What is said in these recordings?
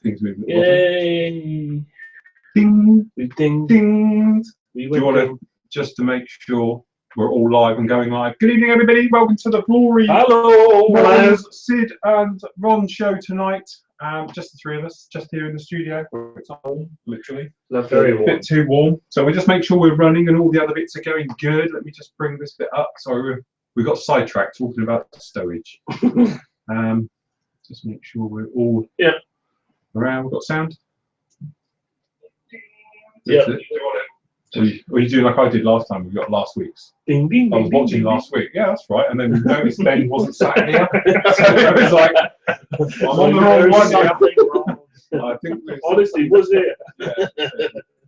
things moving. Yay! Ding! We ding. Dings! We Do you want to, just to make sure we're all live and going live? Good evening, everybody. Welcome to the Glory. Hello! Sid and Ron show tonight. Just the three of us, just here in the studio. It's not warm, literally. Very warm. A bit too warm. So we just make sure we're running and all the other bits are going good. Let me just bring this bit up. Sorry, we got sidetracked talking about stowage. Just make sure we're all around. We've got sound. Yeah. So you do like I did last time. We got last week's. Ding, ding, I was ding, watching ding, last week. Yeah, that's right. And then we noticed Ben wasn't sat here. So it was like, I'm on the wrong one. I think honestly, was it? Yeah,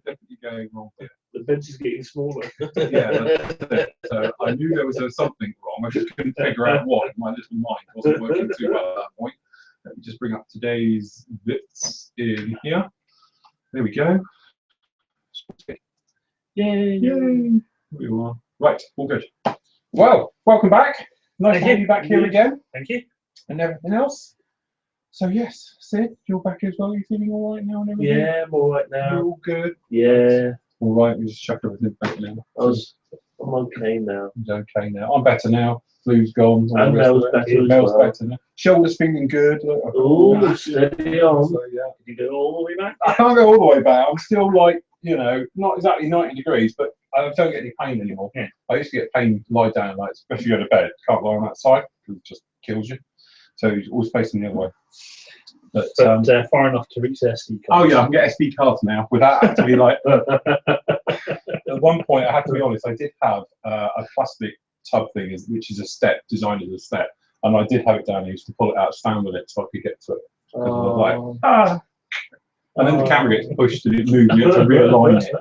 definitely going wrong here. The bench is getting smaller. Yeah, that's it. So I knew there was something wrong. I just couldn't figure out what. My little mind wasn't working too well at that point. Let me just bring up today's bits in here. There we go. Yay! Yay! We are. Right, all good. Well, welcome back. Nice to have you back here again. Thank you. And everything else. So yes, Sid, you're back as well. You feeling all right now and everything? Yeah, I'm all right now. You're all good. Yeah. All right, we just chuck everything back now. I'm okay now. He's okay now. I'm better now. Flu's gone. And Mel's better as Mel's well. better now. Shoulder's feeling good. Oh, steady on. So, yeah. Did you go all the way back? I can't go all the way back. I'm still like, you know, not exactly 90 degrees, but I don't get any pain anymore. Yeah. I used to get pain lie down, like especially go to bed. Can't lie on that side because it just kills you. So you're always facing the other way. But far enough to reach SD cards. Oh yeah, I can get SD cards now without actually like. At one point, I have to be honest, I did have a plastic tub thing, which is a step, designed as a step, and I did have it down. I used to pull it out, stand with it, so I could get to it. Because I was like, and then the camera gets pushed and it moves. You have to realign it.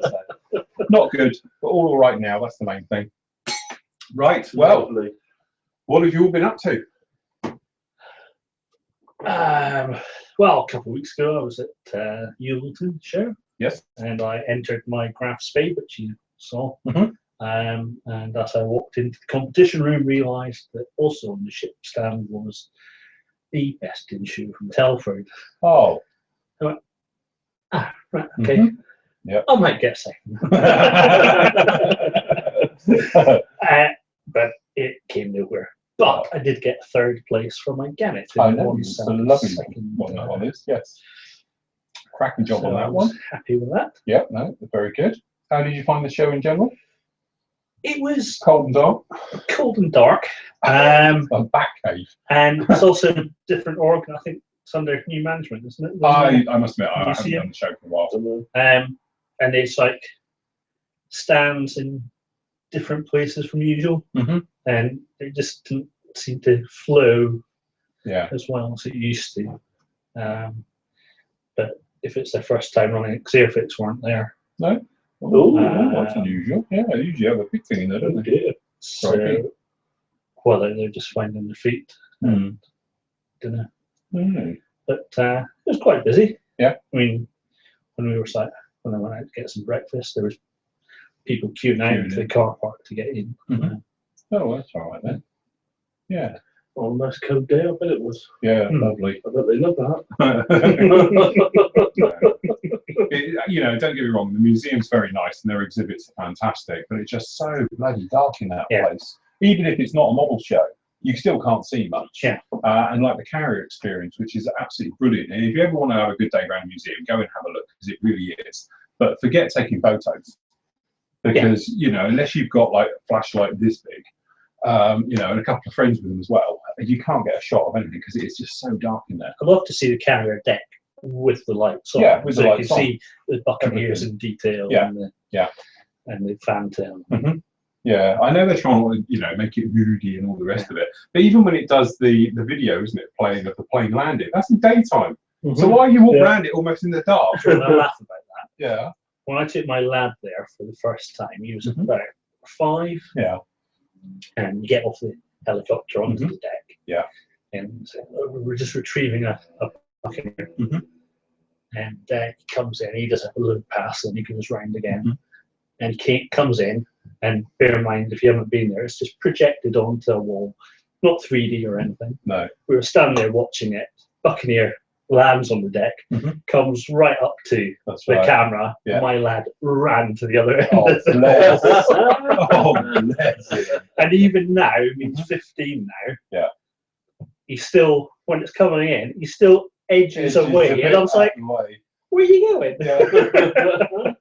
So. Not good, but all right now. That's the main thing. Right. Well, Lovely. What have you all been up to? Well, a couple of weeks ago, I was at Ulton show. Yes. And I entered my craft spade, which you saw. And as I walked into the competition room, realised that also on the ship stand was the best in shoe from Telford. Oh. I went, right, okay. Yep. I might get a second. But it came nowhere. But I did get third place for my Gannet. I know, it's a lovely one that one is, yes. Cracking job on that one. Happy with that. Yeah, no, very good. How did you find the show in general? It was cold and dark. Cold and dark. A back cave. And it's also different organ. I think it's under new management, isn't it? I must admit, I haven't done the show for a while. And it's like stands in different places from usual. And it just didn't seem to flow as well as it used to. But if it's their first time running it, Xerfix weren't there. No? Oh, that's unusual. Yeah, they usually have a big thing in there, don't they? So, whether they're just finding their feet, don't know. But it was quite busy. Yeah. I mean, when I went out to get some breakfast, there was people queuing out to the car park to get in. Oh, that's all right then. Yeah. Oh, nice cold day, I bet it was. Yeah, lovely. I bet they love that. You know, don't get me wrong, the museum's very nice and their exhibits are fantastic, but it's just so bloody dark in that place. Even if it's not a model show, you still can't see much. Yeah. And like the carrier experience, which is absolutely brilliant. And if you ever want to have a good day around the museum, go and have a look, because it really is. But forget taking photos. Because, you know, unless you've got like a flashlight this big, you know, and a couple of friends with them as well, you can't get a shot of anything because it's just so dark in there. I'd love to see the carrier deck with the lights on. Yeah, with the lights you on. can see the Buccaneers in detail and the fantail. Yeah, I know they're trying to, you know, make it moody and all the rest of it. But even when it does the video, isn't it, playing of the plane landing, that's in daytime. So why you walk around it almost in the dark? And I laugh about that. Yeah. When I took my lad there for the first time, he was about 5. Yeah. And you get off the helicopter onto the deck. Yeah. And we're just retrieving a Buccaneer. And he comes in, he does a load pass, and he goes round again. And he comes in, and bear in mind, if you haven't been there, it's just projected onto a wall, not 3D or anything. No. We were standing there watching it. Buccaneer lands on the deck, comes right up to the camera. Yeah. My lad ran to the other end. Oh, bless. Oh, bless. And even now, he's 15 now. Yeah. He's still, when it's coming in, he's still edges away. And I was like, where are you going? Yeah.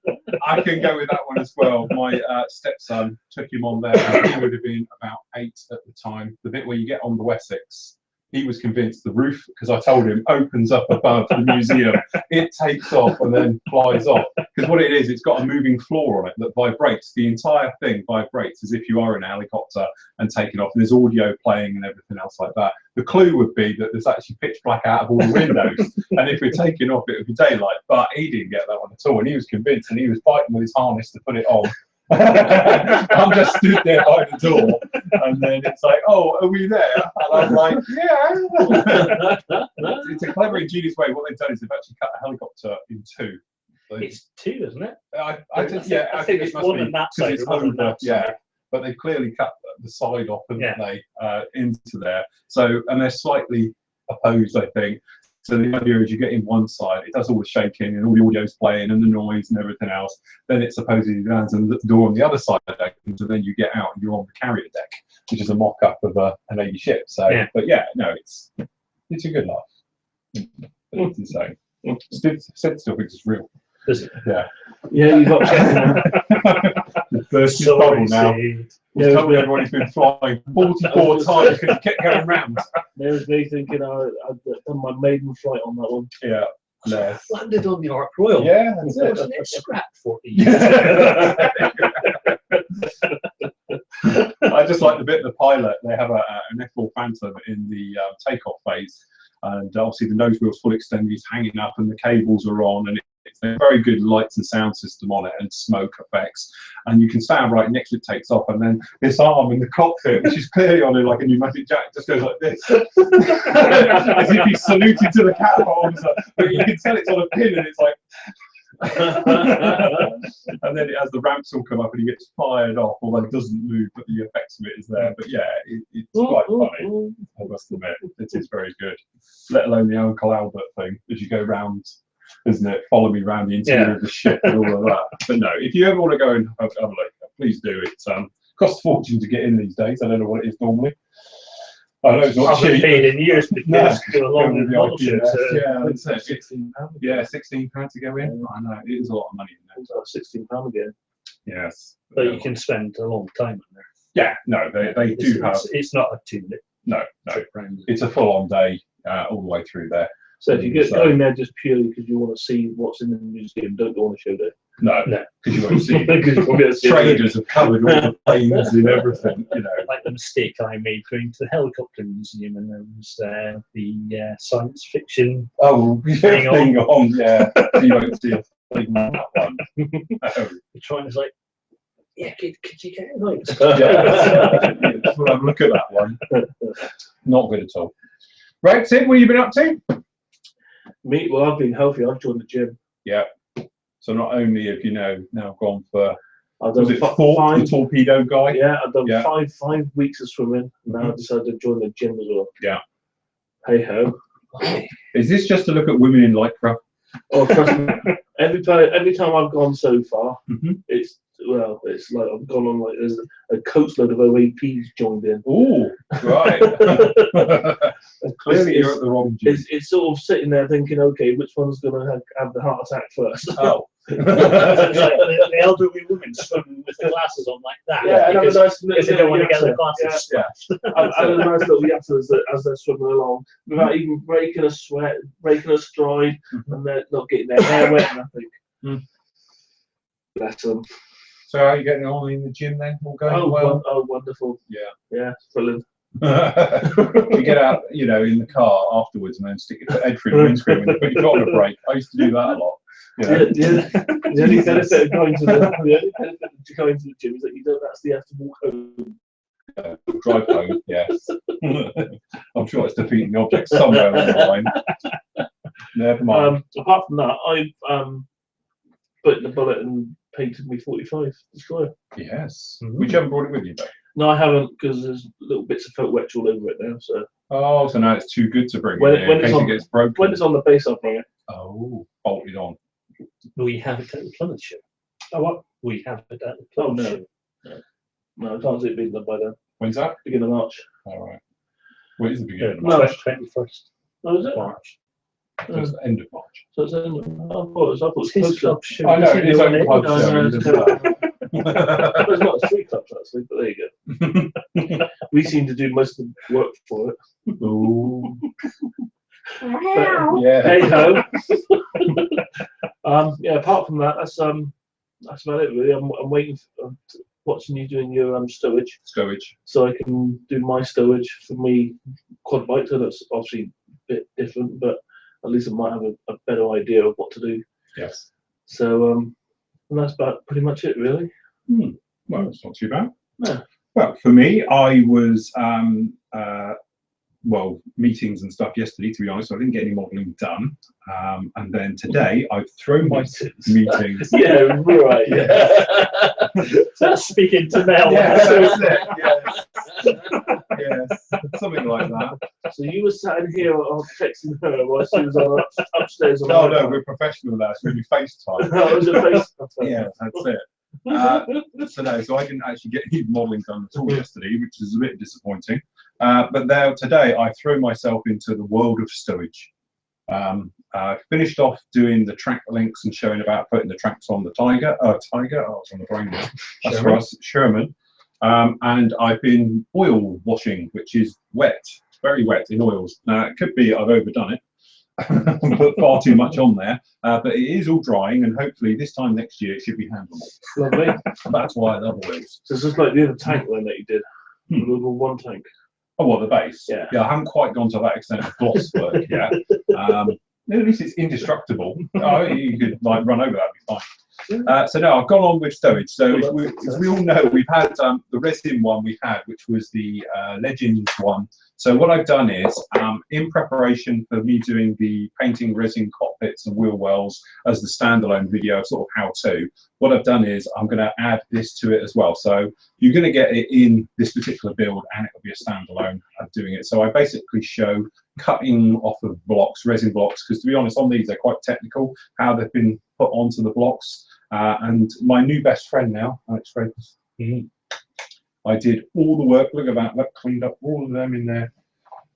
I can go with that one as well. My stepson took him on there. He would have been about 8 at the time. The bit where you get on the Wessex, he was convinced the roof, because I told him, opens up above the museum. It takes off and then flies off. Because what it is, it's got a moving floor on it that vibrates. The entire thing vibrates as if you are in a helicopter and taking off. And there's audio playing and everything else like that. The clue would be that there's actually pitch black out of all the windows. And if we're taking off, it would be daylight. But he didn't get that one at all. And he was convinced, and he was fighting with his harness to put it on. I'm just stood there by the door, and then it's like, oh, are we there? And I'm like, yeah. It's a clever, ingenious way. What they've done is they've actually cut a helicopter in 2. So it's 2, isn't it? I think it's one on that side. It's over, but they clearly cut the side off, haven't they, into there. So, and they're slightly opposed, I think. So the idea is you get in one side, it does all the shaking and all the audio's playing and the noise and everything else. Then it supposedly lands on the door on the other side of the deck, and then you get out and you're on the carrier deck, which is a mock-up of a Navy ship. So, but yeah, no, it's a good laugh. It's insane. Sid still thinks it's real. Is it? Yeah, you got checked. Burst his bubble now. He's told everyone he's been flying 44 times because he kept going round. There's me thinking I've done my maiden flight on that one. Yeah. No. Landed on the Ark Royal. Yeah, that's it. Wasn't it scrapped 40 years? I just like the bit of the pilot. They have an F4 Phantom in the takeoff phase, and obviously the nose wheel's full extended, he's hanging up, and the cables are on, and it's a very good lights and sound system on it, and smoke effects. And you can stand right next to it, takes off, and then this arm in the cockpit, which is clearly on like a pneumatic jack, just goes like this, as if he's saluting to the catapult officer. But you can tell it's on a pin, and it's like. And then it has the ramps all come up and he gets fired off, although it doesn't move, but the effects of it is there. But yeah, it's quite funny, I must admit. It is very good. Let alone the Uncle Albert thing as you go round, isn't it? Follow me around the interior of the ship and all of that. But no, if you ever want to go and have a look, please do. It costs a fortune to get in these days. I don't know what it is normally. I know it's not cheap. Paid in years because no, along with model ships. Yeah, that's it. £16. Yeah, £16 to go in. I know it is a lot of money. It's about £16 again. Yes, but you can spend a long time in there. Yeah, no, they do have. It's not a 2-minute. No, it's a full-on day all the way through there. So if you get going there just purely because you want to see what's in the museum, don't go on a show day. No, because you won't see. Traders have covered all the planes and everything. You know, like the mistake I made going to the helicopter museum, and there was the science fiction. Oh, thing on. Yeah, you won't see a thing on that one. The trying is like, yeah, could you get it right? We'll have a look at that one. Not good at all. Right, Sid, what have you been up to? Me, well, I've been healthy. I've joined the gym. Yeah. So not only have you now gone for, I've done the torpedo guy? Yeah, I've done 5 weeks of swimming. Now I decided to join the gym as well. Yeah. Hey ho. Is this just to look at women in lycra? Oh, trust me. Every time I've gone so far, it's like I've gone on like there's a coach load of OAPs joined in. Oh, right. Clearly you're at the wrong gym. It's sort of sitting there thinking, okay, which one's going to have the heart attack first? Oh. It's like the elderly woman swimming with the glasses on like that. Yeah, and because they don't want to get their glasses smashed. And a nice little yatta as they're swimming along, without even breaking a sweat, breaking a stride, and they're not getting their hair wet and nothing. Bless them. So how are you getting on in the gym then? All going well? Oh, wonderful. Yeah, brilliant. You get out, in the car afterwards and then stick your head through the windscreen when you put your foot on a brake. I used to do that a lot. The only benefit of going to the gym is that you don't actually have to walk home. Drive home, yes. I'm sure it's defeating the object somewhere along the line. Never mind. Apart from that, I've put in the bullet and painted me 45 Destroyer. Yes. Which you haven't brought it with you though? No, I haven't, because there's little bits of felt wetch all over it now. So. Oh, so now it's too good to bring When it in case it gets broken. When it's on the base, I'll bring it. Oh, bolted on. We have it at the Plymouth show. Oh, what? We have it at the Plymouth show. No, I can't see it being done by then. When's that? Beginning of March. All right. Well, it is the beginning of No, March. 21st Oh, is it? March. So it's the end of March. So it's in, I thought it was His closer. club show. I know, it's only club No, show. no, it it's doesn't matter. There's not 3 clubs actually, but there you go. We seem to do most of the work for it. Ooh. But, Yeah. hey ho. Yeah. Apart from that, that's about it really. I'm waiting for watching you doing your stowage. Stowage. So I can do my stowage for me quad bike. So that's obviously a bit different, but at least I might have a better idea of what to do. Yes. So and that's about pretty much it really. Well, it's not too bad. No. Well, for me, I was well, meetings and stuff yesterday, to be honest, so I didn't get any modelling done. And then today, I've thrown my meetings. Yeah, right. Yeah. That's speaking to Mel. Yeah, that's it. Yes. Yes, something like that. So you were sat in here texting her while she was on upstairs. No, no, we're professional now, so we do FaceTime. Oh, it was a FaceTime. Yeah, that's it. So I didn't actually get any modelling done at all yesterday, which is a bit disappointing. But now today I threw myself into the world of stowage. I finished off doing the track links and showing about putting the tracks on the Tiger. Oh, I was on the brain now. That's for us, Sherman. And I've been oil washing, which is wet, very wet in oils. Now it could be I've overdone it. Put far too much on there, but it is all drying, and hopefully this time next year it should be handleable. Lovely. That's why I love oils. So it's just like the other tank then that you did, the little one tank. Oh, well, the base. Yeah. Yeah, I haven't quite gone to that extent of gloss work yet. At least it's indestructible. You could like run over that, be fine. So now I've gone on with stowage. So as we all know, we've had the resin one we had, which was the Legends one. So what I've done is, in preparation for me doing the painting resin cockpits and wheel wells as the standalone video, sort of how to, what I've done is I'm going to add this to it as well. So you're going to get it in this particular build, and it'll be a standalone of doing it. So I basically show cutting off of blocks, resin blocks, because to be honest, on these they're quite technical, how they've been put onto the blocks. And my new best friend now, Alex Fraser, I did all the work. Look at that, that cleaned up all of them in there,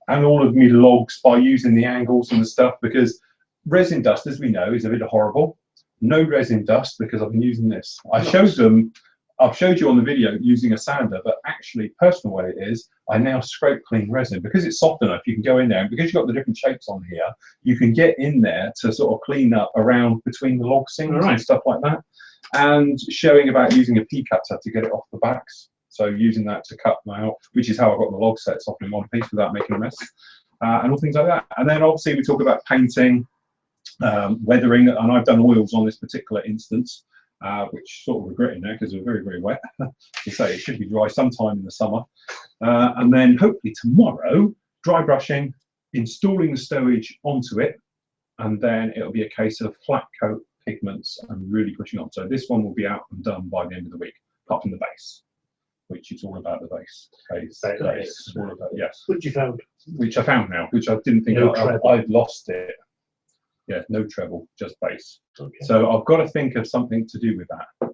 and all of me logs by using the angles and the stuff, because resin dust, as we know, is a bit horrible. No resin dust because I've been using this. I've showed you on the video using a sander, but actually, personal way it is, I now scrape clean resin because it's soft enough. You can go in there, and because you've got the different shapes on here, you can get in there to sort of clean up around between the log seams and stuff like that. And showing about using a P cutter to get it off the backs. So using that to cut them out, which is how I got the log sets off in one piece without making a mess, and all things like that. And then obviously we talk about painting, weathering, and I've done oils on this particular instance, which sort of regretting now because they're very, very wet. To say it should be dry sometime in the summer. And then hopefully tomorrow, dry brushing, installing the stowage onto it, and then it'll be a case of flat coat pigments and really pushing on. So this one will be out and done by the end of the week, apart from the base, which is all about the base. Base. All about, yes. Which you found? Which I found now, which I didn't think I'd lost it. Yeah, no treble, just bass. Okay. So I've got to think of something to do with that.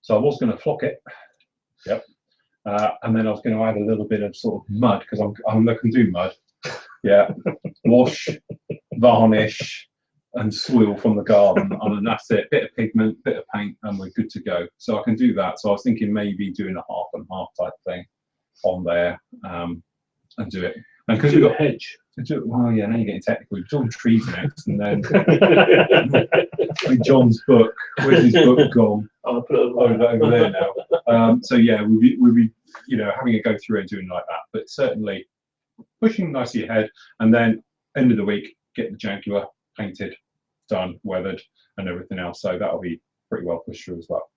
So I was going to flock it, yep, and then I was going to add a little bit of sort of mud, because I can do mud, yeah, wash, varnish, and soil from the garden, and that's it. Bit of pigment, bit of paint, and we're good to go. So I can do that. So I was thinking maybe doing a half and half type thing on there, and do it. And because we've got hedge. Well, yeah, now you're getting technical. We're talking trees next, and then John's book. Where's his book gone? I'll put it over there now. So yeah, we'll be having a go through and doing like that. But certainly pushing nicely ahead, and then end of the week get the Jaguar painted, done, weathered, and everything else. So that'll be pretty well pushed through as well.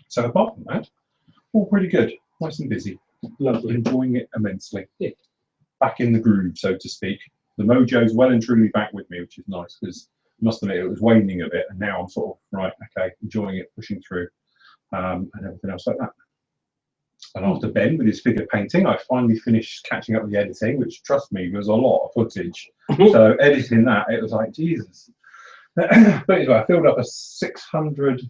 So apart from that, all pretty good. Nice and busy. Lovely. Enjoying it immensely. Yeah. Back in the groove, so to speak. The mojo's well and truly back with me, which is nice, because I must admit it was waning a bit, and now I'm sort of right, okay, enjoying it, pushing through, and everything else like that. And after Ben with his figure painting, I finally finished catching up with the editing, which, trust me, was a lot of footage. So editing that, it was like, Jesus. But anyway, I filled up a 600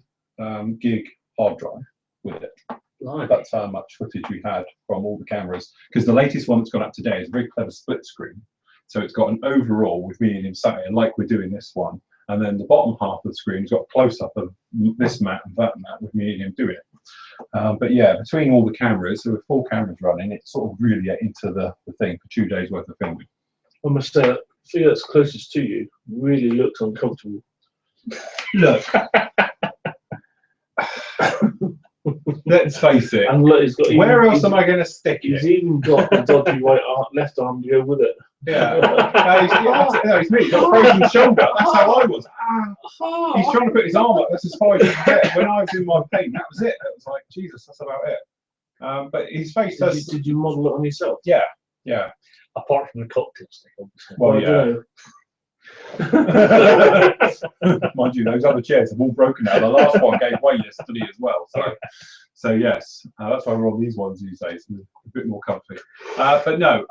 gig hard drive with it. That's how much footage we had from all the cameras. Because the latest one that's gone up today is a very clever split screen. So it's got an overall with me and him sat here, like we're doing this one. And then the bottom half of the screen has got a close-up of this mat and that mat with me and him doing it. But yeah, between all the cameras, there were 4 cameras running, it sort of really get into the thing for 2 days worth of filming. I must say, the figure that's closest to you really looks uncomfortable. Look. Let's face it. And look, he's got where else am I going to stick it? He's even got a dodgy left arm to go with it. Yeah. It's me. He's got a broken shoulder. That's how I was. He's trying to put his arm up. That's as far as he can get. When I was in my pain, that was it. It was like, Jesus, that's about it. But his face does. Did you model it on yourself? Yeah. Yeah. Apart from the cocktail stick, obviously. Well, yeah. Mind you, those other chairs have all broken now. The last one gave way yesterday as well. So yes, that's why we're on these ones these days, a bit more comfy. But no,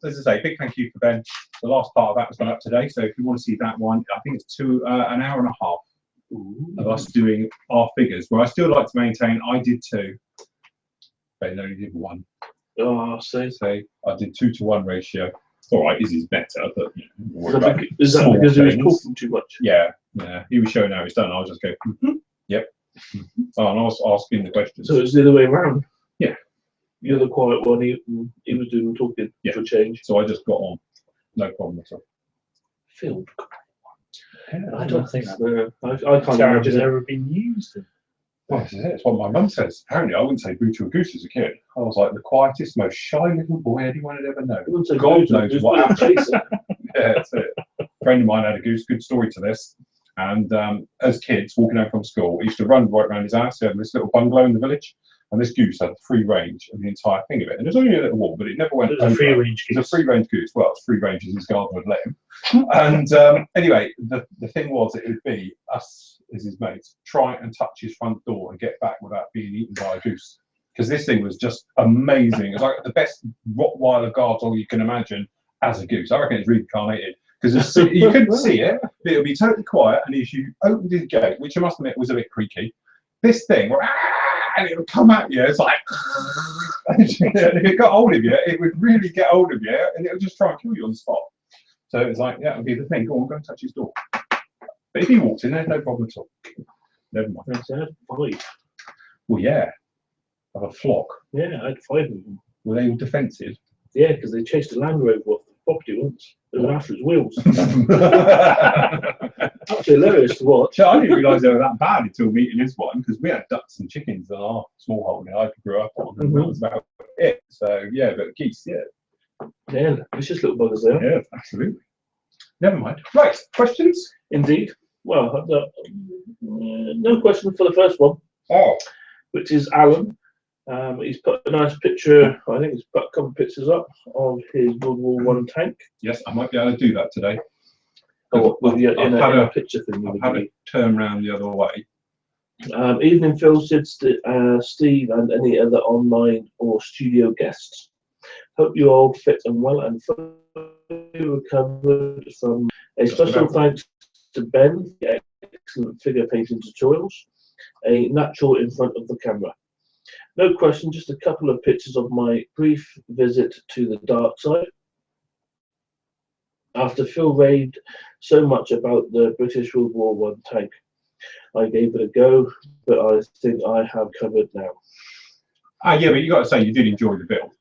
as I say, big thank you for Ben. The last part of that has gone up today. So if you want to see that one, I think it's an hour and a half of us doing our figures. Where I still like to maintain, I did 2. Ben only did 1. Oh, so I did 2-to-1 ratio. All right, Izzy's better, but is that because he was talking too much? Yeah, he was showing how it's done. I'll just go, yep. Oh, and I was asking the questions. So it's the other way around. Yeah, you're the quiet one. He was doing the talking for a change. So I just got on, no problem at all. Filled. Yeah, I don't think that. I can't imagine it's ever been used. Well, this is it. It's what my mum says. Apparently, I wouldn't say boo to a goose as a kid. I was like the quietest, most shy little boy anyone had ever known. God knows what happened. Yeah, that's it. A friend of mine had a goose. Good story to this. And as kids, walking home from school, he used to run right around his house. He had this little bungalow in the village. And this goose had free range of the entire thing of it. And there's only a little wall, but it never went over. It was a free range goose. It was a free range goose. Well, it's free range as his garden would let him. And anyway, the thing was, it would be us as his mates try and touch his front door and get back without being eaten by a goose. Because this thing was just amazing. It was like the best Rottweiler guard dog you can imagine as a goose. I reckon it's reincarnated. Because you couldn't see it, but it would be totally quiet. And if you opened his gate, which I must admit was a bit creaky, this thing, and it would come at you. It's like, and if it got hold of you, it would really get hold of you, and it would just try and kill you on the spot. So it's like, yeah, it would be the thing. Go on, go and touch his door. But if he walked in, there's no problem at all. Never mind. I had 5. Well, yeah, of a flock. Yeah, I had 5 of them. Were they all defensive? Yeah, because they chased a Land Rover off the property once. They were after its wheels. That's hilarious to watch. I didn't realise they were that bad until meeting this one, because we had ducks and chickens in our small holding I grew up on, and that was about it. So yeah, but geese, yeah. Yeah, it's just little buggers there. Yeah, absolutely. Never mind. Right, questions? Indeed. Well, no question for the first one. Oh. Which is Alan. He's put a nice picture, I think he's put a couple of pictures up of his World War One tank. Yes, I might be able to do that today. Oh, with the in a picture thing. I've had it turn around the other way. Evening, Phil, said Steve, and any other online or studio guests. Hope you all fit and well and fully recovered from. A special thanks to Ben for the excellent figure painting tutorials. A natural in front of the camera. No question, just a couple of pictures of my brief visit to the dark side. After Phil raved so much about the British World War One tank, I gave it a go, but I think I have covered now. Yeah, but you got to say you did enjoy the build,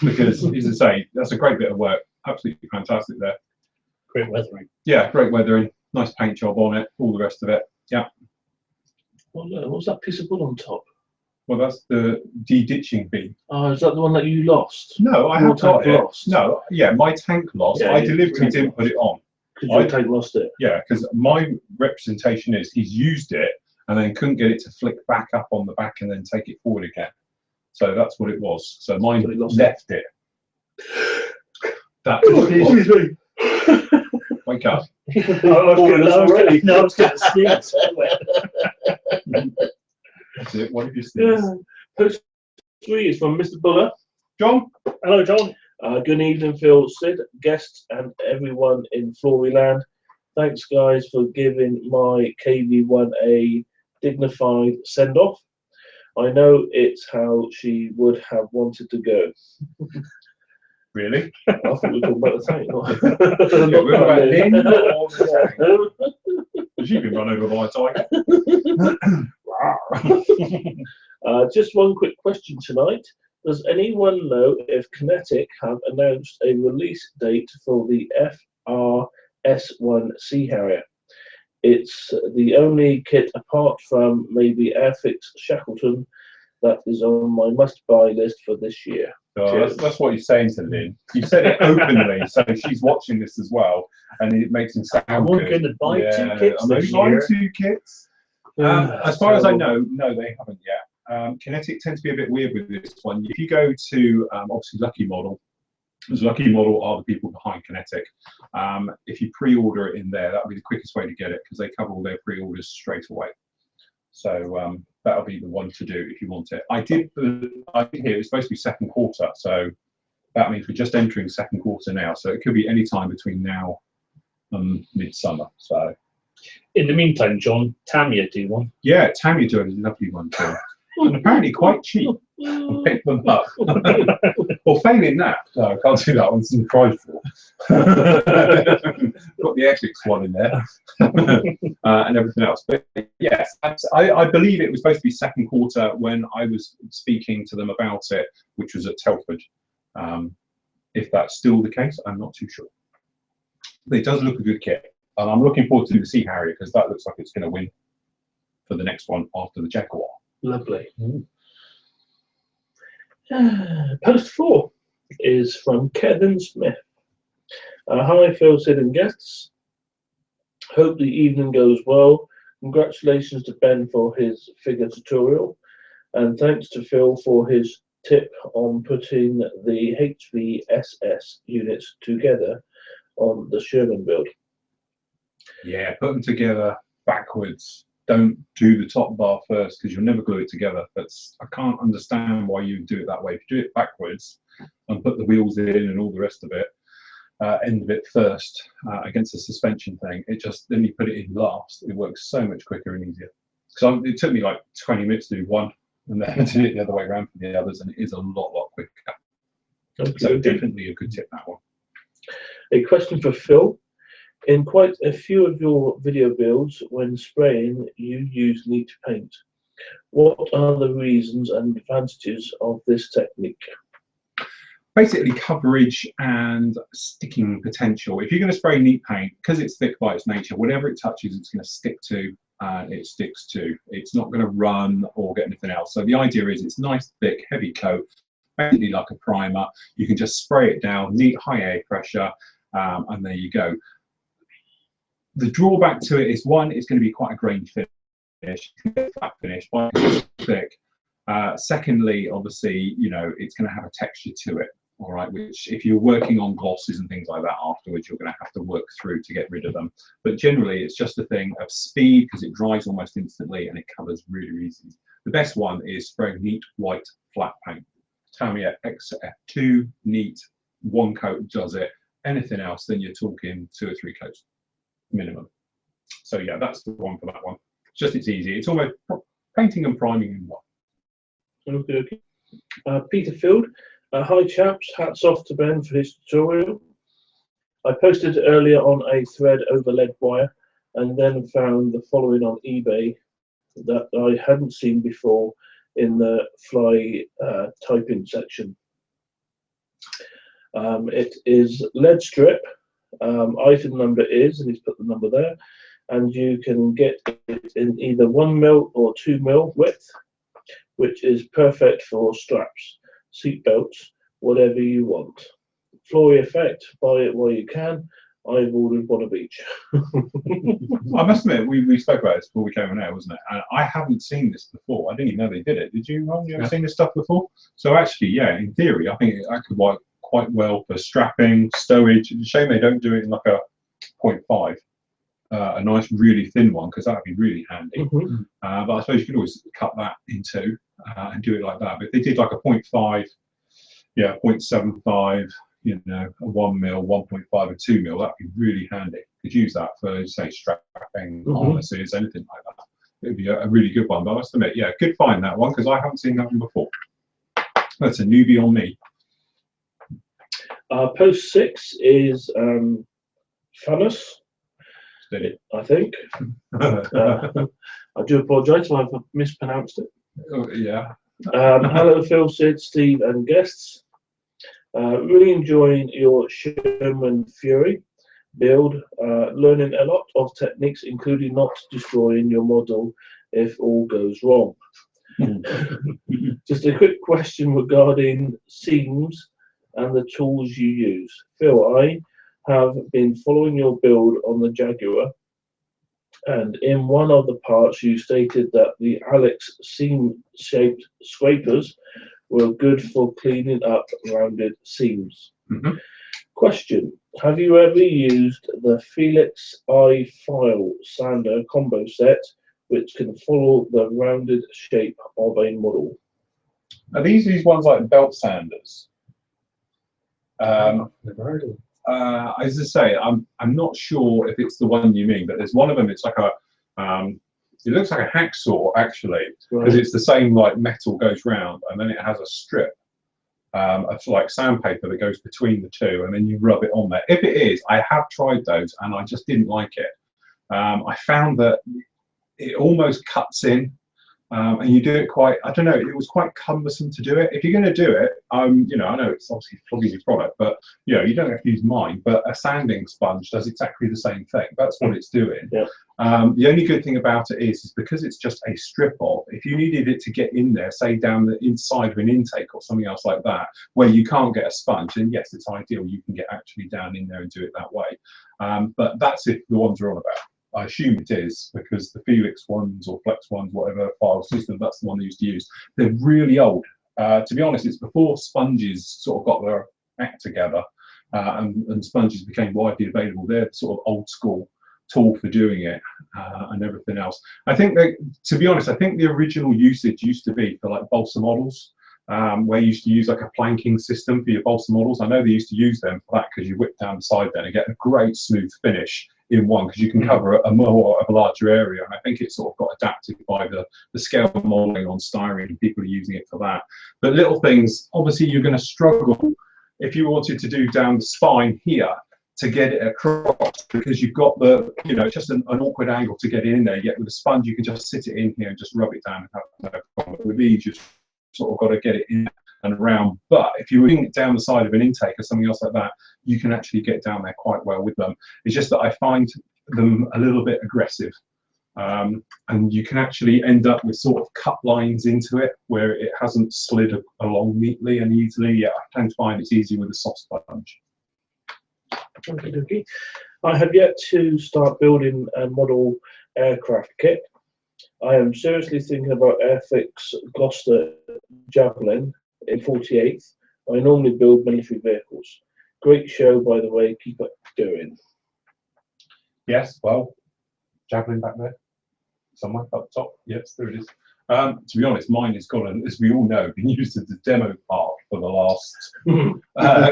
because as I say, that's a great bit of work. Absolutely fantastic there. Great weathering. Yeah, great weathering. Nice paint job on it. All the rest of it. Yeah. What was that piece of wood on top? Well, that's the de-ditching beam. Oh, is that the one that you lost? No, I have got it. Lost. No, yeah, my tank lost. Yeah, I deliberately didn't put it on. Because your tank lost it? Yeah, because my representation is he's used it and then couldn't get it to flick back up on the back and then take it forward again. So that's what it was. So mine left it. That's what it was. Wake up. I was going to sneeze. That's it. What have you sneezed? Post 3 is from Mr. Buller. John? Hello, John. Good evening, Phil, Sid, guests, and everyone in Floryland. Thanks, guys, for giving my KV1 a dignified send-off. I know it's how she would have wanted to go. Really? I thought we were talking about the tank. Yeah, we're about Lynn or the tank. Has she been run over by a tiger? Just one quick question tonight. Does anyone know if Kinetic have announced a release date for the FRS1 Sea Harrier? It's the only kit apart from maybe Airfix Shackleton that is on my must-buy list for this year. Oh, that's what you're saying to Lynn. You said it openly, so she's watching this as well, and it makes him sound I'm good. going to buy 2 kits I'm this buying year. 2 kits. As far as I know, no, they haven't yet. Kinetic tends to be a bit weird with this one. If you go to obviously Lucky Model, because Lucky Model are the people behind Kinetic. If you pre-order it in there, that would be the quickest way to get it because they cover all their pre-orders straight away. So that'll be the one to do if you want it. I did hear it's supposed to be second quarter, so that means we're just entering second quarter now. So it could be any time between now and midsummer. So in the meantime, John, Tamiya do one. Yeah, Tamiya do a lovely one too, and apparently quite cheap. And pick them up. Well, failing that, no, I can't do that one. It's in prideful. Got the Essex one in there, and everything else. But yes, I believe it was supposed to be second quarter when I was speaking to them about it, which was at Telford. If that's still the case, I'm not too sure. But it does look a good kit, and I'm looking forward to the Sea Harrier because that looks like it's going to win for the next one after the Jaguar. Lovely. Post 4 is from Kevin Smith. Hi, Phil, Sid, and guests. Hope the evening goes well. Congratulations to Ben for his figure tutorial, and thanks to Phil for his tip on putting the HVSS units together on the Sherman build. Yeah, put them together backwards. Don't do the top bar first because you'll never glue it together. I can't understand why you do it that way. If you do it backwards and put the wheels in and all the rest of it, end of it first against the suspension thing, then you put it in last. It works so much quicker and easier. Because it took me like 20 minutes to do one, and then I did it the other way around for the others, and it is a lot quicker. Okay. So definitely a good tip, that one. A question for Phil. In quite a few of your video builds, when spraying, you use neat paint. What are the reasons and advantages of this technique? Basically, coverage and sticking potential. If you're going to spray neat paint, because it's thick by its nature, whatever it touches, it's going to stick to, and it sticks to. It's not going to run or get anything else. So the idea is it's nice, thick, heavy coat, basically like a primer. You can just spray it down, neat, high air pressure, and there you go. The drawback to it is, one, it's going to be quite a grain finish, flat finish, but it's thick. Secondly, obviously, it's going to have a texture to it, all right, which if you're working on glosses and things like that afterwards, you're going to have to work through to get rid of them. But generally, it's just a thing of speed because it dries almost instantly and it covers really easily. The best one is spraying neat white flat paint. Tamiya XF2, neat, one coat does it. Anything else, then you're talking 2 or 3 coats minimum. So yeah, that's the one for that one. It's easy. It's almost painting and priming in one. Okay. Peter Field. Hi chaps, hats off to Ben for his tutorial. I posted earlier on a thread over lead wire and then found the following on eBay that I hadn't seen before in the fly typing section. It is lead strip. Item number is, and he's put the number there, and you can get it in either 1 mil or 2 mil width, which is perfect for straps, seat belts, whatever you want. Flory effect, buy it while you can. I've ordered one of each. I must admit, we spoke about this before we came on air, wasn't it? And I haven't seen this before. I didn't even know they did it. Did you, Ron? You ever seen this stuff before? So actually, yeah, in theory, I think that could work quite well for strapping, stowage. It's a shame they don't do it in like a 0.5. a nice, really thin one, because that would be really handy. But I suppose you could always cut that in two and do it like that. But if they did like a 0.5, 0.75, you know, a 1 mil, 1.5, or 2 mil, that'd be really handy. You could use that for, say, strapping harnesses, anything like that. It would be a really good one. But I must admit, yeah, good find that one, because I haven't seen that one before. That's a newbie on me. Post 6 is Funnus, I think. I do apologise if I've mispronounced it. Oh, yeah. Hello, Phil, Sid, Steve, and guests. Really enjoying your Sherman Fury build, learning a lot of techniques, including not destroying your model if all goes wrong. Just a quick question regarding seams and the tools you use. Phil, I have been following your build on the Jaguar, and in one of the parts you stated that the Alex seam-shaped scrapers were good for cleaning up rounded seams. Question, have you ever used the Felix I-File sander combo set, which can follow the rounded shape of a model? Are these ones like belt sanders? As I say, I'm not sure if it's the one you mean, but there's one of them. It's like a it looks like a hacksaw actually, because it's the same like metal goes round, and then it has a strip of like sandpaper that goes between the two, and then you rub it on there. If it is, I have tried those and I just didn't like it. I found that it almost cuts in. And you do it quite, I don't know, it was quite cumbersome to do it. If you're going to do it, you know, I know it's obviously flogging your product, but you know, you don't have to use mine, but a sanding sponge does exactly the same thing. That's what it's doing. The only good thing about it is because it's just a strip of, if you needed it to get in there, say down the inside of an intake or something else like that, where you can't get a sponge, then yes, it's ideal. You can get actually down in there and do it that way. But that's if the ones are on about. I assume it is, because the Felix ones or Flex ones, whatever file system, that's the one they used to use. They're really old. To be honest, it's before sponges sort of got their act together and sponges became widely available. They're sort of old school tool for doing it and everything else. I think that, to be honest, I think the original usage used to be for like balsa models, where you used to use like a planking system for your balsa models. I know they used to use them for that because you whip down the side then and get a great smooth finish in one, because you can cover a more of a larger area. And I think it sort of got adapted by the scale modeling on styrene, and people are using it for that. But little things, obviously you're going to struggle if you wanted to do down the spine here to get it across, because you've got the, you know, it's just an awkward angle to get it in there. Yet with a sponge, you can just sit it in here and just rub it down. With these, you've sort of got to get it in and around. But if you were doing it down the side of an intake or something else like that, you can actually get down there quite well with them. It's just that I find them a little bit aggressive. And you can actually end up with sort of cut lines into it where it hasn't slid along neatly and easily. Yeah, I tend to find it's easier with a soft sponge. Okay. I have yet to start building a model aircraft kit. I am seriously thinking about Airfix Gloucester Javelin in 48th. I normally build military vehicles. Great show, by the way. Keep it going. Yes, well, Javelin back there, somewhere up top. Yes, there it is. To be honest, mine has got, as we all know, been used as a demo part for the last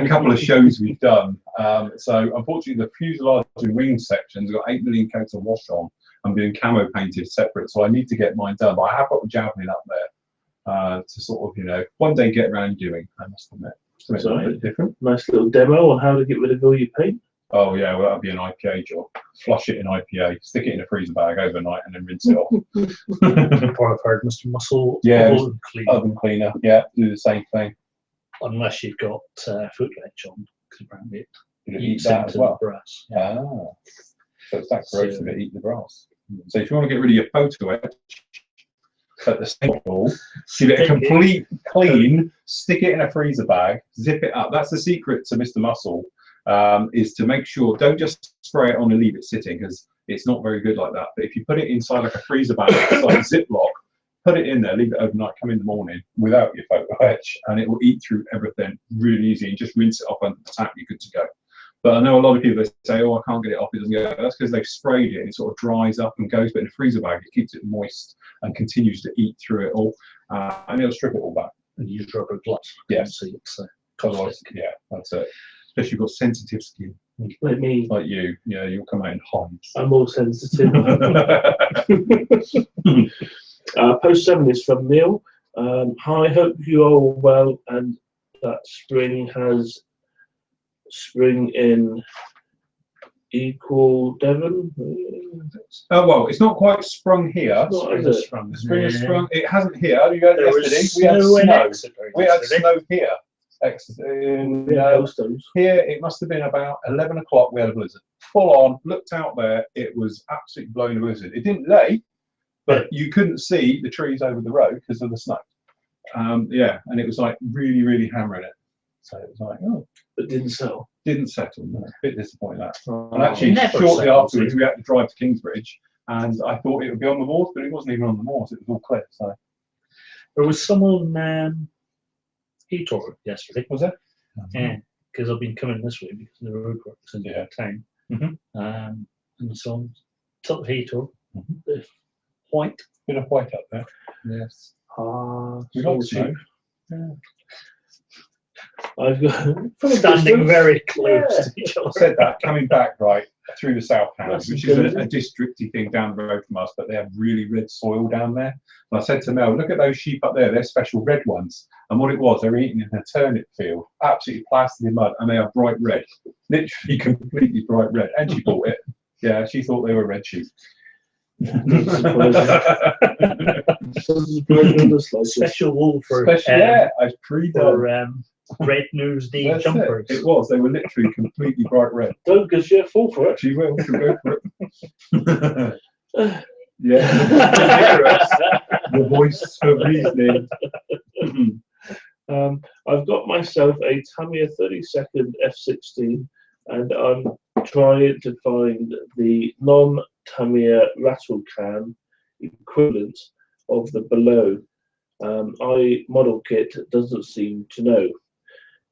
couple of shows we've done. So unfortunately, the fuselage and wing sections got 8 million coats of wash on and being camo painted separate. So I need to get mine done. But I have got the Javelin up there to sort of, you know, one day get around doing. I must admit, something a little bit different. Nice little demo on how to get rid of all your paint. Oh yeah, well that'd be an IPA job. Flush it in IPA, stick it in a freezer bag overnight, and then rinse it off. Or I've heard Mr. Muscle oven cleaner. Yeah, do the same thing. Unless you've got foot ledge on, because apparently it eats that as well. Brass. Yeah. Ah, so it's that corrosive it eat the brass. So if you want to get rid of your photo etch at the same level, give it a complete clean, stick it in a freezer bag, zip it up. That's the secret to Mr. Muscle. Is to make sure, don't just spray it on and leave it sitting, because it's not very good like that. But if you put it inside like a freezer bag, like a Ziploc, put it in there, leave it overnight, come in the morning without your photo etch, and it will eat through everything really easy. And just rinse it off under the tap, you're good to go. But I know a lot of people that say, oh, I can't get it off, it doesn't go. That's because they've sprayed it and it sort of dries up and goes, but in a freezer bag, it keeps it moist and continues to eat through it all. And it'll strip it all back. And use rubber gloves. Yes. See, it's Otherwise, yeah, that's it. Especially you've got sensitive skin. Like me. Like you. Yeah, you'll come out in hives. I'm all sensitive. Post 7 is from Neil. Hi, hope you are all well and that spring has spring in equal Devon. Oh well, it's not quite sprung here. Spring has sprung. It hasn't here. You got yesterday. We had snow. We had snow here. Here it must have been about 11 o'clock. We had a blizzard. Full on. Looked out there. It was absolutely blowing a blizzard. It didn't lay, but you couldn't see the trees over the road because of the snow. Yeah, and it was like really, really hammering it. So it was like, oh. But didn't settle. Didn't settle. No. A bit disappointing that. And actually, shortly afterwards, we had to drive to Kingsbridge, and I thought it would be on the moors, but it wasn't even on the moors. It was all clear. So there was someone heater yesterday. Was there? Yeah, because I've been coming this way because of the roadworks in town. And so top heater, white, bit of white up there. Yes. We got snow. Yeah. I've got standing very close to each other. I said that coming back right through the South Hand, which is a districty thing down the road from us, but they have really red soil down there. And I said to Mel, look at those sheep up there, they're special red ones. And what it was, they were eating in a turnip field, absolutely plastered in mud, and they are bright red, literally completely bright red. And she bought it. Yeah, she thought they were red sheep. Special wool for I've pre-done. Red News Day jumpers. It was. They were literally completely bright red. Don't because you're full for it. She will. She'll go for it. Yeah. The voice of reasoning. I've got myself a Tamiya 32nd F16, and I'm trying to find the non-Tamiya rattle can equivalent of the below. Model kit doesn't seem to know.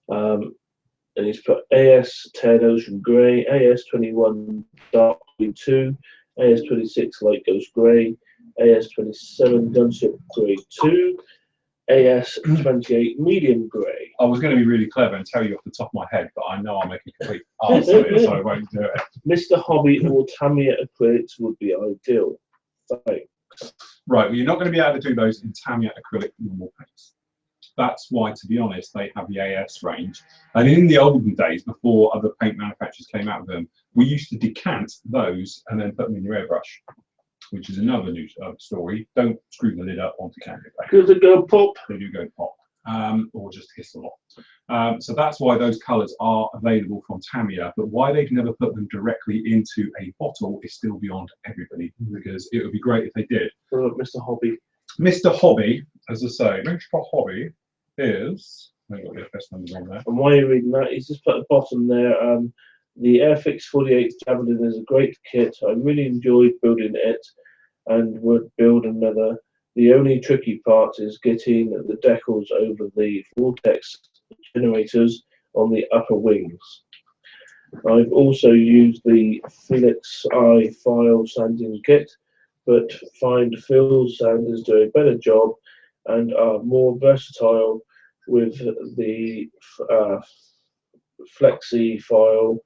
And he's put AS10 Ocean Grey, AS21 Dark Green 2, AS26 Light Ghost Grey, AS27 Gunship Grey 2, AS28 Medium Grey. I was going to be really clever and tell you off the top of my head, but I know I'll make a complete arse of it, so I won't do it. Mr. Hobby or Tamiya acrylics would be ideal. Thanks. Right, well, you're not going to be able to do those in Tamiya acrylic normal paints. That's why, to be honest, they have the AS range. And in the olden days, before other paint manufacturers came out with them, we used to decant those and then put them in your airbrush, which is another new story. Don't screw the lid up on decant paint. Because they go pop. They do go pop, or just hiss a lot. So that's why those colours are available from Tamiya, but why they've never put them directly into a bottle is still beyond everybody, because it would be great if they did. What about Mr. Hobby? Mr. Hobby, as I say, Mr. Hobby is, I've got the FS numbers on there. And while you're reading that, he's just put at the bottom there, the Airfix 48 Javelin is a great kit. I really enjoyed building it and would build another. The only tricky part is getting the decals over the vortex generators on the upper wings. I've also used the Felix I file sanding kit, but find Phil sanders do a better job and are more versatile with the Flexi file.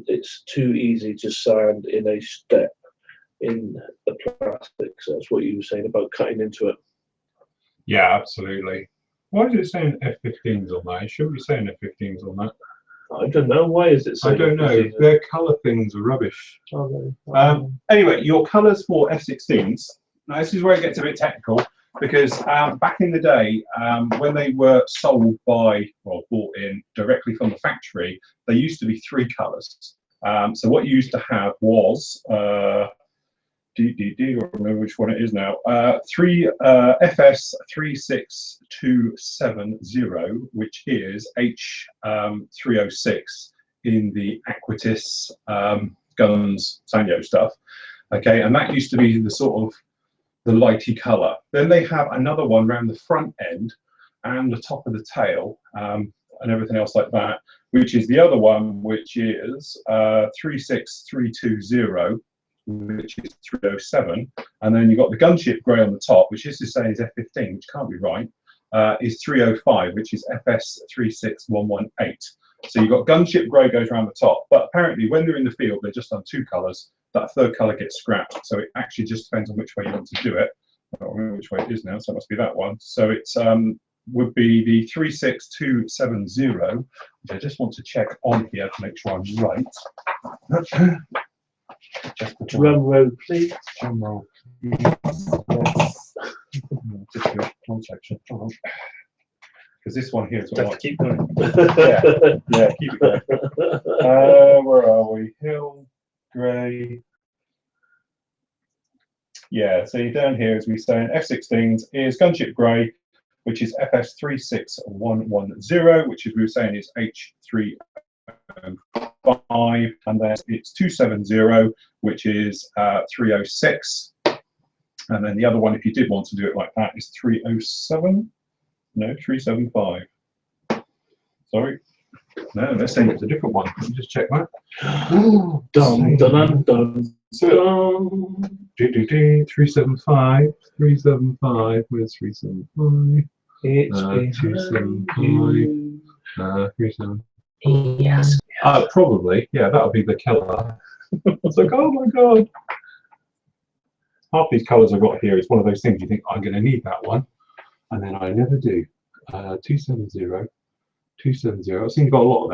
It's too easy to sand in a step in the plastic. So that's what you were saying about cutting into it. Yeah, absolutely. Why is it saying F15s on that? It shouldn't be saying F15s on that. I don't know. Why is it saying I don't know. Their colour things are rubbish. Anyway, your colours for F16s. Now, this is where it gets a bit technical, because back in the day, when they were sold by, or bought in directly from the factory, they used to be 3 colours. So what you used to have was, I don't remember which one it is now, FS 36270, which is H306 in the Aquitis Guns Sanyo stuff. Okay, and that used to be the sort of the lighty colour. Then they have another one around the front end and the top of the tail and everything else like that, which is the other one, which is 36320, which is 307, and then you've got the gunship grey on the top, which is to say is F15, which can't be right, is 305, which is FS36118. So you've got gunship grey goes around the top, but apparently when they're in the field, they're just on 2 colours. That third colour gets scrapped, so it actually just depends on which way you want to do it. I don't remember which way it is now, so it must be that one. So it's would be the 36270, which I just want to check on here to make sure I'm right. Drum roll, please. Drum roll. Just one section. Because this one here is what I keep going. yeah, keep it going. Where are we? Hill, grey. Yeah, so you're down here, as we say, in F16s is gunship grey, which is FS36110, which, as we were saying, is H305, and then it's 270, which is 306. And then the other one, if you did want to do it like that, is 307. No, 375. Sorry. No, they're saying it's a different one. Let me just check that. Dun, dun, dun, so, 375. 375. Where's 375? It's 275. 375. Yes. Probably. Yeah, that'll be the colour. It's like, oh my god. Half these colours I've got here is one of those things you think I'm going to need that one, and then I never do. 270, 270. I've seen you've got a lot of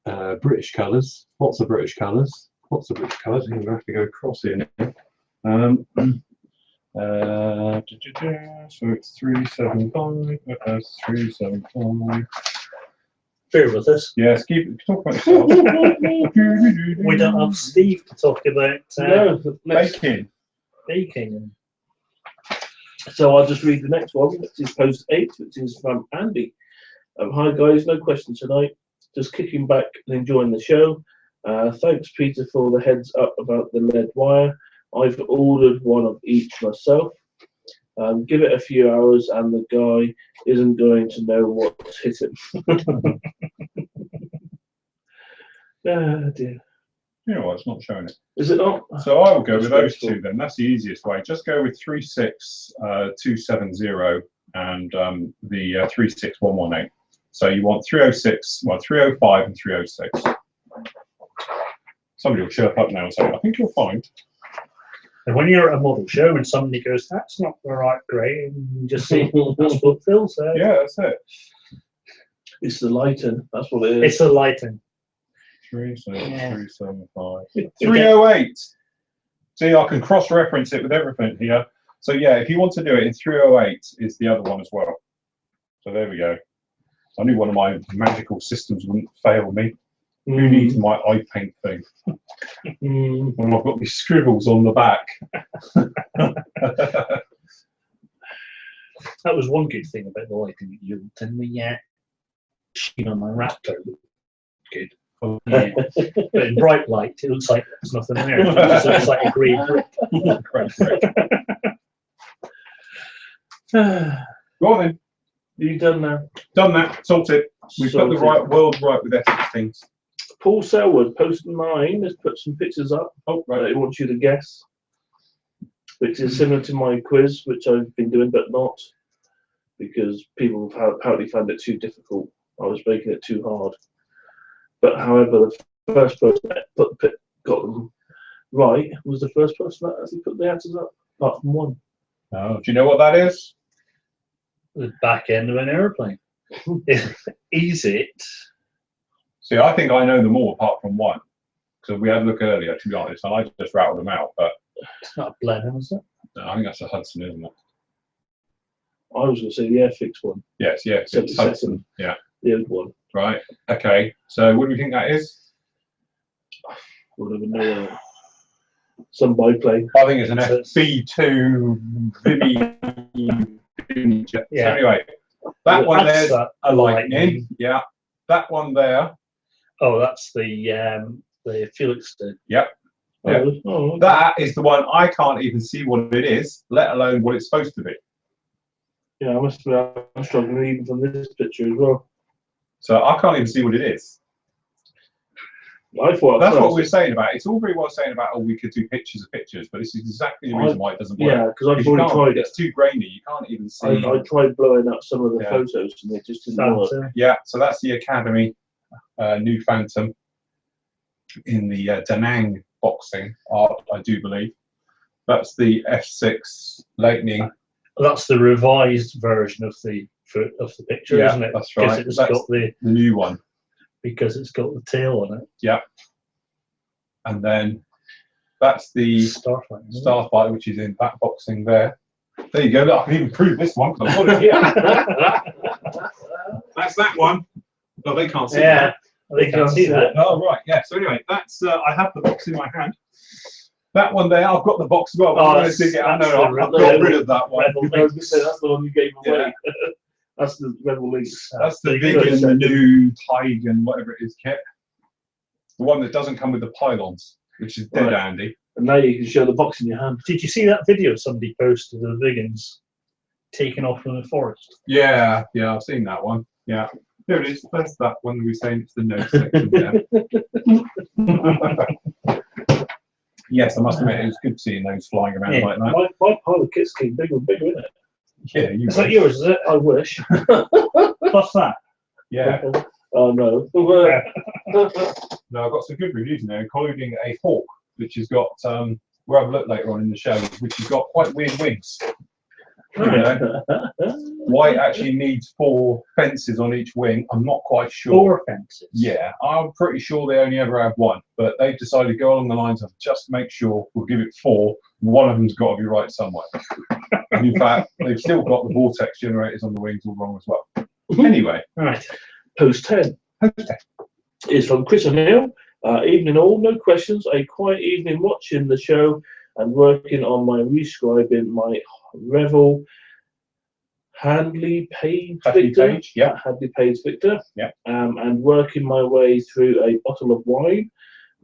them. British colours, lots of British colours, lots of British colours. I'm going to have to go across here now. So it's 375. That's 375. Bear with us. Yes, talk about yourself. We don't have Steve to talk about baking. Baking. So I'll just read the next one, which is post 8, which is from Andy. Hi guys, no questions tonight. Just kicking back and enjoying the show. Thanks Peter for the heads up about the lead wire. I've ordered one of each myself. Give it a few hours and the guy isn't going to know what's hit him. Oh dear. You know what, it's not showing it. Is it not? So I will go with those two then. That's the easiest way. Just go with 36270 and the 36118. So you want 306, well 305 and 306. Somebody will chirp up now and say, I think you'll find. And when you're at a model show and somebody goes, that's not the right grey, and you just see that's what Phil said. Yeah, that's it. It's the lighting, that's what it is. It's the lighting. 375. 308. See, I can cross-reference it with everything here. So yeah, if you want to do it in 308 is the other one as well. So there we go. I knew one of my magical systems wouldn't fail me. Who needs my eye paint thing? When I've got these scribbles on the back. That was one good thing about the lighting that you used, and the sheen on my Raptor looked good. Yeah. But in bright light, it looks like there's nothing there. It just looks like a grey brick. Go on then. You done now? Done that. Sorted. We've put the right world right with etched things. Paul Selwood, post 9, has put some pictures up. Oh, right. That he wants you to guess, which is similar to my quiz, which I've been doing, but not because people have apparently found it too difficult. I was making it too hard. But however, the first person that got them right was the first person that actually put the answers up, apart from one. Oh, do you know what that is? The back end of an airplane. Is it? See, I think I know them all apart from one. Because we had a look earlier, to be honest, and I just rattled them out. But it's not a Blenheim, is it? No, I think that's a Hudson, isn't it? I was going to say the Airfix one. Yes, yes, it's Hudson. Yeah. The old one. Right. Okay. So, what do you think that is? Would have known. Some biplane. I think it's an FB2 Vimy. So anyway, that one there's a lightning. Yeah. That one there. Oh, that's the Felix did. Yep. Yep. Oh, that is the one I can't even see what it is, let alone what it's supposed to be. Yeah, I must be. I'm struggling even from this picture as well. So I can't even see what it is. I thought that's what we were saying about. It's all very well saying about, oh, we could do pictures of pictures, but this is exactly the reason why it doesn't work. Yeah, because I've already tried it. It's too grainy. You can't even see. I tried blowing up some of the photos and it just didn't work. Yeah, so that's the Academy new Phantom in the Da Nang boxing art, I do believe. That's the F6 Lightning. That's the revised version of the picture, isn't it? That's right. Because it's got the new one. Because it's got the tail on it. Yeah. And then that's the Starfighter, which is in that boxing there. There you go. Look, I can even prove this one because I've got it here. That's that one. Well, they can't see that. They can't see that. Oh, right. Yeah. So anyway, that's I have the box in my hand. That one there, I've got the box as well. Oh, I know I've got rid of that one. That's the one you gave away. That's the Rebel Links. That's the big and the new Tig and whatever it is kit. The one that doesn't come with the pylons, which is dead handy. And now you can show the box in your hand. Did you see that video somebody posted of the Viggins taken off from the forest? Yeah, I've seen that one. Yeah. There it is. That's that one we were saying it's the nose section there. Yes, I must admit, it was good seeing those flying around like that. My pile of kits came bigger and bigger, isn't it? Yeah, is that yours, is it? I wish. What's that? Yeah. Oh, no. No, I've got some good reviews now, including a hawk, which has got, we'll have a look later on in the show, which has got quite weird wings. You know? Why it actually needs 4 fences on each wing, I'm not quite sure. 4 fences? Yeah, I'm pretty sure they only ever have 1, but they've decided to go along the lines of just make sure we'll give it 4. One of them's got to be right somewhere. And in fact, they've still got the vortex generators on the wings all wrong as well. Anyway, right. Post 10. Is from Chris O'Neill. Evening all, no questions. A quiet evening watching the show and working on my rescribing my Revel Handley Page Victor. Handley Page Victor. Yeah. And working my way through a bottle of wine.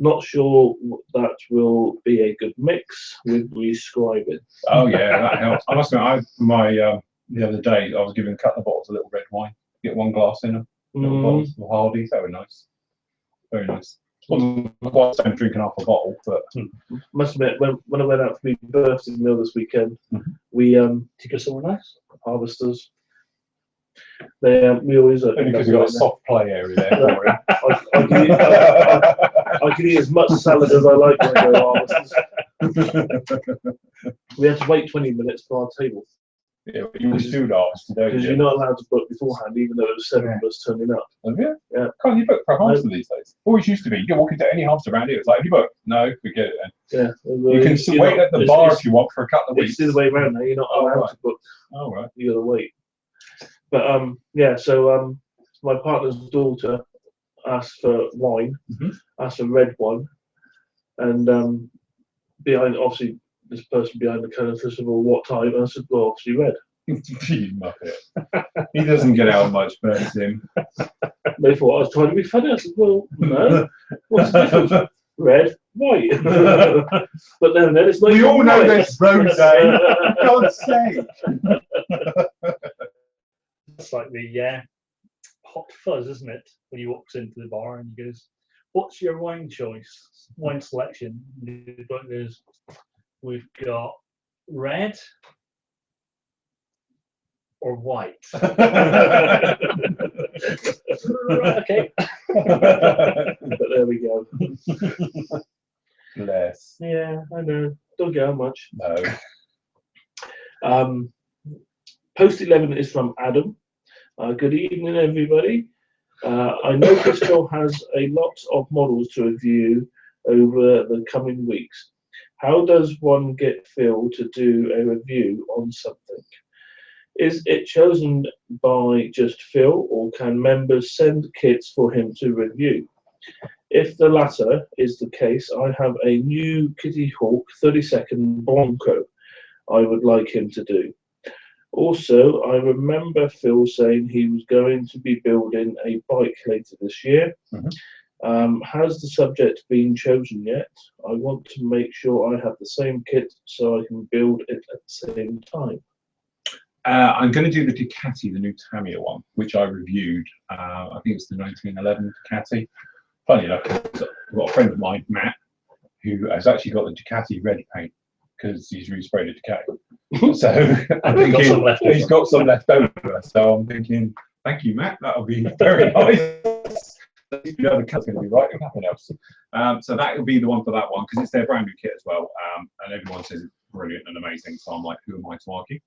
Not sure that will be a good mix with rescribing. Oh yeah, that helps. I must admit, the other day I was giving a couple of bottles of little red wine. Get 1 glass in them. Little bottles of Hardy. They were nice. Very nice. Wasn't quite the same drinking half a bottle, but must admit, when I went out for my birthday meal this weekend, we took us somewhere nice. Harvesters. We always only because we've got a soft play area there for him. I can eat as much salad as I like when I go Harvesters. We had to wait 20 minutes for our table. Yeah, but you always do that, because you're not allowed to book beforehand, even though there was 7 of us turning up. Oh, yeah? Yeah. Can't you book for a hamster these days? Always used to be. You can walk into any hamster around here. It's like, have you booked? No, forget it then. Yeah. You can wait at the bar if you want for a couple of weeks. It's the other way around now. You're not allowed to book. Oh, right. You got to wait. But yeah, so my partner's daughter asked for wine, asked for red one, and behind, obviously, this person behind the counter first of all, what type? And I said, well, obviously red. You muppet. He doesn't get out much, bless him. They thought I was trying to be funny. I said, well, no. What's the difference? Red, white. But then it's like we all know this, Rose. For God's sake. It's like the hot fuzz, isn't it? When he walks into the bar and he goes, "What's your wine choice? Wine selection?" And goes, "We've got red or white." Okay. But there we go. Bless. Yeah, I know. Don't get out much. No. Post 11 is from Adam. Good evening, everybody. I noticed Phil has a lot of models to review over the coming weeks. How does one get Phil to do a review on something? Is it chosen by just Phil, or can members send kits for him to review? If the latter is the case, I have a new Kitty Hawk 32nd Blanco I would like him to do. Also, I remember Phil saying he was going to be building a bike later this year. Has the subject been chosen yet? I want to make sure I have the same kit so I can build it at the same time. I'm going to do the Ducati, the new Tamiya one, which I reviewed. I think it's the 1911 Ducati. Funny enough, I've got a friend of mine, Matt, who has actually got the Ducati red paint because he's resprayed a Ducati. So I'm thinking he's got some left over. So I'm thinking, thank you, Matt. That'll be very nice. The other cut's going to be right, and nothing else. So that will be the one for that one because it's their brand new kit as well, and everyone says it's brilliant and amazing. So I'm like, who am I to argue?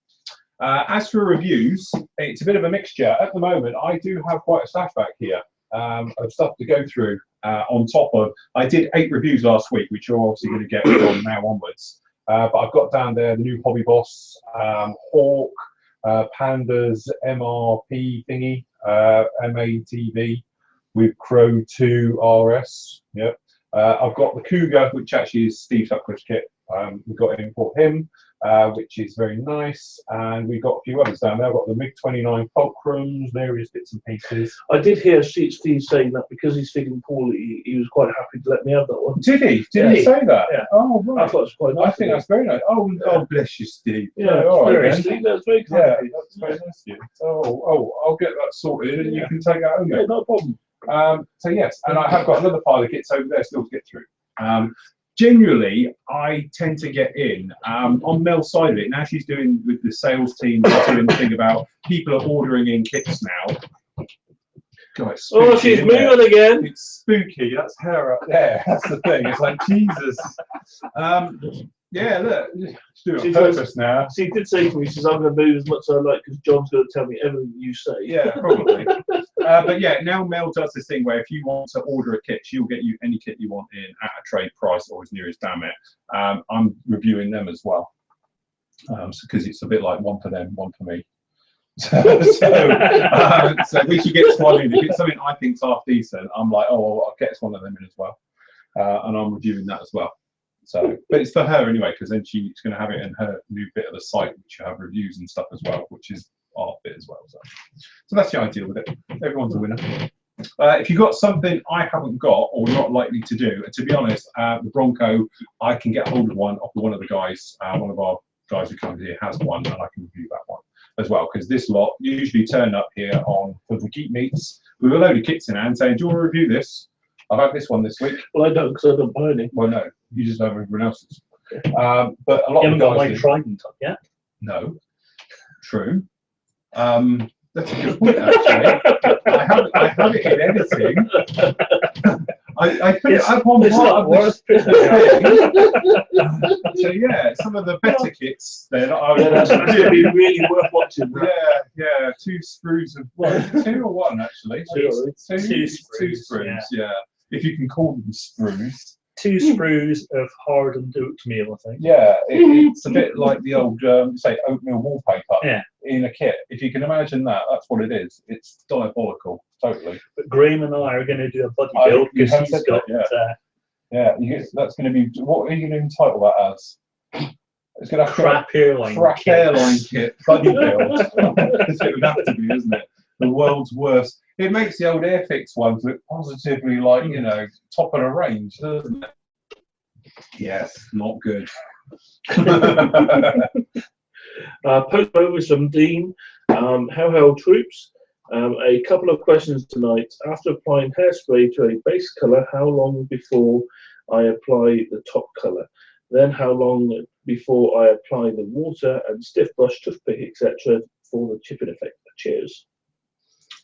As for reviews, it's a bit of a mixture. At the moment, I do have quite a stash back here of stuff to go through. On top of, I did 8 reviews last week, which you're obviously going to get from now onwards. But I've got down there the new Hobby Boss, Hawk, Panda's MRP thingy, MATV with Crow 2 RS. Yep. I've got the Cougar, which actually is Steve Sutcliffe's kit. We've got it in for him, which is very nice. And we've got a few others down there. I've got the MiG-29 Fulcrums, various bits and pieces. I did hear Steve saying that because he's feeling poorly, he was quite happy to let me have that one. Did he? Did he say that? Yeah. Oh, right. I thought it was quite nice. I think that's very nice. Oh, God bless you, Steve. Yeah, all right, very Steve. That's very kind. Yeah, that's very nice of you. I'll get that sorted and you can take that home. Yeah, no problem. So yes, and I have got another pile of kits over there still to get through. Generally, I tend to get in on Mel's side of it. Now she's doing with the sales team, doing the thing about people are ordering in kits now. God, spooky, oh, she's moving again. It's spooky. That's her up there. That's the thing. It's like Jesus. Yeah, look, she's doing it on purpose now. She did say to me, she says, I'm going to move as much as I like because John's going to tell me everything you say. Yeah, probably. But yeah, now Mel does this thing where if you want to order a kit, she'll get you any kit you want in at a trade price or as near as damn it. I'm reviewing them as well because it's a bit like one for them, one for me. So when she gets one in, if it's something I think's half decent, I'm like, oh, well, I'll get one of them in as well, and I'm reviewing that as well. So, but it's for her anyway, because then she's going to have it in her new bit of the site, which you have reviews and stuff as well, which is our bit as well. So that's the idea with it. Everyone's a winner. If you've got something I haven't got or not likely to do, and to be honest, the Bronco, I can get hold of one of one of the guys, one of our guys who comes here has one, and I can review that one as well, because this lot usually turn up here for the Geek Meets with a load of kits in hand saying, do you want to review this? I've had this one this week. Well, I don't, because I don't buy any. Well, no, you just have everyone else's. But a lot of guys my Trident up yet? No. True. That's a good point, actually. I have it in editing. I put it up on part of the so yeah, some of the better kits then that's really, really worth watching. Right? Yeah, 2 sprues of 2 or 1 actually. Two sprues, yeah. If you can call them sprues. 2 sprues of hardened oatmeal, I think. Yeah, it's a bit like the old, say, oatmeal wallpaper in a kit. If you can imagine that, that's what it is. It's diabolical, totally. But Graham and I are going to do a buddy build because he's got. That's going to be. What are you going to entitle that as? It's going to have crap airline kit buddy build. That's what it would have to be, isn't it? The world's worst. It makes the old Airfix ones look positively like, you know, top of the range, doesn't it? Yes, not good. Post over some Dean. How held troops? A couple of questions tonight. After applying hairspray to a base colour, how long before I apply the top colour? Then how long before I apply the water and stiff brush, toothpick, etc. for the chipping effect? Cheers.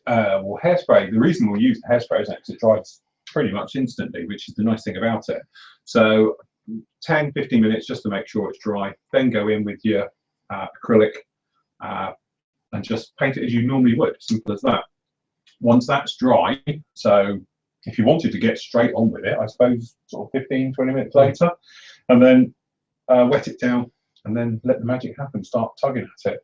Well, hairspray, the reason we'll use the hairspray is because it dries pretty much instantly, which is the nice thing about it. So 10-15 minutes just to make sure it's dry, then go in with your acrylic and just paint it as you normally would, simple as that. Once that's dry, so if you wanted to get straight on with it, I suppose sort of 15-20 minutes later, and then wet it down and then let the magic happen, start tugging at it.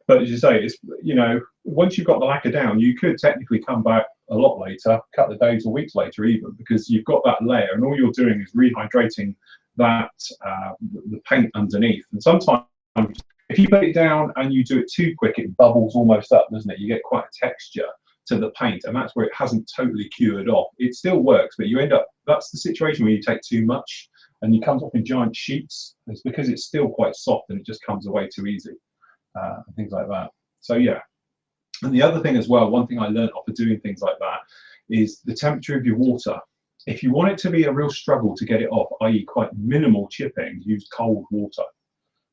But as you say, it's, you know, once you've got the lacquer down, you could technically come back a lot later, a couple of days or weeks later even, because you've got that layer and all you're doing is rehydrating that, the paint underneath. And sometimes if you put it down and you do it too quick, it bubbles almost up, doesn't it? You get quite a texture to the paint, and that's where it hasn't totally cured off. It still works, but you end up, that's the situation where you take too much and it comes off in giant sheets. It's because it's still quite soft and it just comes away too easy. and things like that. So yeah. And the other thing as well, one thing I learned off of doing things like that is the temperature of your water. If you want it to be a real struggle to get it off, i.e. quite minimal chipping, use cold water.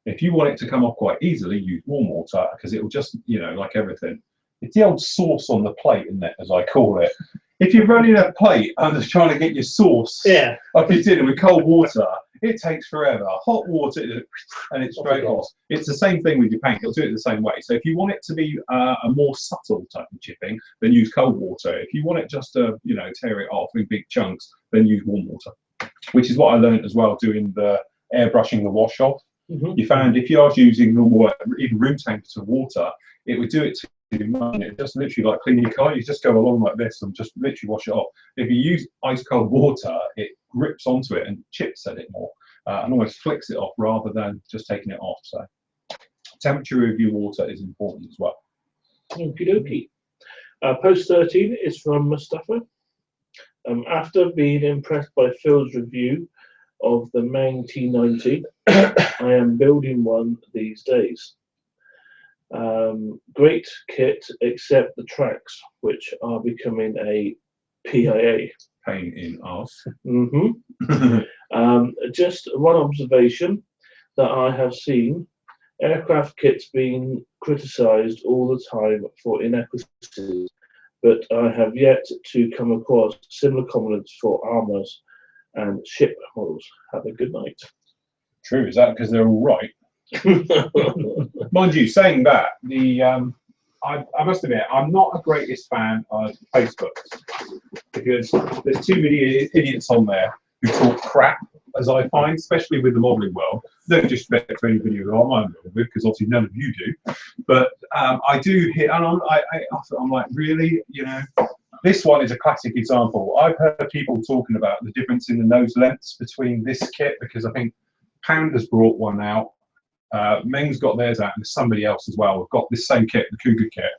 If you want it to come off quite easily, use warm water, because it will just, you know, like everything. It's the old sauce on the plate, isn't it, as I call it. If you're running a plate and just trying to get your sauce up your dinner with cold water, it takes forever. Hot water, and it's straight off. It's the same thing with your paint. It'll do it the same way. So if you want it to be a more subtle type of chipping, then use cold water. If you want it just to, you know, tear it off in big chunks, then use warm water. Which is what I learned as well doing the airbrushing the wash off. You found if you are using normal, even room temperature water, it would do it to it just literally like clean your car. You just go along like this and just literally wash it off. If you use ice cold water, it grips onto it and chips at it more and almost flicks it off rather than just taking it off. So temperature of your water is important as well. Okie dokie. Post 13 is from Mustafa. After being impressed by Phil's review of the Mang T90, I am building one these days. Great kit, except the tracks, which are becoming a PIA. Pain in arse. Just one observation that I have seen: aircraft kits being criticised all the time for inaccuracies, but I have yet to come across similar comments for armours and ship models. Have a good night. True. Is that because they're all right? Mind you, saying that, the I must admit, I'm not the greatest fan of Facebook because there's too many idiots on there who talk crap, as I find, especially with the modelling world. No disrespect to anybody who I'm modelling with, because obviously none of you do. But I do hear, and I'm like, really, you know. This one is a classic example. I've heard people talking about the difference in the nose lengths between this kit, because I think Pound has brought one out. Meng's got theirs out, and somebody else as well. We've got this same kit, the Cougar kit.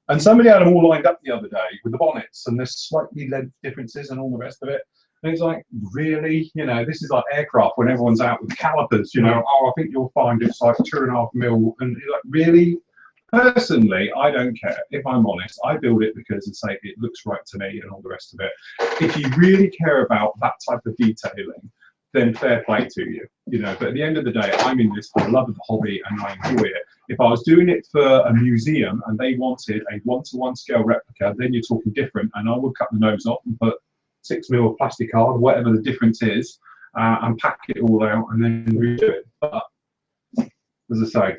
And somebody had them all lined up the other day with the bonnets, and there's slightly length differences and all the rest of it. And it's like, really? You know, this is like aircraft when everyone's out with calipers, you know, oh, I think you'll find it's like 2.5 mil. And you're like, really? Personally, I don't care. If I'm honest, I build it because it looks right to me and all the rest of it. If you really care about that type of detailing, then fair play to you, you know. But at the end of the day, I'm in this for the love of the hobby and I enjoy it. If I was doing it for a museum and they wanted a 1-to-1 scale replica, then you're talking different, and I would cut the nose off and put 6 mil of plastic card, whatever the difference is, and pack it all out and then redo it. But as I say,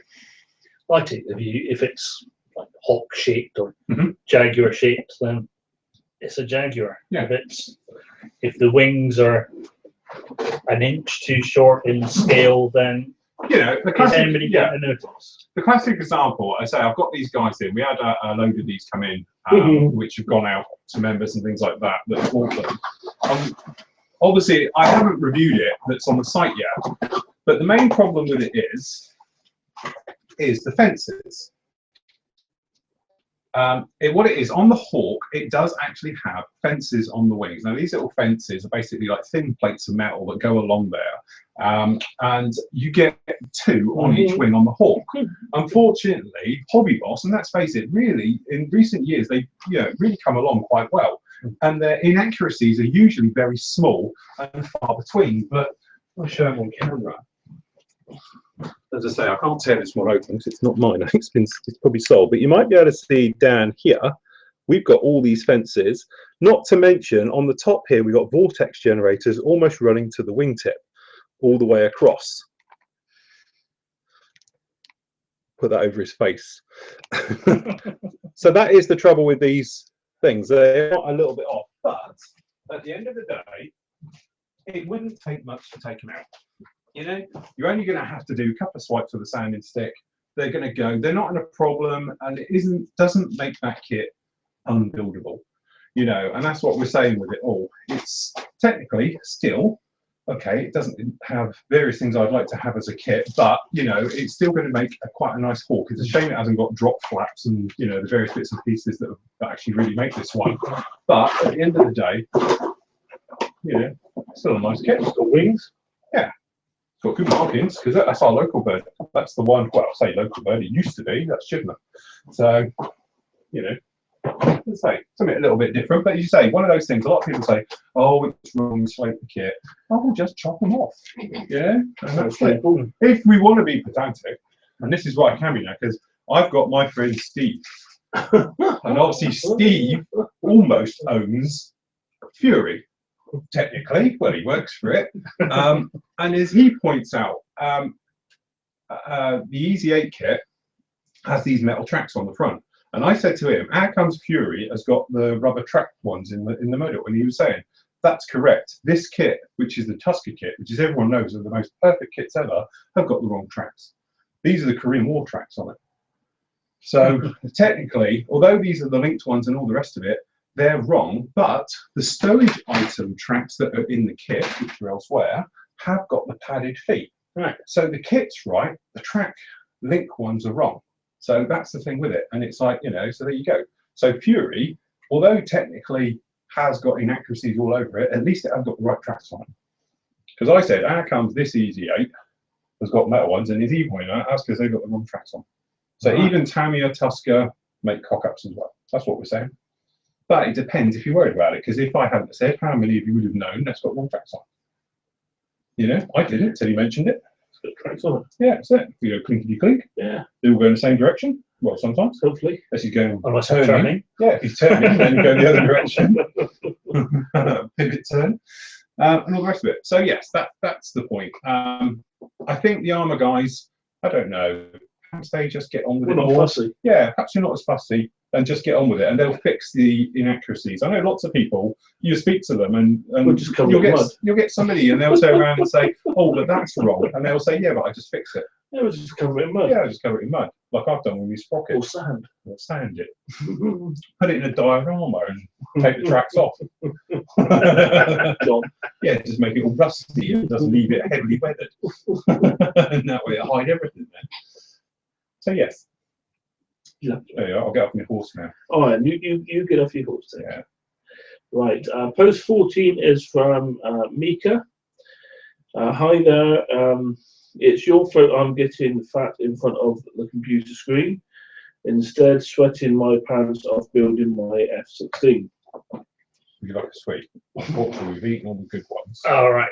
I take the view, if it's like hawk shaped or Jaguar shaped, then it's a Jaguar. Yeah. If the wings are an inch too short in scale, then you know, the classic, notice. The classic example, I say, I've got these guys in. We had a load of these come in, which have gone out to members and things like that that bought them. Obviously, I haven't reviewed it. That's on the site yet. But the main problem with it is the fences. What it is, on the Hawk, it does actually have fences on the wings. Now, these little fences are basically like thin plates of metal that go along there. And you get 2 on each wing on the Hawk. Unfortunately, Hobby Boss, and let's face it, really, in recent years, they really come along quite well. And their inaccuracies are usually very small and far between. But I'll show them on camera. As I say, I can't tear this one open because it's not mine. I think it's probably sold. But you might be able to see down here, we've got all these fences. Not to mention, on the top here, we've got vortex generators almost running to the wingtip, all the way across. Put that over his face. So that is the trouble with these things. They're a little bit off. But at the end of the day, it wouldn't take much to take them out. You know, you're only going to have to do a couple of swipes with a sanding stick. They're going to go. They're not in a problem, and it doesn't make that kit unbuildable. You know, and that's what we're saying with it all. It's technically still okay. It doesn't have various things I'd like to have as a kit, but you know, it's still going to make quite a nice Hawk. It's a shame it hasn't got drop flaps and the various bits and pieces that actually really make this one. But at the end of the day, still a nice kit. It's got wings. Yeah. got good markings because that's our local bird. That's the one. Well, I say local bird. It used to be. That's Chibnall. So, you know, let's say something a little bit different. But as you say, one of those things. A lot of people say, "Oh, it's wrong. Slate the kit." Oh, we'll just chop them off. Yeah, and that's it. If we want to be pedantic, and this is what I can be now, because I've got my friend Steve, and obviously Steve almost owns Fury. Technically, well, he works for it, and as he points out, the Easy 8 kit has these metal tracks on the front. And I said to him, "How comes Fury has got the rubber track ones in the middle?" And he was saying, "That's correct. This kit, which is the Tusker kit, which is everyone knows are the most perfect kits ever, have got the wrong tracks. These are the Korean War tracks on it. So technically, although these are the linked ones and all the rest of it, they're wrong, but the stowage item tracks that are in the kit, which are elsewhere, have got the padded feet. Right. So the kit's right, the track link ones are wrong. So that's the thing with it. And it's like, you know, so there you go. So Fury, although technically has got inaccuracies all over it, at least it has got the right tracks on it. Because I said, how comes this Easy 8 has got metal ones and is evil in that? That's because they've got the wrong tracks on. So even Tamiya, Tusker make cock-ups as well. That's what we're saying. But it depends if you're worried about it, because if I hadn't said, how many of you would have known that's got wrong tracks on? You know, I didn't until he mentioned it. It's got tracks on it. Yeah, that's it. You go clinkety clink. Yeah. They all go in the same direction. Well, sometimes. Hopefully. As you go turning. Yeah, if he's turning, then you go the other direction. Pivot turn. And all the rest of it. So yes, that's the point. I think the armour guys, I don't know, perhaps they just get on with it not more. fussy. Yeah, perhaps you're not as fussy and just get on with it, and they'll fix the inaccuracies. I know lots of people, you speak to them and We'll just cover you'll get somebody and they'll turn around and say, "Oh, but that's wrong," and they'll say, "Yeah, but I just fixed it." Yeah, we'll just cover it in mud. Yeah, I just cover it in mud, like I've done with these Or sprockets. sand. Or sand it. Put it in a diorama and take the tracks off. Yeah, just make it all rusty and just leave it heavily weathered. And that way it'll hide everything then. So yes. Yeah. There you are. I'll get off my horse now. All right, you get off your horse then. Yeah. Right, post 14 is from Mika. Hi there. It's your fault I'm getting fat in front of the computer screen, instead sweating my pants off building my F-16. Would you like a sweet? Unfortunately, we've eaten all the good ones. All right.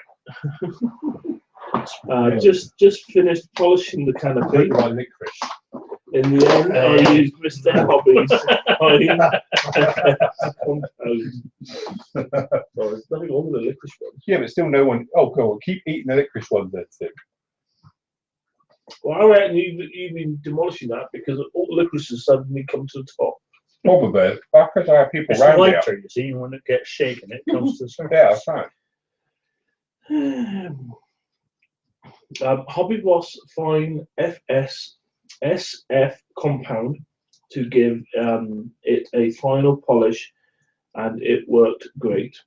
Just finished polishing the canopy. My licorice. In the end, I used Mr. Hobby's there's nothing wrong with the licorice ones. Yeah, but still no one. Oh, go on, keep eating the licorice ones then, Steve. Well, I reckon you've been demolishing that because all the licorice has suddenly come to the top. Probably. Because I have people It's around here. lighter, you see, when it gets shaken, it comes to the surface. Yeah, that's right. Hobby Boss Fine SF compound to give it a final polish, and it worked great.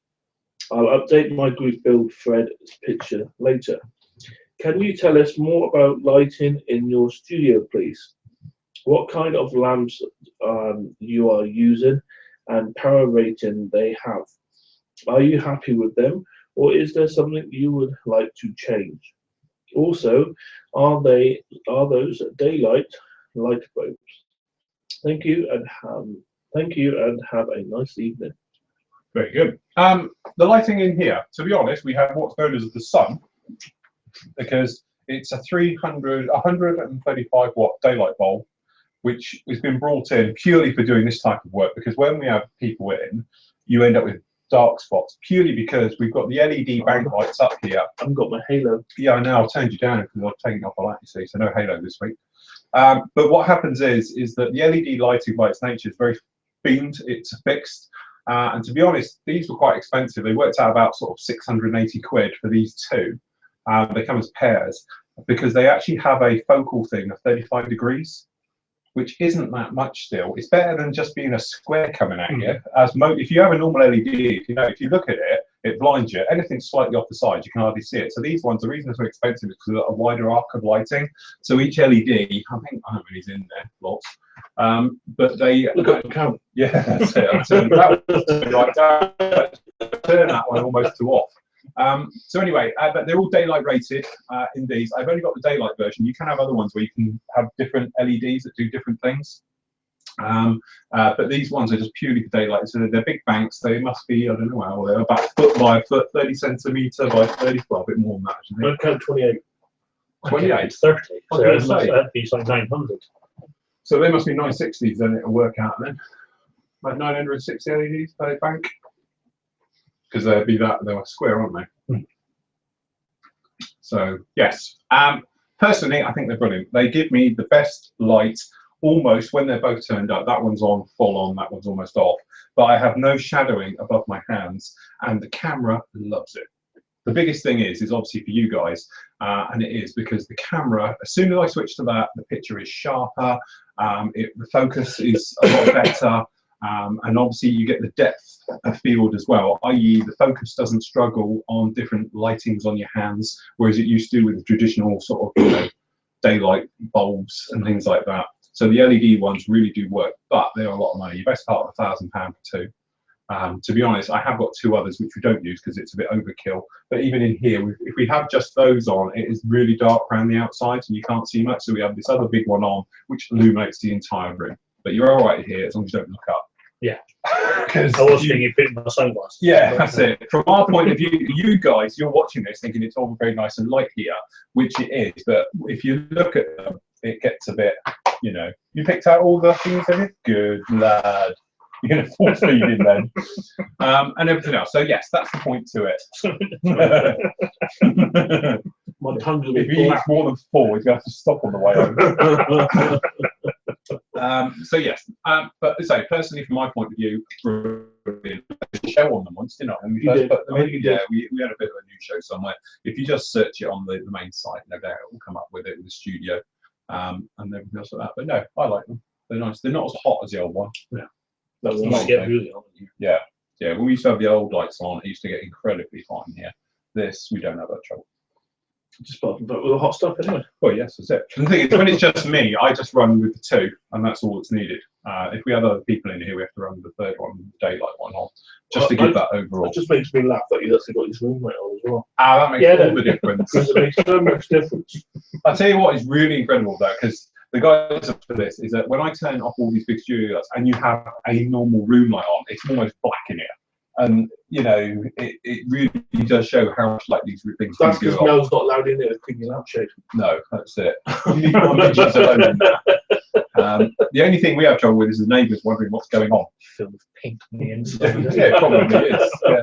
I'll update my group build thread picture later. Can you tell us more about lighting in your studio, please? What kind of lamps you are using and power rating they have? Are you happy with them, or is there something you would like to change? Also, are those daylight light bulbs? Thank you and have a nice evening. Very good. The lighting in here, to be honest, we have what's known as the sun, because it's a 135 watt daylight bulb, which has been brought in purely for doing this type of work, because when we have people in, you end up with dark spots, purely because we've got the LED bank lights up here. I haven't got my halo. Yeah, I know, I've turned you down because I've taken off a light, you see, so no halo this week. But what happens is that the LED lighting by its nature is very beamed, it's fixed. And to be honest, these were quite expensive. They worked out about sort of 680 quid for these two. They come as pairs because they actually have a focal thing of 35 degrees, which isn't that much still. It's better than just being a square coming at you. If you have a normal LED, if you look at it, it blinds you. Anything slightly off the side, you can hardly see it. So these ones, the reason they're so expensive is because of a wider arc of lighting. So each LED, I don't know many's in there, lots. But they look at the camera. Yeah, that's it. Turn that one almost to off. So anyway, but they're all daylight rated in these. I've only got the daylight version. You can have other ones where you can have different LEDs that do different things. But these ones are just purely for daylight. So they're big banks. They must be, I don't know how, they're about a foot by a foot, 30 centimetre by 30, well, a bit more than that. Don't count 28. 28? 30. So that'd be like 900. So they must be 960s, then it'll work out then. Like 960 LEDs per bank. Because they'd be that, they're square, aren't they? So, yes. Personally, I think they're brilliant. They give me the best light almost when they're both turned up. That one's on full on, that one's almost off. But I have no shadowing above my hands, and the camera loves it. The biggest thing is obviously for you guys, and it is because the camera, as soon as I switch to that, the picture is sharper, the focus is a lot better, and obviously you get the depth of field as well, i.e. the focus doesn't struggle on different lightings on your hands, whereas it used to with the traditional sort of daylight bulbs and things like that. So the LED ones really do work, but they're a lot of money. Your best part of £1,000 for two. To be honest, I have got two others which we don't use because it's a bit overkill. But even in here, if we have just those on, it is really dark around the outside, so you can't see much. So we have this other big one on, which illuminates the entire room. But you're all right here as long as you don't look up. Yeah. I was thinking you put my sunglasses. Yeah, that's it. From our point of view, you guys, you're watching this thinking it's all very nice and light here, which it is. But if you look at them, it gets a bit, you picked out all the things in it? Good lad. You're going to force feed in then. And everything else. So yes, that's the point to it. If he eats more than 4, he's going to have to stop on the way home. So yes, but so personally, from my point of view, brilliant. A show on them once, didn't I? When we first put them in, yeah, we had a bit of a new show somewhere. If you just search it on the main site, no doubt it will come up with it with the studio and everything else like that. But no, I like them. They're nice. They're not as hot as the old one. Yeah. That was really hot. Yeah. When we used to have the old lights on, it used to get incredibly hot in here. This, we don't have that trouble. Just but with the hot stuff anyway. Well, yes, that's it. And the thing is, when it's just me, I just run with the 2, and that's all that's needed. If we have other people in here, we have to run with the 3rd one, the daylight one on, just to give that overall. It just makes me laugh that you actually got his room light on as well. That makes all the difference. Because it makes so much difference. I'll tell you what is really incredible though, because the guys up for this is that when I turn off all these big studio lights and you have a normal room light on, it's almost black in here. And it really does show how much like these things. That's because Mel's not allowed in there to clean your lampshade. No, that's it. You need one pictures alone in that. The only thing we have trouble with is the neighbours wondering what's going on. Filled with paint on the inside. Yeah, it probably is. Yeah.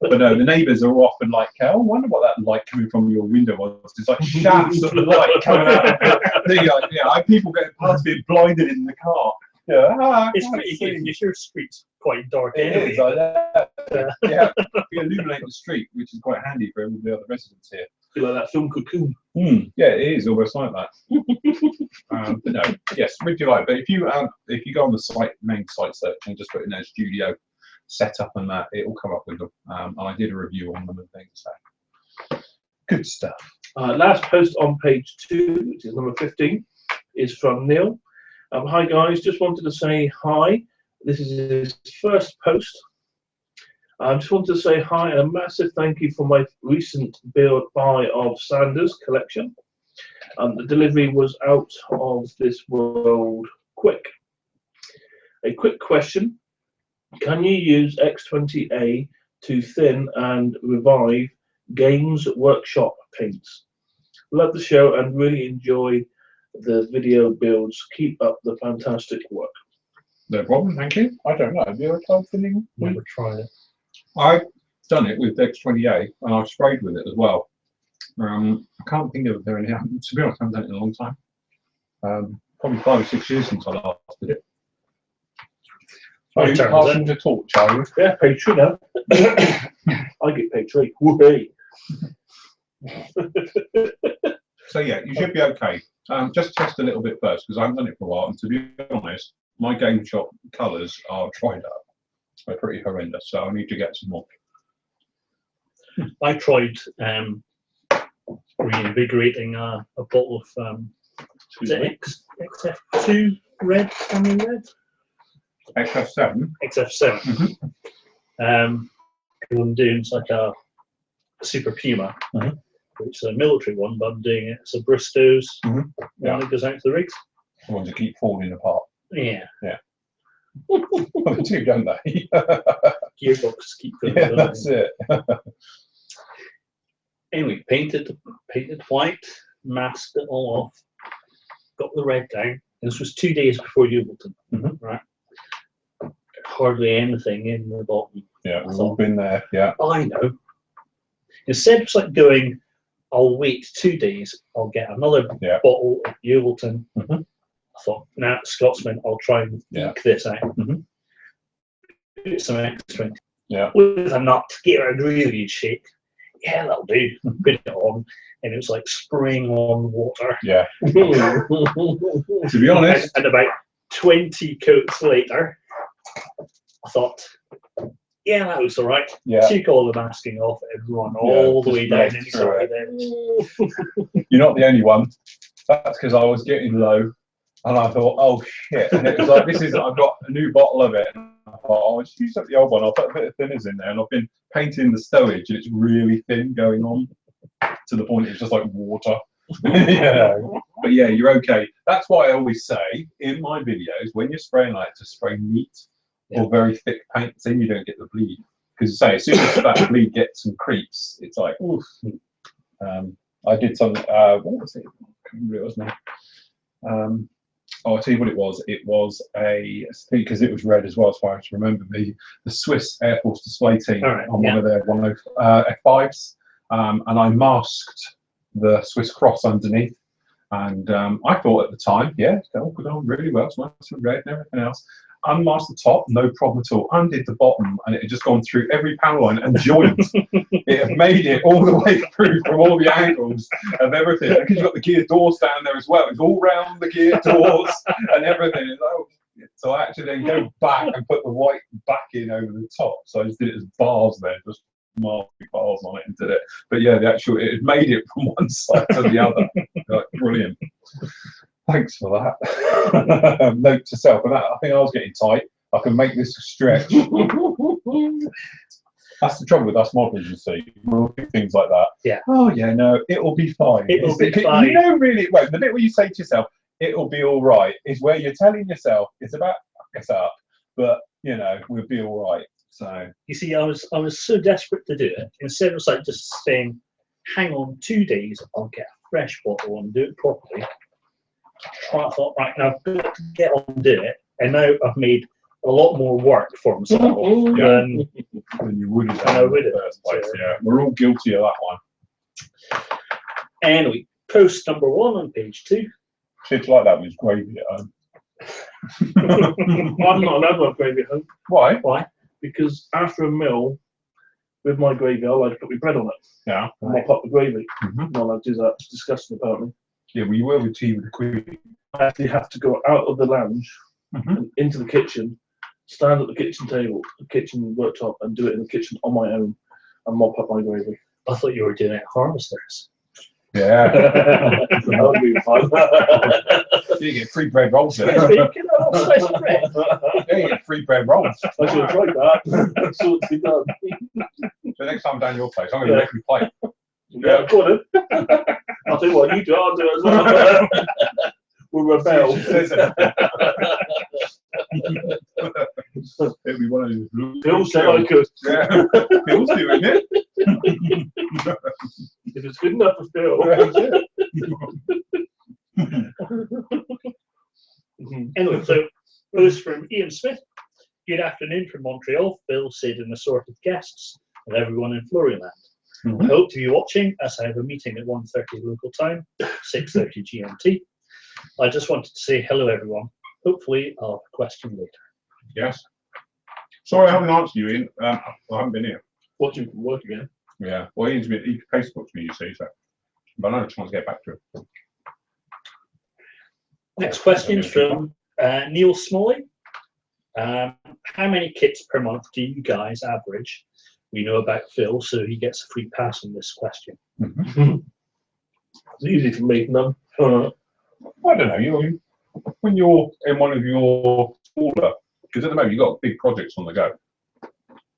But no, the neighbours are often like, "Oh, I wonder what that light coming from your window was." It's like shafts of light coming out. People getting past being blinded in the car. Yeah, it's pretty good. Your street's quite dark. It is. Yeah, we illuminate the street, which is quite handy for all the other residents here. Feel like that film Cocoon. Yeah, it is almost like that. But no, yes, really do like. But if you go on the main site search and just put in their studio setup and that, it will come up with them. And I did a review on them and things. So good stuff. Last post on page 2, which is number 15, is from Neil. Hi guys, just wanted to say hi. This is his first post. I just wanted to say hi and a massive thank you for my recent buy of Sanders collection. The delivery was out of this world quick. A quick question. Can you use X20A to thin and revive Games Workshop paints? Love the show and really enjoy the video builds. Keep up the fantastic work. No problem, thank you. I don't know. Have you ever tried thinning? Never tried it. I've done it with X20A and I've sprayed with it as well. I can't think of there any. To be honest, I haven't done it in a long time. Probably 5 or 6 years since I last did it. My turn, passing the torch, are you? Yeah, paid 3 now. I get paid 3. Whoopee. So yeah, you should be okay. Just test a little bit first because I haven't done it for a while, and to be honest, my game shop colours are dried up. They're pretty horrendous, so I need to get some more. I tried reinvigorating a bottle of XF2 red, army red. XF7. XF7. And doing like a Super Puma, which is a military one, but I'm doing it. It's a Bristow's one that goes out to the rigs. The ones that keep falling apart. Yeah. Yeah. Well, they do, don't they? Gearboxes keep going. Yeah, that's it. Anyway, painted white, masked it all off, got the red down. And this was 2 days before Ubleton, right? Hardly anything in the bottom. Yeah, we've all been there. Yeah. I know. Instead of like going, I'll wait 2 days, I'll get another bottle of Ubleton. I thought, nah, Scotsman, I'll try and eke this out. Put some extra with a nut, get it a really good shake. Yeah, that'll do. Put it on, and it was like spraying on water. Yeah. To be honest. And about 20 coats later, I thought, yeah, that was all right. Yeah. Took all the masking off and run all the way down inside it. You're not the only one. That's because I was getting low. And I thought, oh shit. And it was like, I've got a new bottle of it. And I thought, oh, I'll just use up the old one. I'll put a bit of thinners in there. And I've been painting the stowage and it's really thin going on to the point it's just like water. Yeah. But yeah, you're okay. That's why I always say in my videos, when you're spraying, like to spray neat or very thick paints, then you don't get the bleed. Because as soon as that bleed gets some creeps, it's like, oof. I did some, what was it? I can't remember what it was now. I'll tell you what it was. It was because it was red as well, as far as I remember, the Swiss Air Force display team on one of their F5s. And I masked the Swiss cross underneath. And I thought at the time, yeah, it's all going really well. It's nice and red and everything else. Unmasked the top, no problem at all. Undid the bottom, and it had just gone through every panel line and joined. It had made it all the way through from all the angles of everything. Because you've got the gear doors down there as well. It's all round the gear doors and everything. So I actually then go back and put the white back in over the top. So I just did it as bars there, just marking bars on it and did it. But yeah, it had made it from one side to the other. Like, brilliant. Thanks for that. Note to self. And that, I think I was getting tight. I can make this stretch. That's the trouble with us models, you see. We'll do things like that. Yeah. Oh, yeah, no, it'll be fine. It'll be fine. You know, really, well, the bit where you say to yourself, it'll be all right, is where you're telling yourself it's about fuck us up, but, you know, we'll be all right. So you see, I was so desperate to do it. Instead of like just saying, hang on 2 days, I'll get a fresh bottle and do it properly. I thought, right, now I've got to get on and do it, and now I've made a lot more work for myself than you would have done in the first place. Yeah, we're all guilty of that one. Anyway, post number 1 on page 2. Shit like that was gravy at home. I'm not allowed to have gravy at home. Why? Why? Because after a meal, with my gravy, I like to put my bread on it. Yeah. And mop up the gravy. I'm not allowed to do that. It's disgusting, apparently. Yeah, well, you were with tea with the queen. I actually have to go out of the lounge and into the kitchen, stand at the kitchen table, the kitchen worktop, and do it in the kitchen on my own and mop up my gravy. I thought you were doing it at Harvesters. Yeah. That would be fun. You get free bread rolls there. Yeah, You get free bread rolls. I should have tried that. That's what to be done. So next time down your place, I'm going to make you play. Yeah, go on then. I'll tell you what, you do it, I'll do it as well. We'll rebel. It'll be one of those blue. Bill said I could. Yeah. Bill's doing it. If it's good enough for Bill. Anyway, so post from Ian Smith. Good afternoon from Montreal. Bill, Sid, and assorted guests, and everyone in Florianland. I hope to be watching as I have a meeting at 1:30 local time, 6:30 GMT. I just wanted to say hello, everyone. Hopefully, I'll have a question later. Yes. Sorry, I haven't answered you, Ian. I haven't been here. Watching from work again. Yeah. Well, he Facebook's me, you see, so. But I don't chance to get back to him. Next question is from Neil Smalley. How many kits per month do you guys average? We know about Phil, so he gets a free pass on this question. It's easy for me, none. I don't know. When you're in one of your smaller, because at the moment you've got big projects on the go.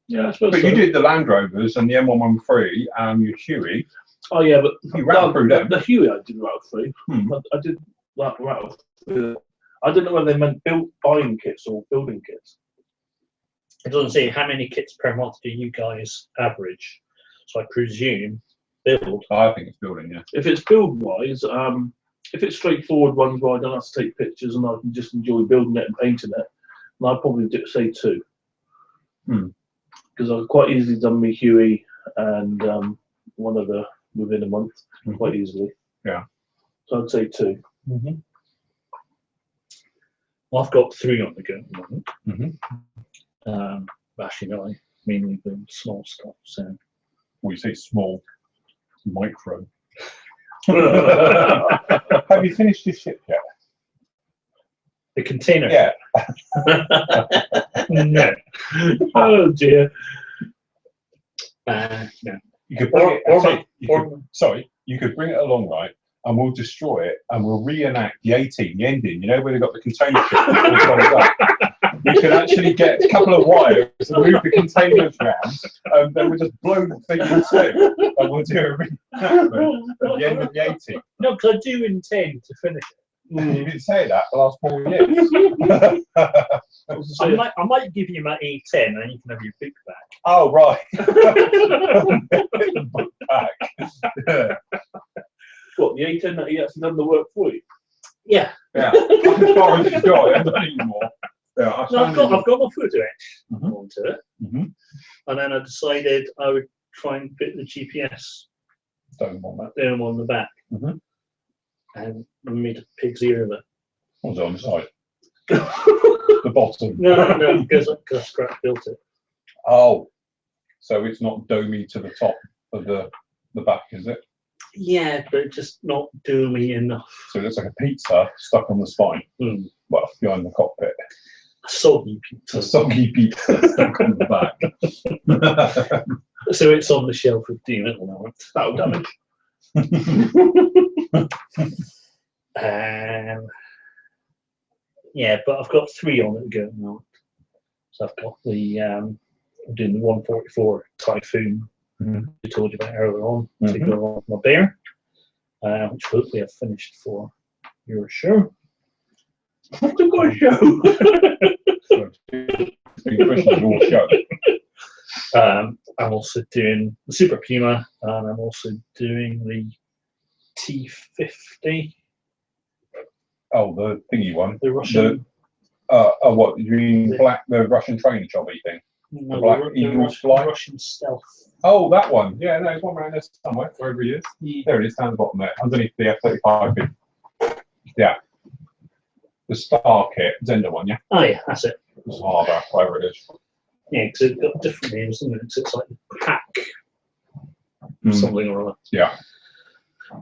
Yeah, I suppose but so. you did the Land Rovers and the M113 and your Huey. Oh yeah, but you ran through them. The Huey I didn't rattle through. I did that rattle through. I don't know whether they meant buying kits or building kits. It doesn't say how many kits per month do you guys average. So I presume build. I think it's building, yeah. If it's build wise, if it's straightforward ones where I don't have to take pictures and I can just enjoy building it and painting it, then I'd probably say 2. Because I've quite easily done me Huey and one of the within a month, quite easily. Yeah. So I'd say 2. Well, I've got 3 on the go at the moment. Actually, no, I mainly build small stuff. So. Well, you say small, micro. Have you finished your ship yet? The container? Yeah. No. Oh dear. No. You could bring it. You could bring it along, right? And we'll destroy it, and we'll reenact the 18, the ending. You know where they got the container ship. We could actually get a couple of wires and move the containers around, and then we'll just blow the thing in two, and we'll do a reenactment at the end of the 18. No, because I do intend to finish it. You didn't say that the last 4 years. I might give you my A10 and you can have your book back. Oh, right. The book back. Yeah. What, the A10 that he actually done the work for you? Yeah. Yeah. As far as you got, I haven't done anymore. Yeah, I've got my photo etch onto it. And then I decided I would try and fit the GPS dome on the back. And I made a pig's ear of it. What was it on the side? The bottom? No, because I scratch built it. Oh, so it's not domey to the top of the back, is it? Yeah, but it's just not domey enough. So it looks like a pizza stuck on the spine. Well, behind the cockpit. A soggy pizza. A soggy pizza stuck on the back. So it's on the shelf with Dean at the moment. That'll damage. Yeah, but I've got 3 on it going now. So I've got the I'm doing the 144 Typhoon I told you about earlier on to go on my bear, which hopefully I've finished for your show. I've got a show. I'm also doing the Super Puma, and I'm also doing the T50. Oh, the thingy one. The Russian. What you mean? The Russian train jobby thing. No, the black Eagle fly. Russian stealth. Oh, that one. Yeah, no, there's one around there somewhere, wherever he is. There it is, down the bottom there, underneath the F-35. Yeah. The Star Kit, Zender one, yeah? Oh, yeah, that's it. It's harder, whatever it is. Yeah, because it's got different names, isn't it? So it's like pack something or other. Yeah.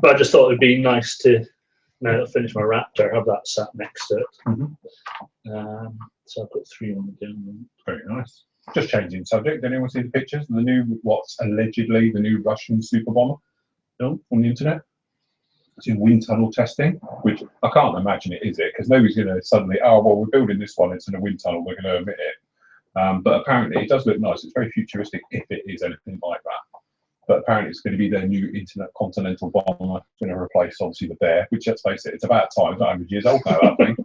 But I just thought it'd be nice to, now that I finish my Raptor, have that sat next to it. So I've got 3 on the down. Very nice. Just changing subject. Did anyone see the pictures of the new, what's allegedly the new Russian super bomber? No, on the internet? It's in wind tunnel testing, which I can't imagine it, is it? Because nobody's going to suddenly, oh, well, we're building this one, it's in a wind tunnel, we're going to omit it. But apparently it does look nice. It's very futuristic if it is anything like that. But apparently it's going to be their new intercontinental bomber. It's going to replace, obviously, the Bear, which, let's face it, it's about time. It's 100 years old now, that thing.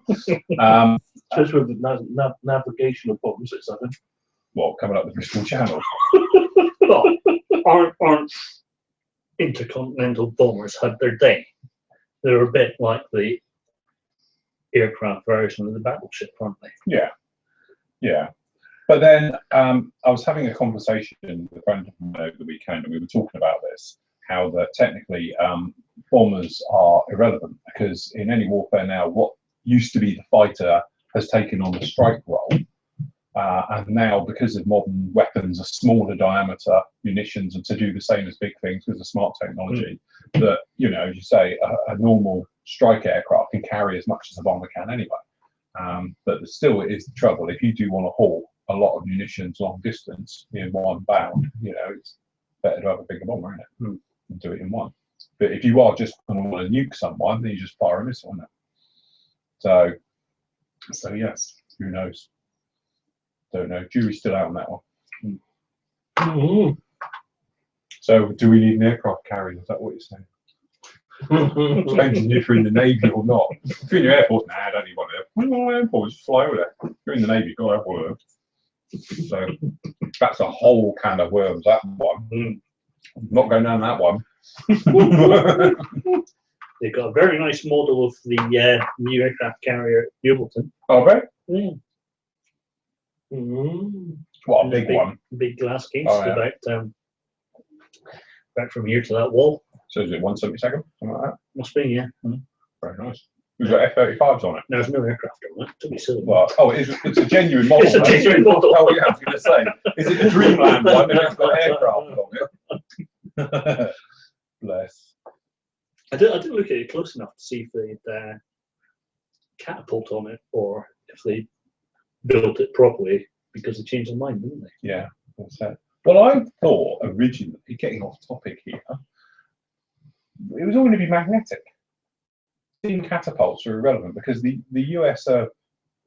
Especially with the navigational problems, it's something. What, coming up the Bristol Channel? Well, aren't intercontinental bombers had their day? They're a bit like the aircraft version of the battleship, aren't they? Yeah, yeah. But then I was having a conversation with a friend of mine over the weekend, and we were talking about this, how that technically bombers are irrelevant, because in any warfare now, what used to be the fighter has taken on the strike role. And now, because of modern weapons, a smaller diameter munitions, and to do the same as big things with the smart technology, that, you know, as you say, a normal strike aircraft can carry as much as a bomber can anyway. But still, it is the trouble. If you do want to haul a lot of munitions long distance in one bound, you know, it's better to have a bigger bomber, isn't it? And do it in one. But if you are just going to want to nuke someone, then you just fire a missile, isn't it? So yes, who knows? Don't know. Jury's still out on that one. So, do we need an aircraft carrier? Is that what you're saying? Changing if you're in the Navy or not. If you're in your Air Force, nah, I don't need one of them. Oh, Air Force, just fly over there. If you're in the Navy, go have one of them. So, that's a whole can of worms, that one. Not going down that one. They've got a very nice model of the new aircraft carrier Newbolton. Oh, okay. Yeah. What a big one. Big glass case, Oh, yeah. about from here to that wall. So is it 172nd? Something like that? Must be, yeah. Very nice. Has got F-35s on it? There's no aircraft on it, to be silly. Well, it's a genuine model. It's a genuine model. Oh, yeah, I was going to say. Is it the Dreamland one and it's got aircraft on it? Bless. I didn't look at it close enough to see if they'd catapult on it or if they built it properly, because they changed their mind, didn't they? Yeah, that's it. Well, I thought originally, getting off topic here, it was all going to be magnetic. Steam catapults are irrelevant because the US are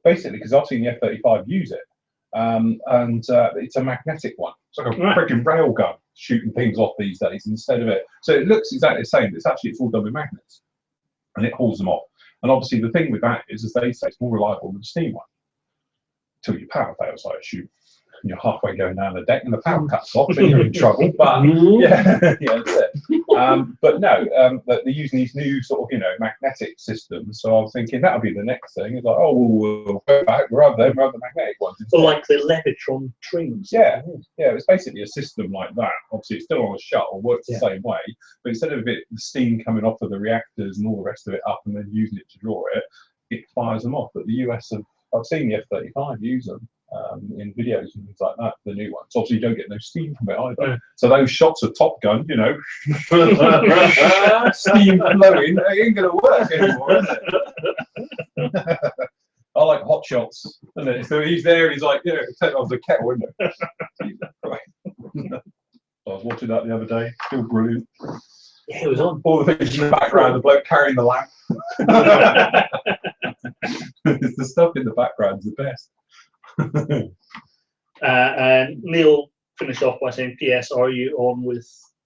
basically, because I've seen the F-35 use it, and it's a magnetic one. It's like a freaking railgun shooting things off these days instead of it. So it looks exactly the same, but it's all done with magnets, and it hauls them off. And obviously the thing with that is, as they say, it's more reliable than the steam one. Till your power fails, I assume. And you're halfway going down the deck and the power cuts off, and you're in trouble. But yeah, that's it. But no, they're using these new sort of, magnetic systems. So I was thinking that'll be the next thing. It's like, oh, we'll go back, we'll have the magnetic ones. Or like the Levitron trains. Yeah, it's basically a system like that. Obviously, it's still on a shuttle, works the same way, but instead of the steam coming off of the reactors and all the rest of it up and then using it to draw it, it fires them off. But the US I've seen the F-35 use them in videos and things like that, the new ones. Obviously, you don't get no steam from it either. Yeah. So those shots of Top Gun, steam flowing, it ain't going to work anymore, is it? I like hot shots, isn't it? So he's there, he's like, take off the kettle, isn't it? I was watching that the other day, still brilliant. Yeah, it was on. All the things in the background, the bloke carrying the lamp. It's the stuff in the background's the best. And Neil finished off by saying, "P.S. Are you on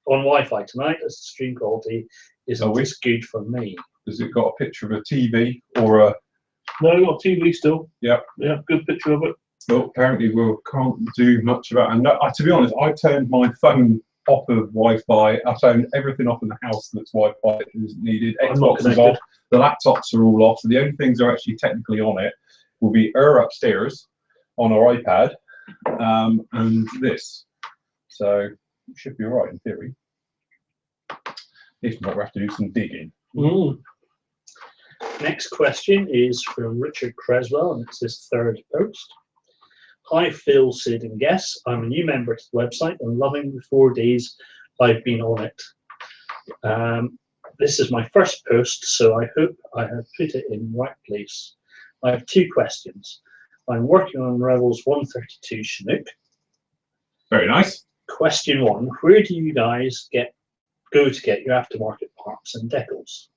Wi-Fi tonight? As the stream quality isn't as good for me." Has it got a picture of a TV or a? No, I've got a TV still. Yep. Yeah, good picture of it. Well, apparently we can't do much about it. And to be honest, I turned my phone off of Wi-Fi. I turned everything off in the house that's Wi-Fi that isn't needed. Xbox is off. The laptops are all off. So the only things that are actually technically on it will be upstairs on our iPad and this. So it should be all right in theory. If not, we'll have to do some digging. Next question is from Richard Creswell, and it's his third post. Hi Phil, Sid and Guess. I'm a new member to the website and loving the 4 days I've been on it. This is my first post, so I hope I have put it in the right place. I have two questions. I'm working on Rebels 132 Chinook. Very nice. Question 1, where do you guys go to get your aftermarket parts and decals?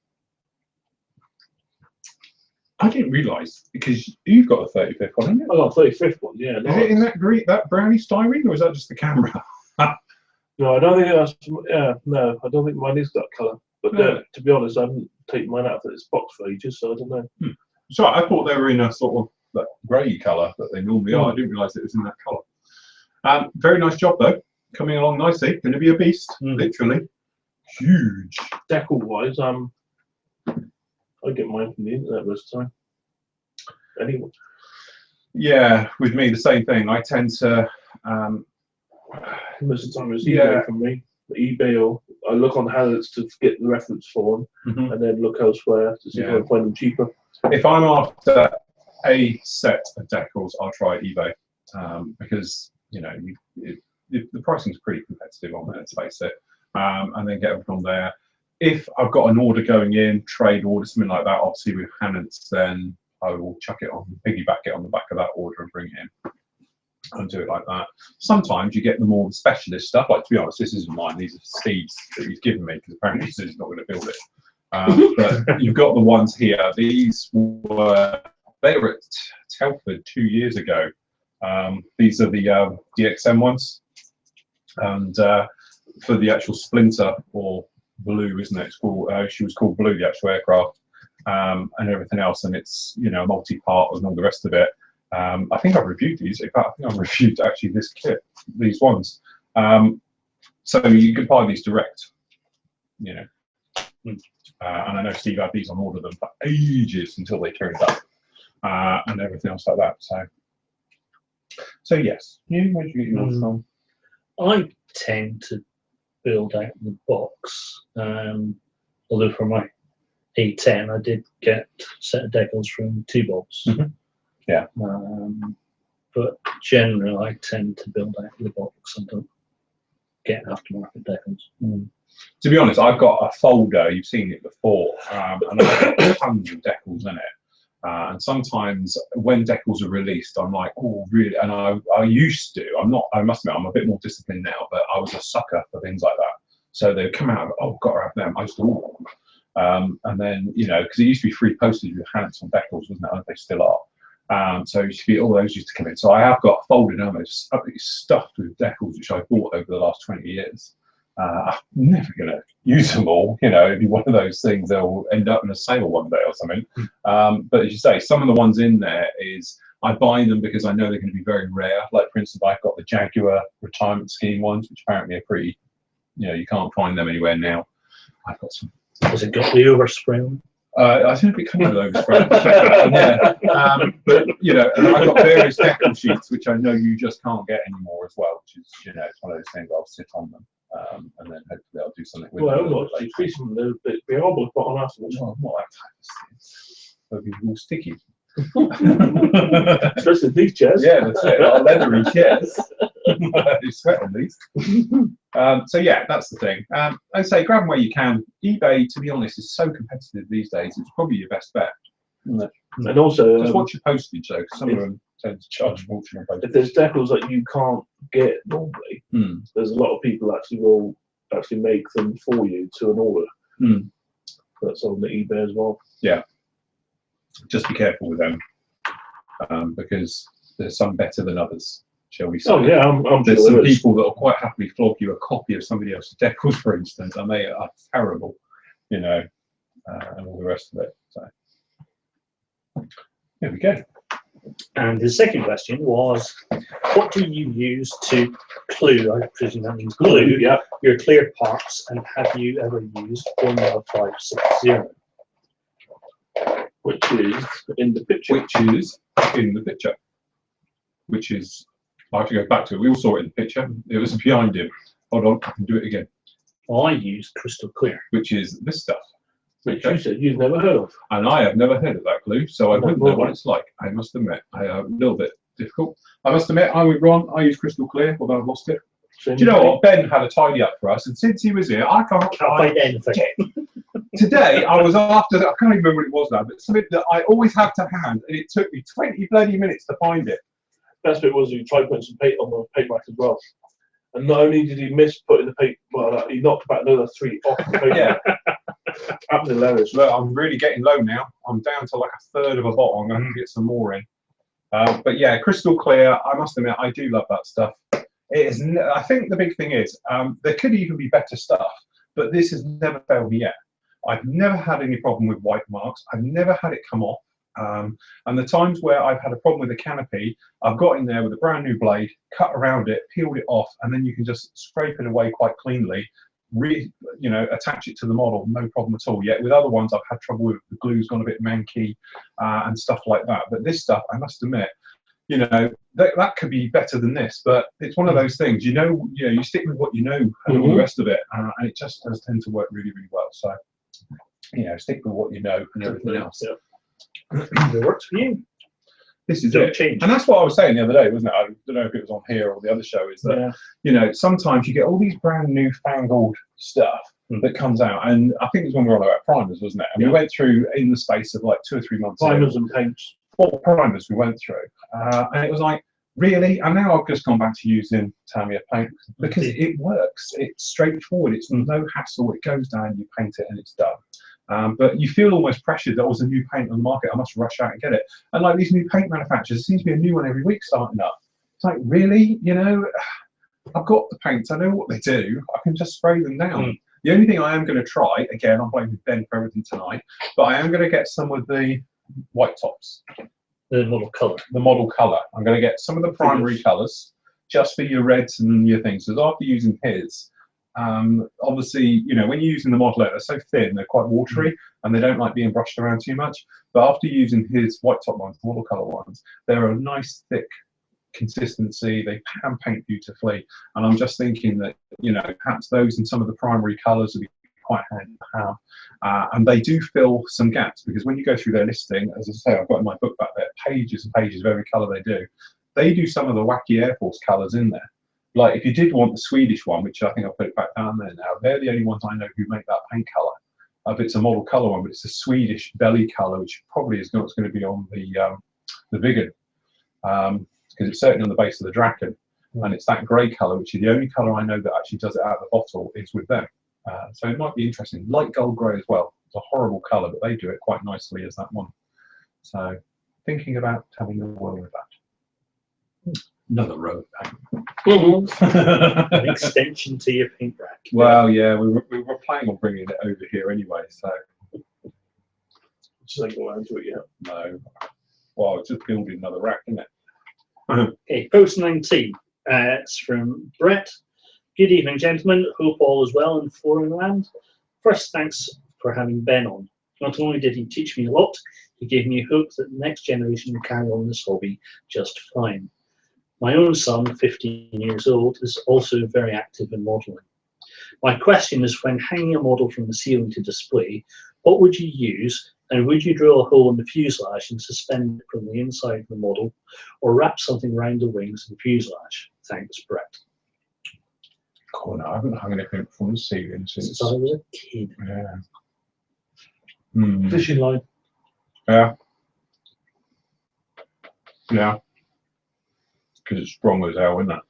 I didn't realise, because you've got a 35th one, haven't you? I got a 35th one, yeah. Is it in that brownie styrene, or is that just the camera? No, I don't think that's. No, I don't think mine is that colour. But to be honest, I haven't taken mine out of this box for ages, so I don't know. So I thought they were in a sort of that grey colour that they normally are. I didn't realise it was in that colour. Very nice job though, coming along nicely. Going to be a beast, literally huge. Decal wise, I get mine from the internet this time. Anyway. Yeah, with me the same thing. I tend to most of the time it's eBay from me. eBay, or I look on Harrods to get the reference for them, and then look elsewhere to see if I can find them cheaper. If I'm after a set of decals, I'll try eBay because the pricing is pretty competitive on there, let's face it, and then get them from there. If I've got an order going in, trade order, something like that, obviously with Hannants, then I will chuck it on, piggyback it on the back of that order and bring it in and do it like that. Sometimes you get the more specialist stuff, like, to be honest, this isn't mine, these are Steve's that he's given me, because apparently he says he's not going to build it. But you've got the ones here, they were at Telford 2 years ago. These are the DXM ones. And for the actual splinter, or Blue, isn't it? It's called, she was called Blue, the actual aircraft, and everything else, and it's, you know, multi-part and all the rest of it. I think I've reviewed these. In fact, I think I've reviewed actually this kit, these ones. So you can buy these direct, you know. And I know Steve had these on order them for ages until they turned up, and everything else like that. So yes. Where did you get yours from? I tend to build out the box. Although for my A10, I did get a set of decals from Two Bolts. Yeah. But generally, I tend to build out the box and don't get aftermarket decals. To be honest, I've got a folder, you've seen it before, and I've got tons of decals in it. And sometimes when decals are released, I'm like, oh, really? And I used to, I must admit, I'm a bit more disciplined now, but I was a sucker for things like that. So they'd come out, oh, got to have them. I used to order them. And then, you know, because it used to be free postage with Hanson decals, wasn't it? I think they still are. So it used to be, all those used to come in. So I have got a folder now that's stuffed with decals, which I bought over the last 20 years. I'm never going to use them all, you know. It'd be one of those things that'll end up in a sale one day or something. But as you say, some of the ones in there is, I buy them because I know they're going to be very rare. Like, for instance, I've got the Jaguar retirement scheme ones, which apparently are pretty, you know, you can't find them anywhere now. I've got some. Has it got the overspring? I think it comes with overspray. Yeah. But you know, and I've got various decal sheets which I know you just can't get anymore as well, which is, you know, it's one of those things. I'll sit on them, and then hopefully I'll do something with them. Well, it's decent. They'll be able to put on afterwards. Well, not that type of thing. They'll be all sticky. Especially these chairs. Yeah, that's it. Our leathery chairs. You sweat on these. So yeah, that's the thing. I'd say grab them where you can. eBay, to be honest, is so competitive these days. It's probably your best bet. Isn't it? And also, just watch your postage though, because some of them tend to charge a fortune on postage. If there's decals that you can't get normally, there's a lot of people actually will actually make them for you to an order. That's on the eBay as well. Yeah. Just be careful with them, because there's some better than others, shall we say. Oh yeah, I'm there's sure some people that will quite happily flog you a copy of somebody else's decals, for instance, and they are terrible, you know, and all the rest of it. So there we go. And the second question was, what do you use to glue, I presume that means glue, your clear parts, and have you ever used Formula 560? Which is in the picture. Which is in the picture. Which is, I have to go back to it. We all saw it in the picture. It was behind him. Hold on, I can do it again. I use Crystal Clear. Which is this stuff. Which you said you've never heard of. And I have never heard of that glue, so I wouldn't know what it's like. I must admit, a little bit difficult. I must admit, I went wrong. I use Crystal Clear, although I've lost it. Do you know what? Ben had a tidy up for us, and since he was here, I can't find anything. Today, I was after, I can't even remember what it was now, but something that I always have to hand, and it took me 20 bloody minutes to find it. Best bit was he tried putting some paint on the paint rack as well. And not only did he miss putting the paint, well, he knocked about another 3 off the paint rack. Absolutely hilarious. Look, I'm really getting low now. I'm down to like a third of a bottle. I'm going to get some more in. But yeah, Crystal Clear, I must admit, I do love that stuff. It is. I think the big thing is, there could even be better stuff, but this has never failed me yet. I've never had any problem with white marks. I've never had it come off. And the times where I've had a problem with the canopy, I've got in there with a brand new blade, cut around it, peeled it off, and then you can just scrape it away quite cleanly. You know, attach it to the model, no problem at all. Yet with other ones, I've had trouble with the glue's gone a bit manky and stuff like that. But this stuff, I must admit, you know, that could be better than this. But it's one of those things, you know, you stick with what you know and all the rest of it, and it just does tend to work really, really well. So, you know, stick with what you know and everything else. If it works for you. This is it. And that's what I was saying the other day, wasn't it? I don't know if it was on here or the other show, is that, you know, sometimes you get all these brand new fangled stuff that comes out. And I think it was when we were on about primers, wasn't it? And we went through, in the space of like 2 or 3 months. Primers and paints. 4 primers we went through. And it was like, really? And now I've just gone back to using Tamiya paint because it works. It's straightforward. It's no hassle. It goes down, you paint it, and it's done. But you feel almost pressured that was a new paint on the market. I must rush out and get it. And like these new paint manufacturers, there seems to be a new one every week starting up. It's like, really? You know, I've got the paints. I know what they do. I can just spray them down. The only thing I am going to try, again, I'm blaming Ben for everything tonight, but I am going to get some of the white tops. The model colour. The model colour. I'm going to get some of the primary colours, just for your reds and your things. Because after using his, obviously, you know, when you're using the model, they're so thin, they're quite watery, and they don't like being brushed around too much. But after using his white top ones, the model colour ones, they're a nice thick consistency. They can paint beautifully, and I'm just thinking that, you know, perhaps those and some of the primary colours would be quite handy to have, and they do fill some gaps, because when you go through their listing, as I say, I've got in my book back there pages and pages of every colour they do some of the wacky Air Force colours in there. Like if you did want the Swedish one, which I think I'll put it back down there now, they're the only ones I know who make that paint colour. If it's a model colour one, but it's a Swedish belly colour, which probably is not going to be on the Vigan, because it's certainly on the base of the Draken, and it's that grey colour, which is the only colour I know that actually does it out of the bottle, is with them. So it might be interesting. Light gold grey as well. It's a horrible colour, but they do it quite nicely as that one. So thinking about having a whirl with that. Another row of paint. An extension to your paint rack. Well, yeah, we were planning on bringing it over here anyway, so. Just ain't got around to it yet. No. Well, it's just building another rack, isn't it? Okay, post 19. It's from Brett. Good evening, gentlemen. Hope all is well in foreign land. First, thanks for having Ben on. Not only did he teach me a lot, he gave me hope that the next generation will carry on this hobby just fine. My own son, 15 years old, is also very active in modelling. My question is, when hanging a model from the ceiling to display, what would you use, and would you drill a hole in the fuselage and suspend it from the inside of the model, or wrap something around the wings and fuselage? Thanks, Brett. Oh no, I haven't hung anything from the ceiling since I was a kid. Yeah. Fishing line. Yeah. Yeah. Because it's strong as hell, isn't it?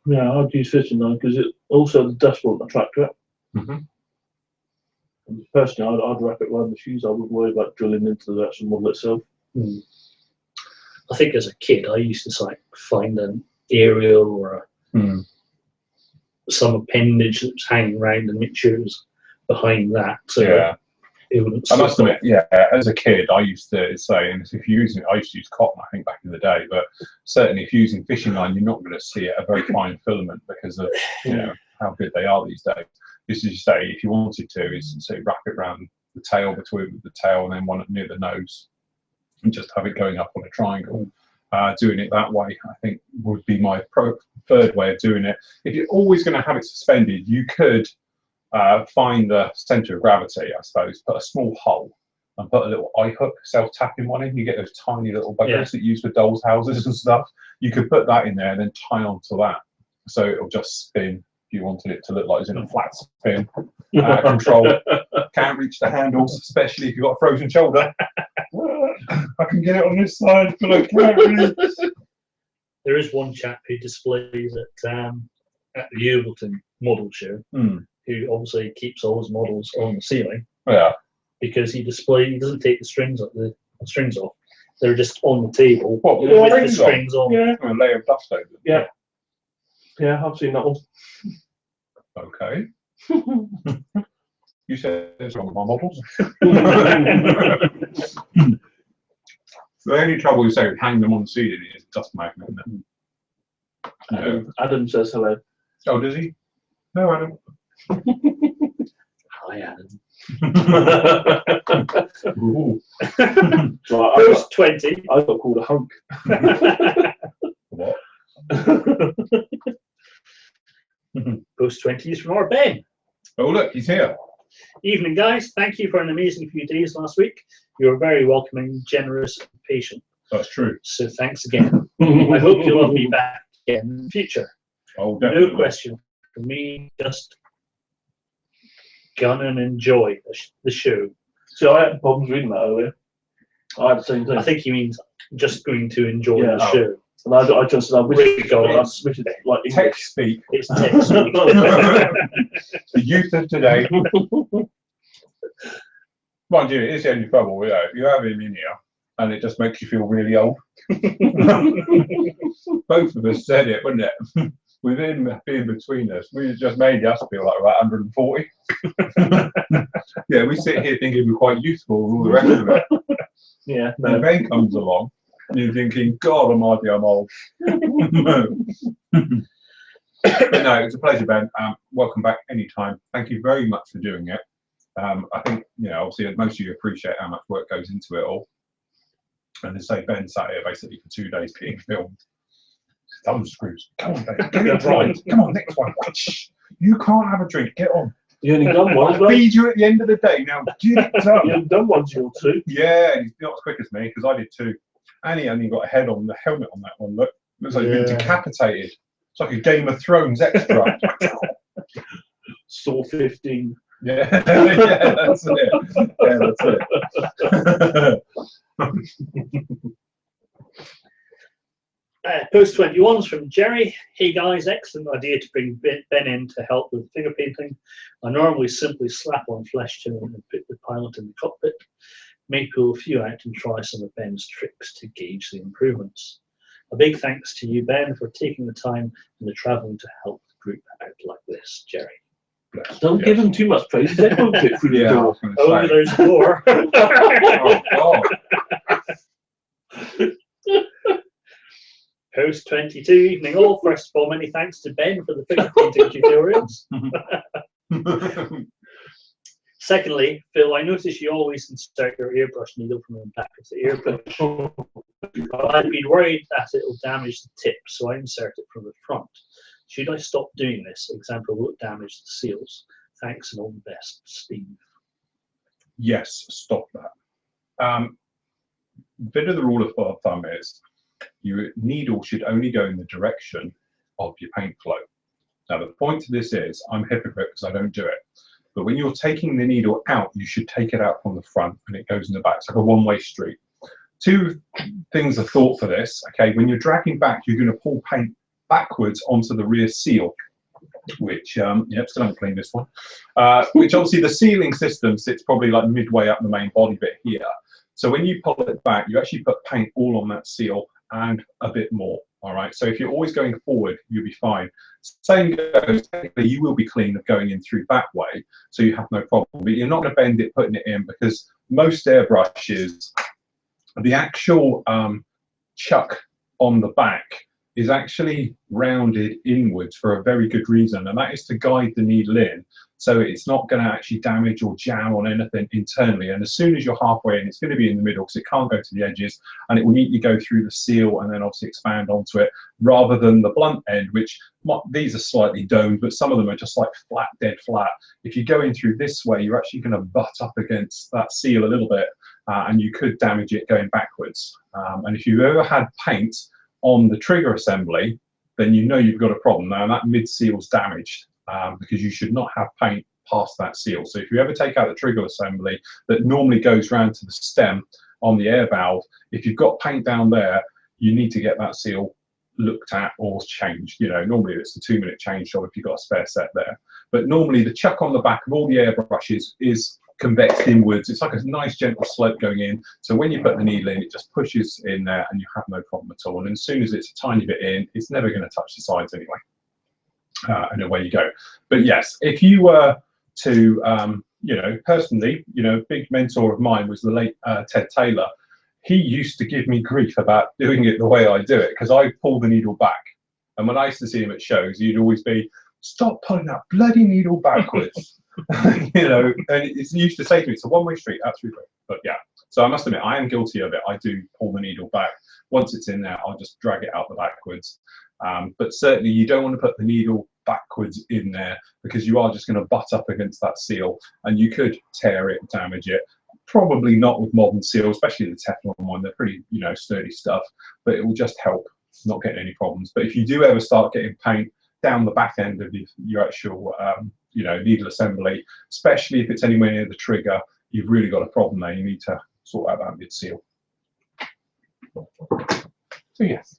Yeah, I'd use fishing line because it also the dust won't attract it. And personally, I'd wrap it around the fuse. I wouldn't worry about drilling into the actual model itself. I think as a kid, I used to like find an aerial or some appendage that was hanging around and make sure it was behind that. So yeah. It wouldn't. I must admit, yeah, as a kid, I used to say, and if you're using, I used to use cotton, I think, back in the day, but certainly if you're using fishing line, you're not going to see a very fine filament because of, you know, how good they are these days. This is, say, if you wanted to, is say wrap it around the tail, between the tail and then one near the nose, and just have it going up on a triangle. Doing it that way, I think, would be my preferred way of doing it. If you're always going to have it suspended, you could find the centre of gravity, I suppose, put a small hole and put a little eye hook, self-tapping one in. You get those tiny little buggers that you use for dolls' houses and stuff. You could put that in there and then tie onto that. So it'll just spin if you wanted it to look like it's in a flat spin. Control. Can't reach the handles, especially if you've got a frozen shoulder. I can get it on this side, but I can't really. There is one chap who displays at the Yeovilton model show, who obviously keeps all his models on the ceiling. Yeah. Because he doesn't take the strings off. They're just on the table. What, with the strings on? Yeah. And a layer of dust over them. Yeah. Yeah, I've seen that one. Okay. You said it's wrong with my models. The only trouble you say with hanging them on the ceiling is dust magnet. Adam says hello. Oh, does he? No, Adam. Hi, Adam. Post 20. I got called a hunk. What? Post 20 is from our Ben. Oh, look, he's here. Evening, guys. Thank you for an amazing few days last week. You were very welcoming, generous, and patient. That's true. So thanks again. I hope you'll have me back again in the future. Oh, definitely. No question for me. Just gonna enjoy the show. So I had problems reading that earlier. I had the same thing. I think he means just going to enjoy the show. And I just said, I wish I submitted like text speak. It's text speak. The youth of today. Mind you, it is the only trouble. If you have him in here and it just makes you feel really old. Both of us said it, wouldn't it? Within being between us, we just made us feel like about 140. Yeah, we sit here thinking we're quite useful with all the rest of it. Yeah. No. And Ben comes along, and you're thinking, God almighty, I'm old. But no, it's a pleasure, Ben. Welcome back anytime. Thank you very much for doing it. I think, obviously most of you appreciate how much work goes into it all. And to say Ben sat here basically for 2 days being filmed. Thumb screws. Come on, Ben. Get it right. Come on, next one. You can't have a drink. Get on. You only done one. I'll feed you at the end of the day. Now get it done. You haven't done one till 2. Yeah, he's not as quick as me because I did 2. And he only got a helmet on that one. Look, looks like he's been decapitated. It's like a Game of Thrones extra. Saw 15. Yeah, yeah, that's it. Yeah, that's it. Post 21's from Jerry. Hey guys, excellent idea to bring Ben in to help with figure painting. I normally simply slap on flesh tone and put the pilot in the cockpit. May pull a few out and try some of Ben's tricks to gauge the improvements. A big thanks to you, Ben, for taking the time and the travelling to help the group out like this, Jerry. Don't give him too much praise. They won't fit through the door. Oh, there's more. Oh, God. Post 22, evening all. First of all, many thanks to Ben for the figure painting tutorials. Secondly, Phil, I notice you always insert your airbrush needle from the back of the airbrush. I'd been worried that it will damage the tip, so I insert it from the front. Should I stop doing this? Example, will it damage the seals? Thanks and all the best, Steve. Yes, stop that. Bit of the rule of thumb is your needle should only go in the direction of your paint flow. Now the point to this is, I'm a hypocrite because I don't do it. But when you're taking the needle out, you should take it out from the front and it goes in the back. It's like a one-way street. 2 things are thought for this. Okay, when you're dragging back, you're going to pull paint backwards onto the rear seal, which, still haven't cleaned this one, which obviously the sealing system sits probably like midway up the main body bit here. So when you pull it back, you actually put paint all on that seal and a bit more. All right, so if you're always going forward, you'll be fine. Same goes, technically you will be clean of going in through that way, so you have no problem. But you're not going to bend it putting it in, because most airbrushes, the actual chuck on the back is actually rounded inwards for a very good reason, and that is to guide the needle in, so it's not going to actually damage or jam on anything internally. And as soon as you're halfway in, it's going to be in the middle because it can't go to the edges, and it will neatly go through the seal and then obviously expand onto it, rather than the blunt end, which these are slightly domed, but some of them are just like flat, dead flat. If you go in through this way, you're actually going to butt up against that seal a little bit, and you could damage it going backwards. And if you've ever had paint on the trigger assembly, then you know you've got a problem. Now that mid seal's damaged, because you should not have paint past that seal. So if you ever take out the trigger assembly that normally goes round to the stem on the air valve, if you've got paint down there, you need to get that seal looked at or changed. Normally it's a 2-minute change job if you've got a spare set there. But normally the chuck on the back of all the airbrushes is convexed inwards. It's like a nice gentle slope going in, so when you put the needle in, it just pushes in there and you have no problem at all. And as soon as it's a tiny bit in, it's never going to touch the sides anyway, and away you go. But yes, if you were to personally, a big mentor of mine was the late Ted Taylor. He used to give me grief about doing it the way I do it, because I pull the needle back, and when I used to see him at shows, he'd always be, stop pulling that bloody needle backwards. And he used to say to me, it's a one-way street, absolutely. But yeah, so I must admit, I am guilty of it. I do pull the needle back. Once it's in there, I'll just drag it out the backwards. But certainly you don't want to put the needle backwards in there, because you are just going to butt up against that seal and you could tear it, damage it. Probably not with modern seals, especially the Teflon one. They're pretty, sturdy stuff, but it will just help not getting any problems. But if you do ever start getting paint down the back end of your actual needle assembly, especially if it's anywhere near the trigger, you've really got a problem there. You need to sort out that mid seal. So yes,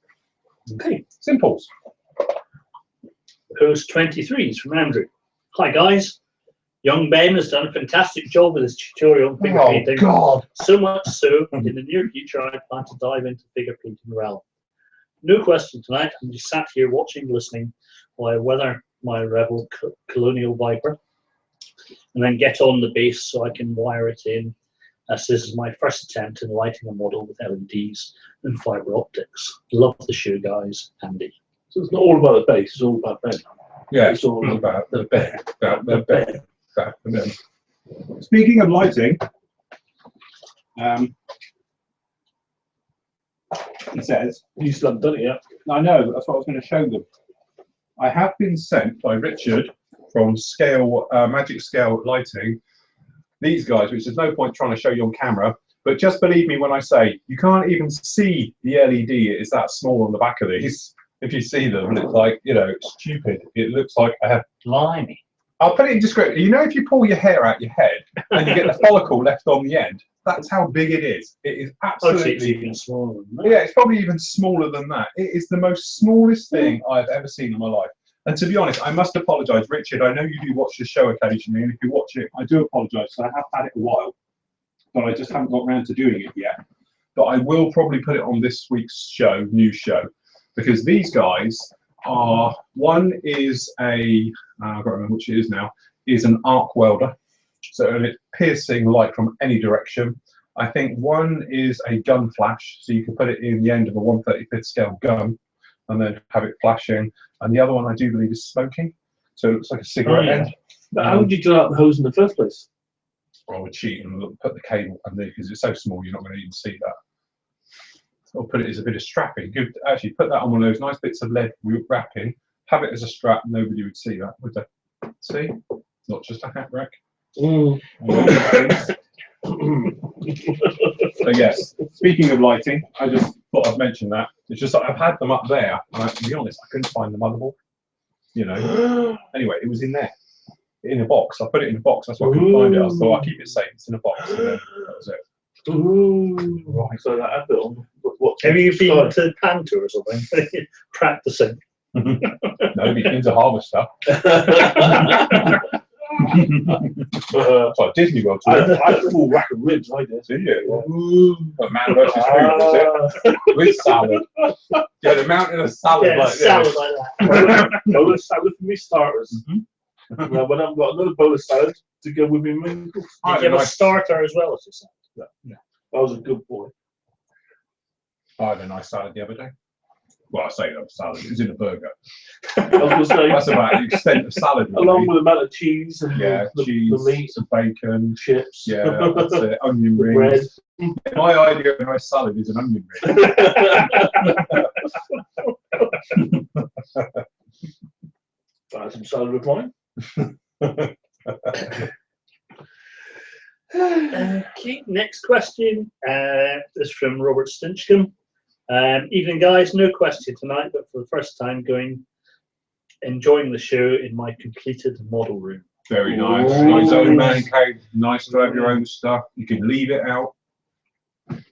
okay, simples. Post 23 is from Andrew. Hi guys, Young Ben has done a fantastic job with his tutorial on figure painting. God. So much so, in the near future, I plan to dive into figure painting realm. No question tonight. I'm just sat here watching, listening, while I weather my Rebel Colonial Viper, and then get on the base so I can wire it in. As this is my first attempt in lighting a model with LEDs and fiber optics. Love the show, guys. Andy. So it's not all about the base, it's all about Ben. Yeah, it's all about the bed. Speaking of lighting, he says, You still haven't done it yet. I know, that's what I was going to show them. I have been sent by Richard from Magic Scale Lighting, these guys, which there's no point trying to show you on camera, but just believe me when I say you can't even see the LED. It is that small on the back of these. If you see them, it's like, you know, stupid. It looks like I have. Blimey. I'll put it in description. You know, if you pull your hair out your head and you get the follicle left on the end, that's how big it is. It is absolutely. It's even smaller than that. Yeah, it's probably even smaller than that. It is the most smallest thing I've ever seen in my life. And to be honest, I must apologise, Richard. I know you do watch the show occasionally, and if you watch it, I do apologise. I have had it a while, but I just haven't got around to doing it yet. But I will probably put it on this week's show, news show, because these guys are, one is a, I can't remember which it is now, is an arc welder. So it's piercing light from any direction. I think one is a gun flash, so you can put it in the end of a 1/35th scale gun and then have it flashing. And the other one I do believe is smoking. So it looks like a cigarette end. But how would you draw out the hose in the first place? I would cheat and put the cable under because it's so small you're not going to even see that. Or put it as a bit of strapping. You could actually put that on one of those nice bits of lead wrapping, have it as a strap, nobody would see that, would they? See? Not just a hat rack. Mm. So yes, speaking of lighting, I just thought I'd mention that. It's just that I've had them up there, and to be honest, I couldn't find the motherboard. You know. Anyway, it was in there. In a box. I put it in a box, that's why I couldn't find it. I thought I'll keep it safe, it's in a box, and then that was it. Ooh. Right, so that had it on. Have you been to Panto or something? Practicing. No, begins a harvester. It's like Disney World. I had a full rack of ribs, I did. Did you? But man versus food, was it? With salad. Yeah, the mountain of salad. Yeah, like salad this. like that. Bowl of salad for me starters. Now, when I've got another bowl of salad to go with me, did you have a starter as well as a salad? Yeah. I was a good boy. I had a nice salad the other day. Well, I say that was salad. It was in a burger. I was going to say, That's about the extent of salad. Really. along with the amount of cheese and cheese, the meat, some bacon, chips, that's it, onion bread. rings. My idea of a nice salad is an onion ring. I had some salad with mine. Okay, next question is from Robert Stinchcombe. Evening, guys. No question tonight, but for the first time, enjoying the show in my completed model room. Very nice. Got his own man cave. Nice to have your own stuff. You can leave it out.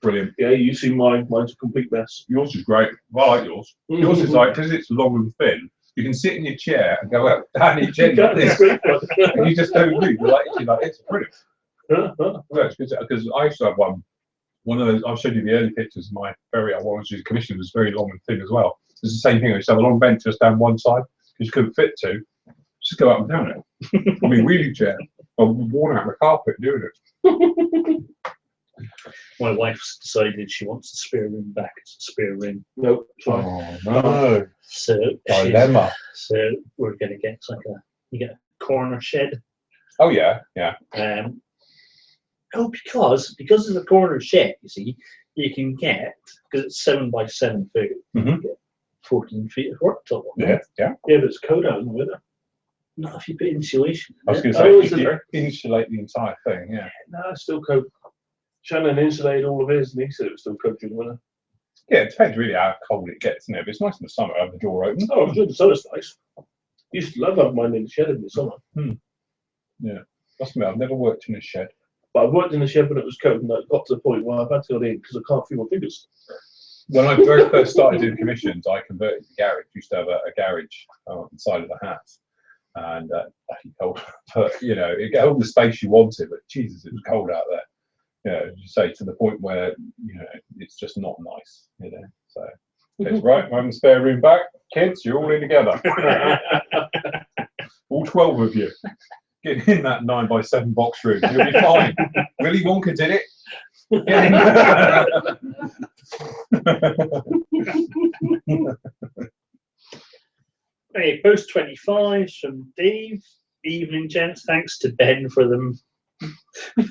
Brilliant. Yeah, you see mine. Mine's a complete mess. Yours is great. I like yours. Yours is like, because it's long and thin, you can sit in your chair and go up down each end like this, and you just don't move. You're like, it's brilliant. Well, it's good because I used to have one of those. I've showed you the early pictures of my very, I wanted to commission was very long and thin as well. It's the same thing. I used to have a long bench just down one side because you couldn't fit two. Just go up and down it. I mean, wheelie chair. I've worn out the carpet doing it. My wife's decided she wants the spare room back. It's a spare room. Nope. Oh no. So Dilemma. So we're gonna get you get a corner shed. Oh yeah, yeah. Because it's a corner shed, you see, you can get, because it's 7 by 7 foot, you can get 14 feet of worktop on Yeah, yeah. Yeah, but it's cold out in the winter. Not if you put insulation. I was going to say, you insulate the entire thing, yeah. No, it's still cold. Shannon insulated all of his, and he said it was still cold during the winter. Yeah, it depends really how cold it gets, but it's nice in the summer to have the door open. Oh, I'm sure the summer's nice. Used to love having mine in the shed in the summer. Yeah, must admit, I've never worked in a shed. But I worked in the shed when it was cold, and I got to the point where I've had to go in because I can't feel my fingers. When I very first started doing commissions, I converted the garage. Used to have a garage on the side of the house, and bloody cold. But you know, it got all the space you wanted, but Jesus, it was cold out there. You know, you say to the point where you know it's just not nice. You know, so it's right. I'm having spare room back, kids. You're all in together. All 12 of you. Get in that 9x7 box room. You'll be fine. Willy Wonka did it. Hey, post 25 from Dave. Evening, gents. Thanks to Ben for the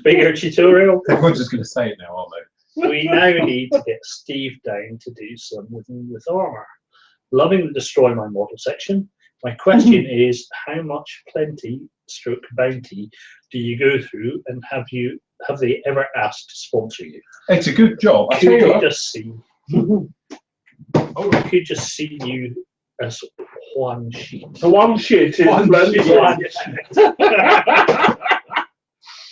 bigger tutorial. Everyone's just going to say it now, aren't they? We now need to get Steve down to do some with armour. Loving the destroy my model section. My question is, how much plenty stroke bounty do you go through, and have they ever asked to sponsor you? It's a good job. Could you just see? I could just see you as one sheet. One sheet is one sheet.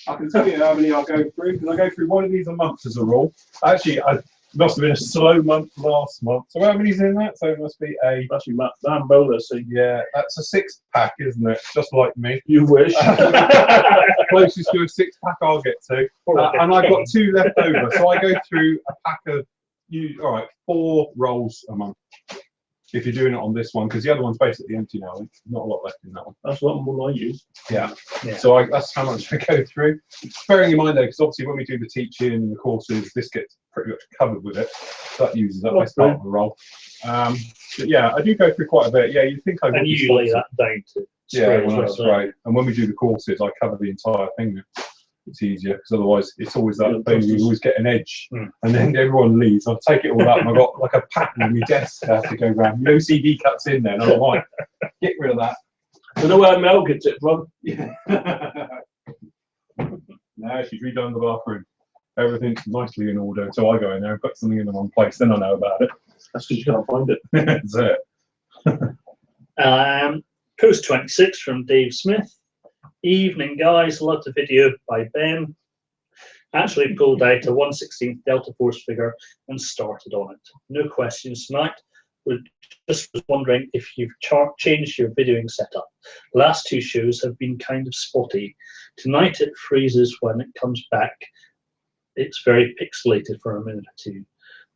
I can tell you how many I go through, because I go through one of these a month as a rule. Actually, I must have been a slow month last month. So how many's in that? So it must be a... Actually, Bambola, so yeah, that's a 6-pack, isn't it? Just like me. you wish. Closest to a 6-pack I'll get to. And I've got 2 left over. So I go through a pack of, 4 rolls a month. If you're doing it on this one, because the other one's basically empty now. There's not a lot left in that one. That's what more I use. Yeah. So that's how much I go through. Bearing in mind though, because obviously when we do the teaching and the courses, this gets pretty much covered with it. So that uses up my part of the roll. But yeah, I do go through quite a bit. Yeah, you think I would. And you lay that down to spray. Yeah, that's right. And when we do the courses, I cover the entire thing. It's easier, because otherwise it's always that thing, you always get an edge, and then everyone leaves. I'll take it all out, and I've got like a pattern on my desk I have to go round. No CD cuts in there, and I'm like, get rid of that. I know where Mel gets it from. Yeah. No, she's redone the bathroom. Everything's nicely in order. So I go in there and put something in the wrong place, then I know about it. That's because you can't find it. That's it. Post 26 from Dave Smith. Evening, guys. Loved the video by Ben. Actually pulled out a 1/16 Delta Force figure and started on it. No questions tonight. Just was wondering if you've changed your videoing setup. Last 2 shows have been kind of spotty. Tonight it freezes when it comes back. It's very pixelated for a minute or 2.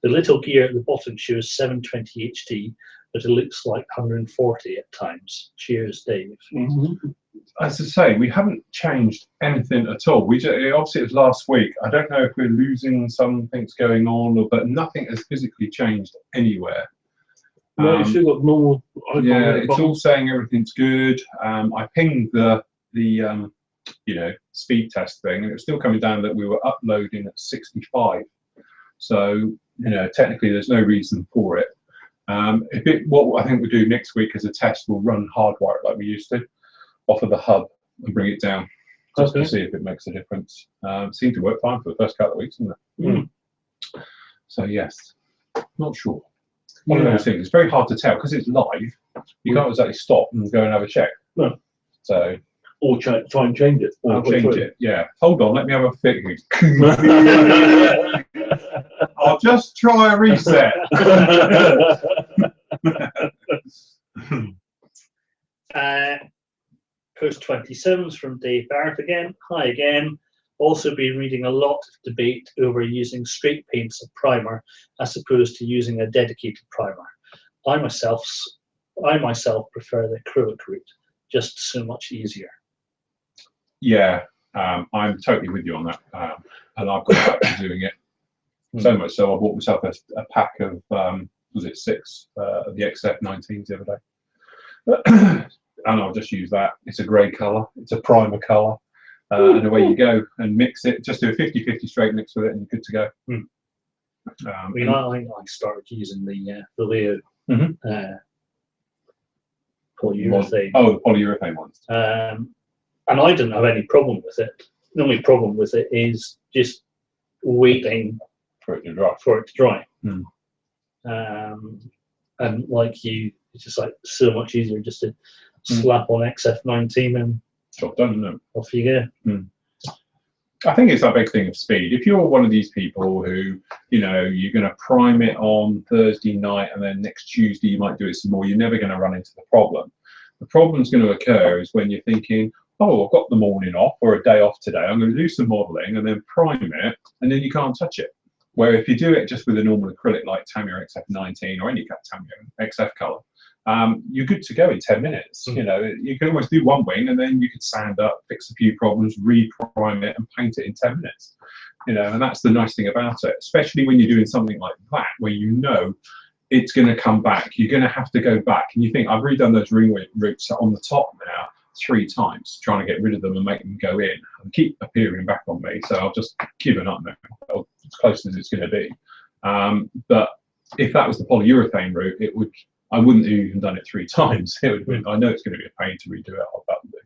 The little gear at the bottom shows 720 HD, but it looks like 140 at times. Cheers, Dave. As I say, we haven't changed anything at all. Obviously it was last week. I don't know if we're losing something's going on, but nothing has physically changed anywhere. No, you still got normal. Yeah, it's all saying everything's good. I pinged the speed test thing, and it was still coming down that we were uploading at 65. So technically there's no reason for it. What I think we'll do next week as a test, we'll run hardwire like we used to off of the hub and bring it down just to see if it makes a difference. Seemed to work fine for the first couple of weeks, didn't it? So yes, not sure. One of those things. It's very hard to tell because it's live. You can't exactly stop and go and have a check. No. So. Or try and change it. Or change it. Yeah. Hold on. Let me have a fix. I'll just try a reset. Post 27s from Dave Barrett again. Hi again. Also been reading a lot of debate over using straight paints of primer as opposed to using a dedicated primer. I myself prefer the acrylic route, just so much easier. Yeah, I'm totally with you on that, and I've got back to doing it. So much so I bought myself a pack of was it 6 of the XF19s the other day, and I'll just use that. It's a grey colour, it's a primer colour, and away you go and mix it. Just do a 50-50 straight mix with it, and you're good to go. I started using the Leo polyurethane. Oh, the polyurethane ones. And I didn't have any problem with it. The only problem with it is just waiting for it to dry. And like you, it's just like so much easier just to slap on XF19 and job done, isn't it? Off you go. I think it's that big thing of speed. If you're one of these people who, you're going to prime it on Thursday night and then next Tuesday you might do it some more, you're never going to run into the problem. The problem's going to occur is when you're thinking, oh, I've got the morning off or a day off today, I'm going to do some modelling and then prime it, and then you can't touch it. Where if you do it just with a normal acrylic like Tamiya XF19 or any Tamiya XF colour, you're good to go in 10 minutes. You know, you can almost do one wing and then you could sand up, fix a few problems, re-prime it and paint it in 10 minutes. You know, and that's the nice thing about it, especially when you're doing something like that, where you know it's going to come back. You're going to have to go back. And you think, I've redone those ring roots on the top now 3 times, trying to get rid of them and make them go in and keep appearing back on me. So I'll just give it up now, as close as it's going to be. But if that was the polyurethane route, it would, I wouldn't have even done it 3 times. It would have been, I know it's going to be a pain to redo it, I'll button do.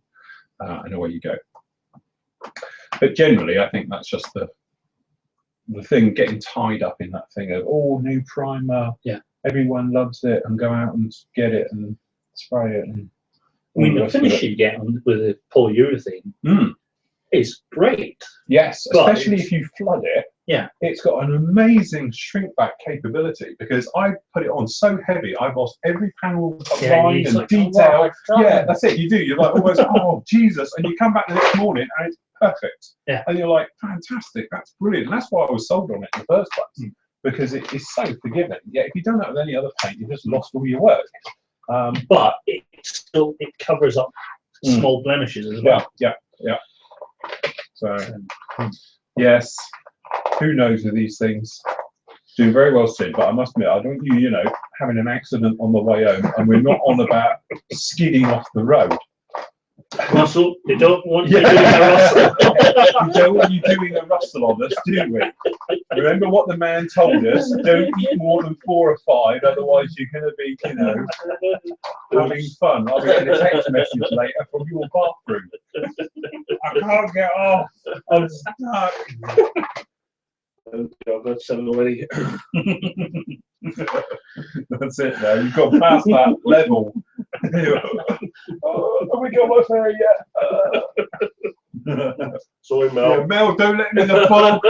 And away you go. But generally, I think that's just the thing, getting tied up in that thing of, oh, new primer, everyone loves it, and go out and get it and spray it. And I mean, the finish you get with a polyurethane is great. Yes, especially if you flood it. Yeah, it's got an amazing shrink back capability, because I put it on so heavy, I've lost every panel line and detail. Yeah, that's it. You do. You're like almost, oh Jesus, and you come back the next morning and it's perfect. Yeah, and you're like, fantastic, that's brilliant. And that's why I was sold on it in the first place, because it is so forgiving. Yeah, if you've done that with any other paint, you've just lost all your work. But it covers up small blemishes as well. Yeah. So yes. Who knows with these things? Doing very well, Sid, but I must admit, I don't want you, having an accident on the way home, and we're not on about skidding off the road. Russell, they don't want you doing a rustle. We don't want you doing a rustle on us, do we? Remember what the man told us, don't eat more than 4 or 5, otherwise you're going to be, having fun. I'll be getting a text message later from your bathroom. I can't get off, I'm stuck. Oh God, that's already. That's it now, you've got past that level. Oh, have we got my ferry yet? Sorry, Mel. Yeah, Mel, don't let him in the fog.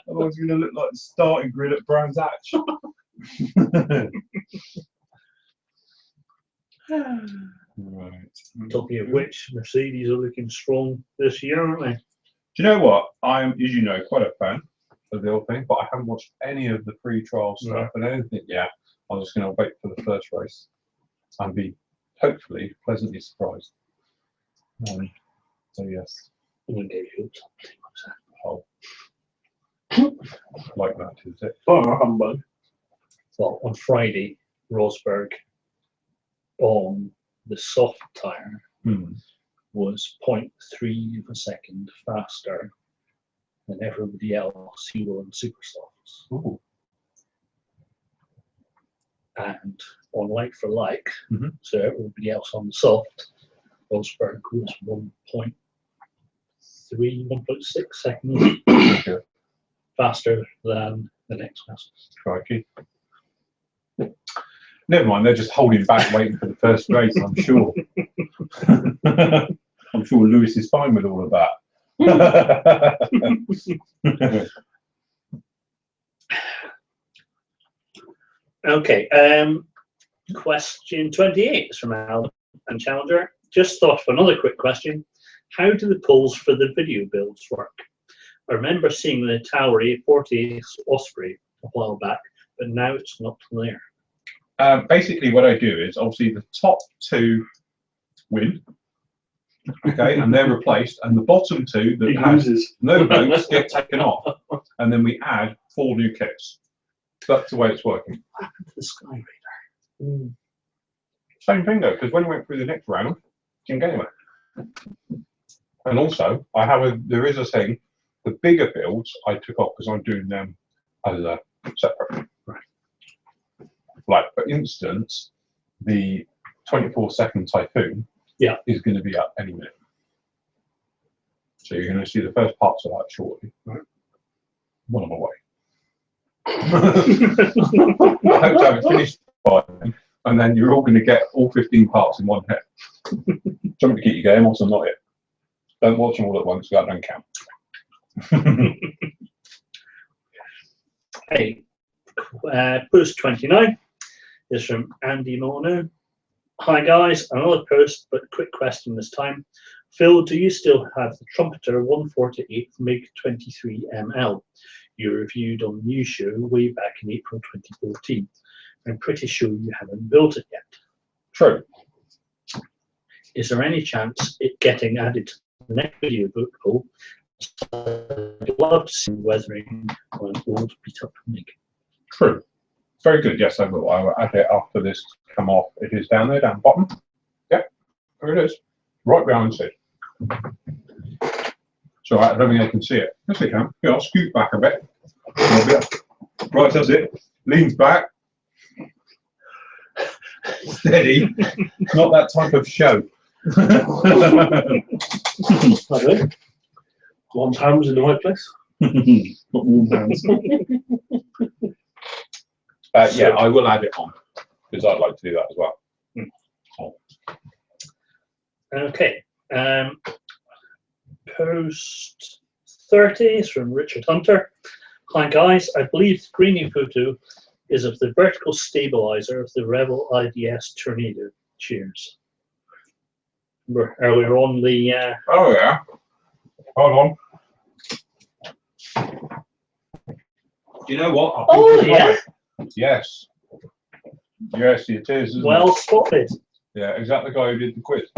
Otherwise you're going to look like the starting grid at Brands Hatch. Right. Talking of which, Mercedes are looking strong this year, aren't they? Do you know what? I am, as you know, quite a fan of the old thing, but I haven't watched any of the pre-trial stuff and anything yet. I'm just going to wait for the first race and be hopefully pleasantly surprised. So yes. Oh. Like that, is it? Humbug. Well, on Friday, Rosberg on the soft tyre was 0.3 of a second faster than everybody else who were on super softs. Ooh. And on like for like, so everybody else on the soft, Rosberg was 1.3, 1.6 seconds faster than the next fastest. Crikey. Never mind, they're just holding back, waiting for the first race, I'm sure. I'm sure Lewis is fine with all of that. Okay, question 28 is from Alan and Challenger. Just thought of another quick question. How do the polls for the video builds work? I remember seeing the Towery 40 Osprey a while back, but now it's not there. Basically what I do is, obviously the top 2 win, okay, and they're replaced, and the bottom 2 that have no votes get taken off, and then we add 4 new kits. That's the way it's working. What happened to the Sky Raider? Same thing though, because when we went through the next round, didn't get anywhere. And also, there is a thing, the bigger builds I took off because I'm doing them as a separate. Right. Like for instance, the 24-second Typhoon is going to be up any minute. So you're going to see the first parts of that shortly. Right. One on my way. I hope to have it finished by then, and then you're all going to get all 15 parts in one hit. Something to keep you going, also not it. Don't watch them all at once, that don't count. Hey, post 29 is from Andy Mono. Hi guys, another post, but quick question this time. Phil, do you still have the Trumpeter 148 MiG 23 ML you reviewed on the news show way back in April 2014? I'm pretty sure you haven't built it yet. True. Is there any chance it getting added to the next video book poll? I'd love to see weathering on an old beat-up MiG. True. Very good. Yes, I will. I will add it after this come off. It is down there, down the bottom. Yep, there it is. Right behind it. So I don't think they can see it. Yes, they can. Yeah, I'll scoot back a bit. Right, that's it. Leans back. Steady. Not that type of show. One's hands in the right place. Not warm hands. Yeah, I will add it on because I'd like to do that as well. Okay. Post 30 is from Richard Hunter. Hi guys, I believe the greening photo is of the vertical stabilizer of the Rebel IDS Tornado. Cheers. Are we on the? Oh yeah. Hold on. Do you know what? Oh yeah. Right. Yes. Yes, it is. Isn't Well it? spotted. Yeah, exactly the guy who did the quiz.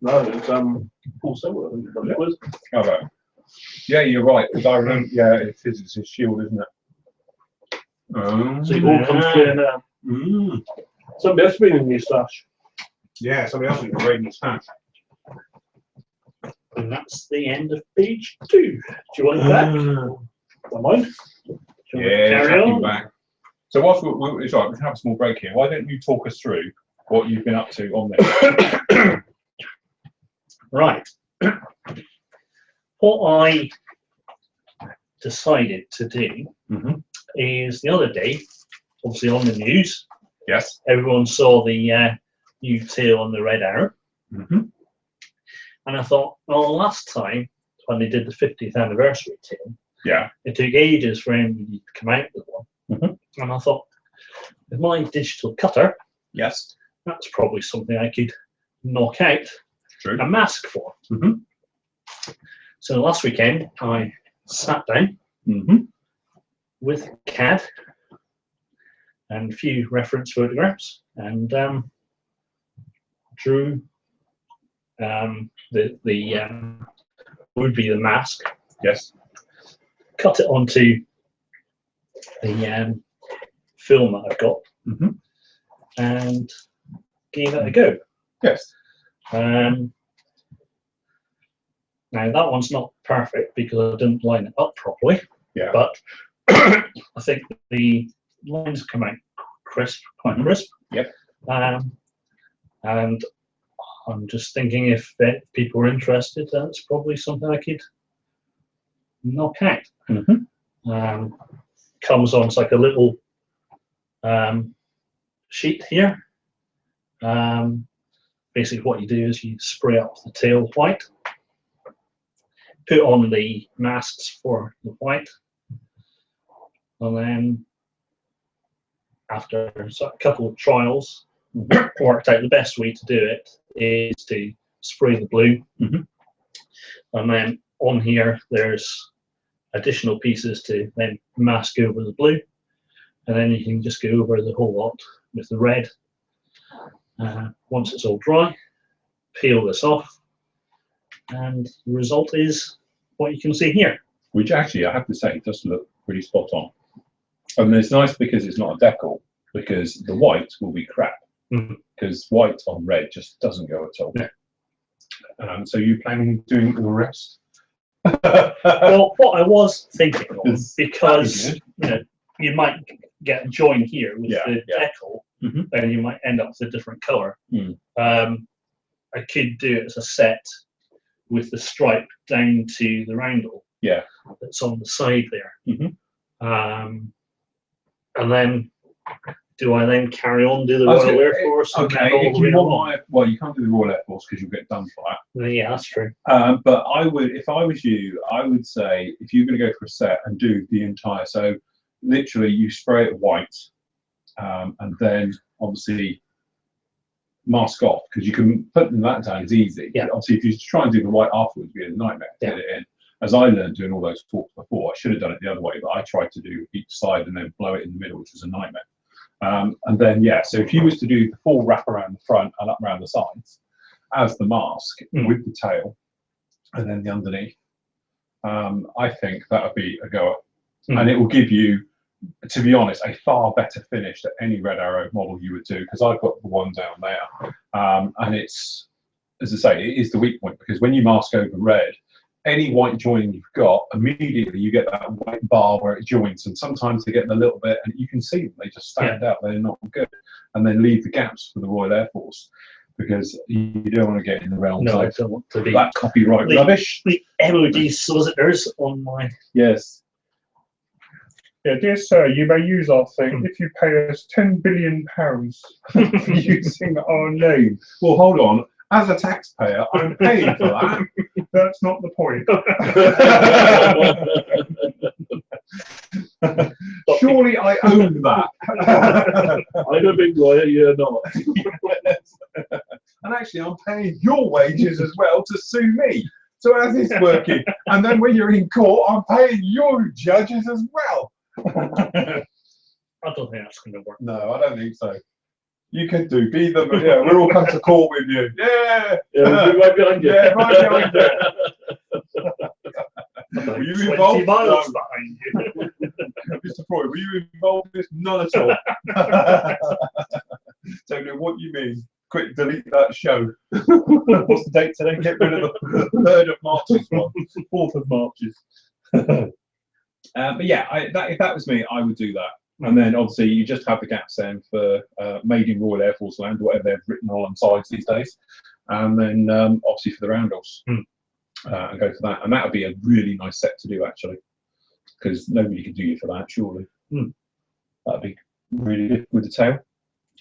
No, it's Paul Sewell, I think, done the quiz. Oh, right. Yeah, you're right. Because I remember. Yeah, it is. It's his shield, isn't it? So it all comes clear now. Somebody else been in your stash. Yeah, somebody else has been raiding his stash. And that's the end of page 2. Do you want it back? Don't mind. Yeah, carry on? back. So whilst it's all right, we can have a small break here. Why don't you talk us through what you've been up to on this? Right. What I decided to do is the other day, obviously on the news, yes, everyone saw the new tail on the Red Arrow. And I thought, well, last time when they did the 50th anniversary tail, yeah, it took ages for anybody to come out with one. And I thought, with my digital cutter, yes, that's probably something I could knock out true, a mask for. So last weekend, I sat down with CAD and a few reference photographs and drew would be the mask. Yes. Cut it onto the film that I've got and gave it a go. Yes. Now that one's not perfect because I didn't line it up properly. Yeah. But I think the lines come out crisp, quite crisp. Yep. And I'm just thinking if people are interested, that's probably something I could knock out. Comes on, it's like a little sheet here. Basically what you do is you spray up the tail white, put on the masks for the white, and then after a couple of trials, worked out the best way to do it is to spray the blue. And then on here there's additional pieces to then mask over the blue, and then you can just go over the whole lot with the red. Once it's all dry, peel this off, and the result is what you can see here. Which actually, I have to say, does look pretty spot on. I mean, it's nice because it's not a decal, because the white will be crap. Because white on red just doesn't go at all. Yeah. So you planning on doing the rest? Well, what I was thinking of, because you might get a join here with the decal, and you might end up with a different color. I could do it as a set with the stripe down to the roundel that's on the side there. And then do I then carry on do the Royal Air Force? Okay, if you want well, you can't do the Royal Air Force because you'll get done for that. Yeah, that's true. But I would, if I was you, I would say if you're going to go for a set and do the entire, so literally you spray it white and then obviously mask off, because you can put that down is easy. Yeah. Obviously, if you try and do the white afterwards, it'd be a nightmare to get it in. As I learned doing all those forks before, I should have done it the other way, but I tried to do each side and then blow it in the middle, which was a nightmare. And then, yeah, so if you was to do the full wrap around the front and up around the sides as the mask with the tail and then the underneath, I think that would be a goer. And it will give you, to be honest, a far better finish than any Red Arrow model you would do, because I've got the one down there. And it's, as I say, it is the weak point, because when you mask over red, any white joining you've got, immediately you get that white bar where it joins, and sometimes they get a little bit, and you can see them, they just stand out, they're not good, and then leave the gaps for the Royal Air Force, because you don't want to get in the realms I of don't want to be that copyright rubbish. The MOD solicitors on my... Yes. Yeah, dear sir, you may use our thing if you pay us £10 billion for using our name. Well, hold on. As a taxpayer, I'm paying for that. That's not the point. Surely I own that. I'm a big lawyer, you're not. And actually, I'm paying your wages as well to sue me. So as it's working, and then when you're in court, I'm paying your judges as well. I don't think that's going to work. No, I don't think so. You could do. Be them. Yeah, we'll all come to court with you. Yeah. We'll be right behind you. Yeah, right behind you. Were you involved? 20 miles behind you. Mr. Freud, were you involved in this? None at all. Don't know what you mean. Quick, delete that show. What's the date today? Get rid of the 3rd of March's one. 4th of March's. But yeah, if that was me, I would do that. And then obviously you just have the gaps then for made in Royal Air Force land, whatever they've written on sides these days. And then obviously for the roundels, and go for that. And that would be a really nice set to do, actually, because nobody could do you for that, surely. That'd be really good with the tail,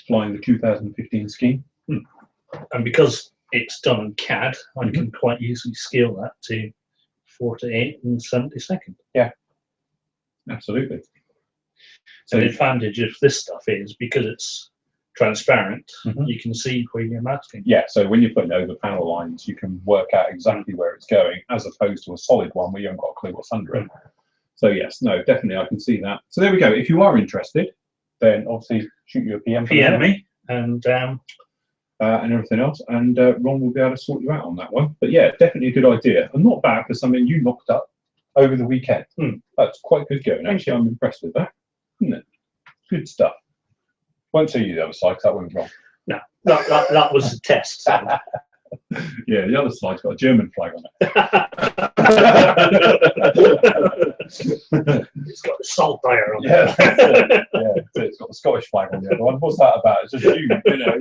flying the 2015 scheme. And because it's done in CAD, I can quite easily scale that to 4 to 8 and 72nd. Yeah, absolutely. So the advantage of this stuff is, because it's transparent, you can see where you're masking. Yeah, so when you're putting over panel lines, you can work out exactly where it's going, as opposed to a solid one where you haven't got a clue what's under it. So yes, no, definitely I can see that. So there we go. If you are interested, then obviously shoot you a PM. PM me and everything else, and Ron will be able to sort you out on that one. But yeah, definitely a good idea, and not bad for something you knocked up over the weekend. That's quite good going. Actually, I'm impressed with that. Isn't it? Good stuff. Won't show you the other side because that went wrong. No, that was the test. So. Yeah, the other side's got a German flag on it. It's got the salt fire on it. Yeah, it's got the Scottish flag on the other one. What's that about? It's just you know.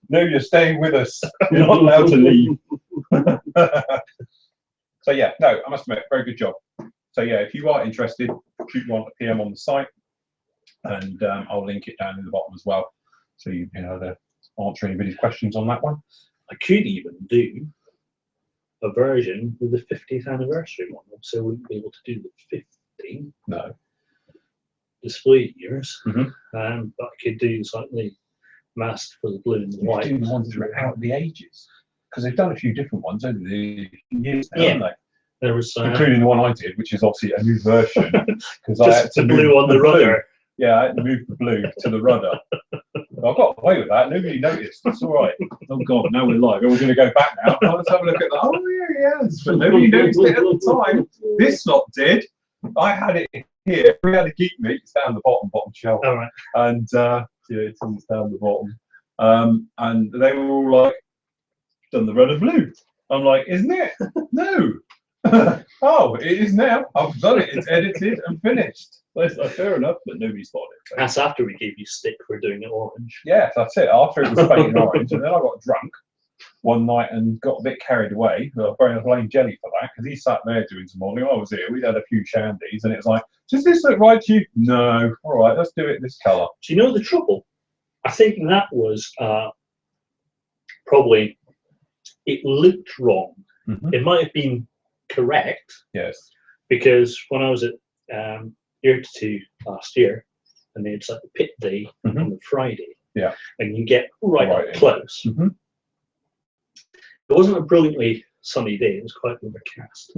No, you're staying with us. You're not allowed to leave. So yeah, no, I must admit, very good job. So yeah, if you are interested, shoot one a PM on the site, and I'll link it down in the bottom as well, so you know to answer anybody's questions on that one. I could even do a version with the 50th anniversary one, so we wouldn't be able to do the 50 display years, but I could do slightly masked for the blue and the white. Do the ones throughout the ages, because they've done a few different ones over the years now, haven't they? There was including the one I did, which is obviously a new version, because I had to the blue on the rudder. Yeah, I had to move the blue to the rudder. I got away with that. Nobody noticed. It's all right. Oh God, now we're live. We're going to go back now. Let's have a look at that. Oh yeah, yes. But nobody noticed it at the time. This lot did. I had it here. We had a geek meat. It's down the bottom shelf. All right. And yeah, it's down the bottom. And they were all like, "Done the rudder blue." I'm like, "Isn't it?" No. Oh, it is now. I've done it. It's edited and finished. That's fair enough, but nobody spotted it. So. That's after we gave you stick for doing it orange. Yeah, that's it. After it was painted orange, and then I got drunk one night and got a bit carried away. I blame Jelly for that, because he sat there doing some modelling. I was here. We'd had a few shandies, and it's like, does this look right to you? No. All right, let's do it this colour. Do you know the trouble? I think that was probably, it looked wrong. It might have been correct. Yes. Because when I was at Year 2 last year, and then it's like the pit day on the Friday. Yeah. And you get right up close. It wasn't a brilliantly sunny day, it was quite overcast.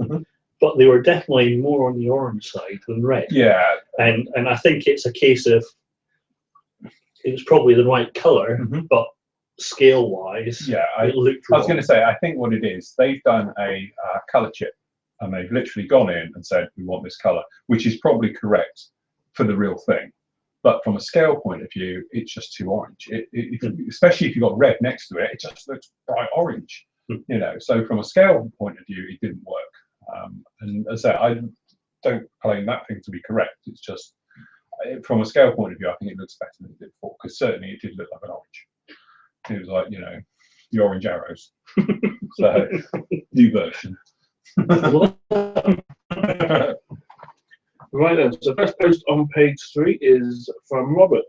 But they were definitely more on the orange side than red. Yeah. And I think it's a case of it was probably the right colour, but scale wise, it looked wrong. I was going to say, I think what it is, they've done a colour chip, and they've literally gone in and said, we want this colour, which is probably correct for the real thing. But from a scale point of view, it's just too orange. Especially if you've got red next to it, it just looks bright orange. You know, so from a scale point of view, it didn't work. And as I say, I don't claim that thing to be correct. It's just from a scale point of view, I think it looks better than it did before, because certainly it did look like an orange. It was like, you know, the orange arrows. So, new version. Right then, so first post on page 3 is from Robert.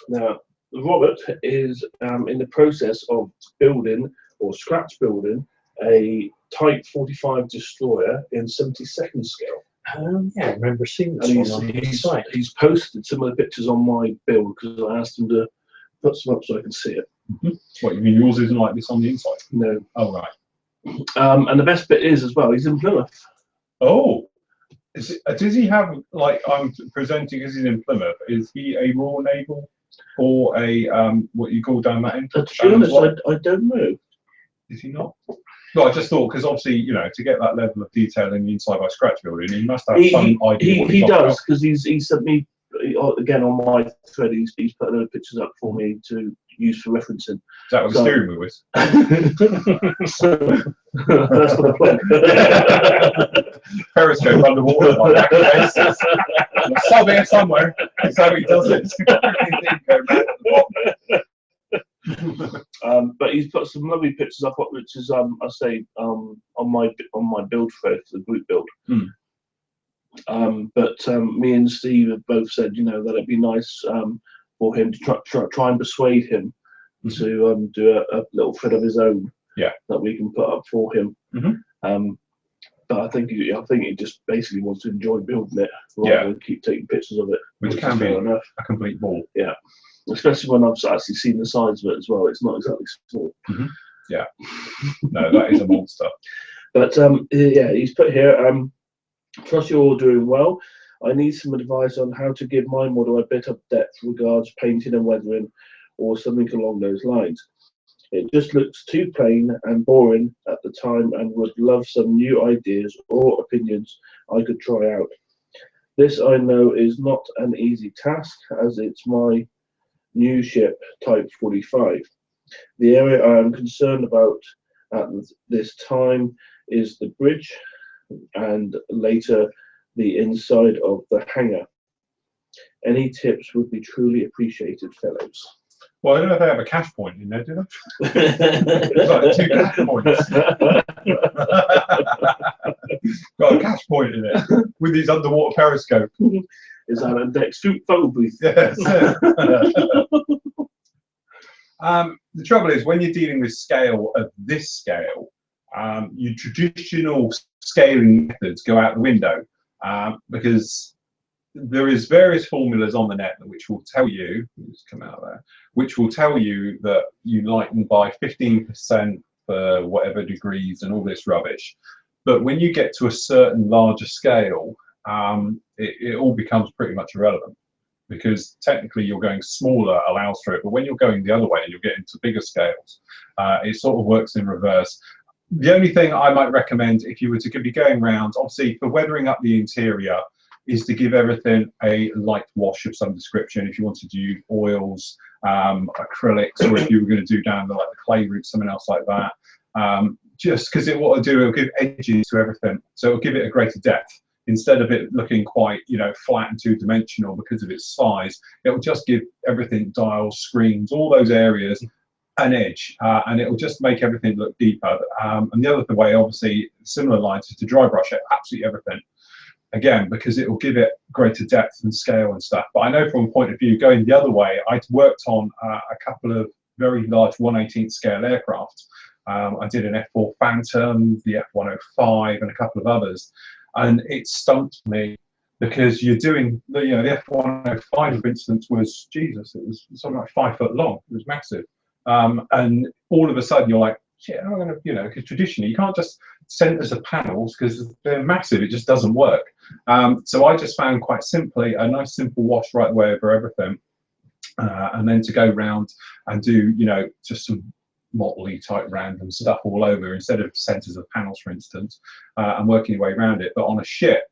Now, Robert is in the process of building or scratch building a Type 45 destroyer in 72nd scale. Yeah, I remember seeing this And one on his site. he's posted some of the pictures on my build because I asked him to put some up so I can see it. What, you mean yours isn't like this on the inside? No. Oh, right. And the best bit is as well, he's in Plymouth. Oh. Does he have, like, I'm presenting as he's in Plymouth, is he a Royal Naval or a, what you call down that end? To be honest, I don't know. Is he not? No, I just thought, because obviously, you know, to get that level of detail in the inside by Scratchbuilding, he must have some idea. He does, because he sent me, again, on my thread, he's put a load of pictures up for me to use for referencing. Is that what the steering wheel is? So, that's for the plug. Periscope underwater on a regular basis. Somewhere, somewhere. That's how he does it. But he's put some lovely pictures up, which is I say on my build thread, the group build. But me and Steve have both said, you know, that it'd be nice for him to try and persuade him to do a little thread of his own that we can put up for him. But I think he just basically wants to enjoy building it rather than keep taking pictures of it, which can be a complete ball. Yeah, especially when I've actually seen the size of it as well. It's not exactly small. Yeah, no, that is a monster. But yeah, he's put here. Trust you're all doing well. I need some advice on how to give my model a bit of depth regards painting and weathering, or something along those lines. It just looks too plain and boring at the time, and would love some new ideas or opinions I could try out. This I know is not an easy task, as it's my new ship, Type 45. The area I am concerned about at this time is the bridge, and later the inside of the hangar. Any tips would be truly appreciated, fellows. Well, I don't know if they have a cash point in there, do they? It's like 2 cash points. Got a cash point in it with his underwater periscope. Is that a next photo booth? Yes. The trouble is, when you're dealing with scale of this scale, your traditional scaling methods go out the window, because there is various formulas on the net which will tell you, just come out there, which will tell you that you lighten by 15% for whatever degrees and all this rubbish. But when you get to a certain larger scale, it all becomes pretty much irrelevant, because technically you're going smaller allows for it, but when you're going the other way and you're getting to bigger scales, it sort of works in reverse. The only thing I might recommend, if you were to be going around, obviously for weathering up the interior, is to give everything a light wash of some description. If you wanted to use oils, acrylics, or if you were going to do down the clay route, something else like that. Just because what it'll do, it'll give edges to everything, so it'll give it a greater depth. Instead of it looking quite, you know, flat and two-dimensional because of its size, it'll just give everything, dials, screens, all those areas, an edge, and it will just make everything look deeper. And the other way, obviously, similar lines, is to dry brush it, absolutely everything. Again, because it will give it greater depth and scale and stuff. But I know from a point of view, going the other way, I'd worked on a couple of very large 1/18 scale aircraft. I did an F4 Phantom, the F105, and a couple of others. And it stumped me because you're doing the F105, for instance, was Jesus. It was something like 5 foot long. It was massive, and all of a sudden you're like, shit, how am I going to, because traditionally you can't just centers of panels because they're massive. It just doesn't work. So I just found quite simply a nice simple wash right away over everything, and then to go round and do just some motley type random stuff all over instead of centers of panels, for instance, and working your way around it. But on a ship,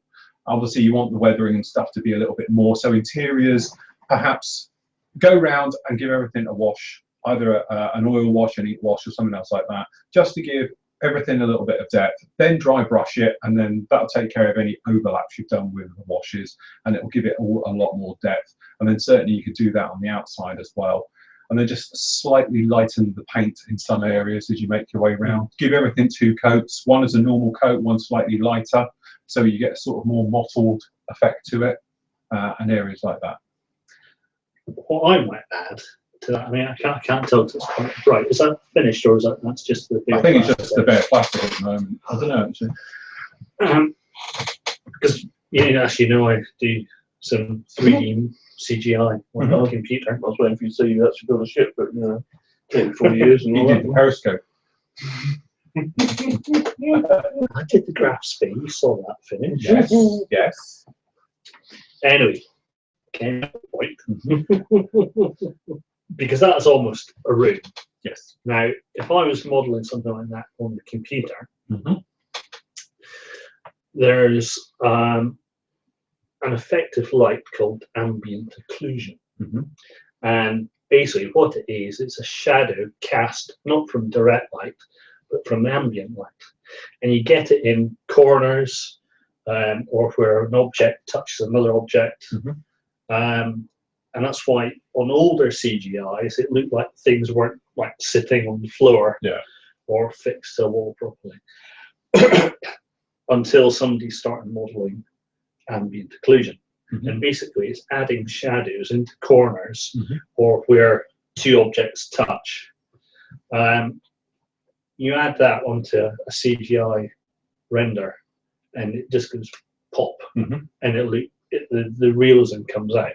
obviously you want the weathering and stuff to be a little bit more. So interiors, perhaps go round and give everything a wash, either an oil wash, an ink wash, or something else like that, just to give everything a little bit of depth. Then dry brush it, and then that'll take care of any overlaps you've done with the washes, and it will give it all a lot more depth. And then certainly you could do that on the outside as well. And then just slightly lighten the paint in some areas as you make your way around. Give everything 2 coats. One is a normal coat, one slightly lighter, so you get a sort of more mottled effect to it, and areas like that. What I might add to that, I mean, I can't tell if it's quite right. Is that finished, or is that's just the? I think it's just the bare plastic at the moment. I don't know actually. Because as you know, I do some 3D CGI on my computer. I was waiting for you to say you actually built a ship, but taking 4 years and all You did the periscope. I did the graph speed. You saw that finish. Yes. Yes. Anyway, came to the point. Because that's almost a room. Yes. Now, if I was modelling something like that on the computer, there's an effective light called ambient occlusion. And basically what it is, it's a shadow cast not from direct light, but from ambient light. And you get it in corners, or where an object touches another object. And that's why on older CGIs, it looked like things weren't like sitting on the floor or fixed to a wall properly. Until somebody started modelling ambient occlusion. And basically it's adding shadows into corners or where 2 objects touch. You add that onto a CGI render and it just goes pop, and the realism comes out.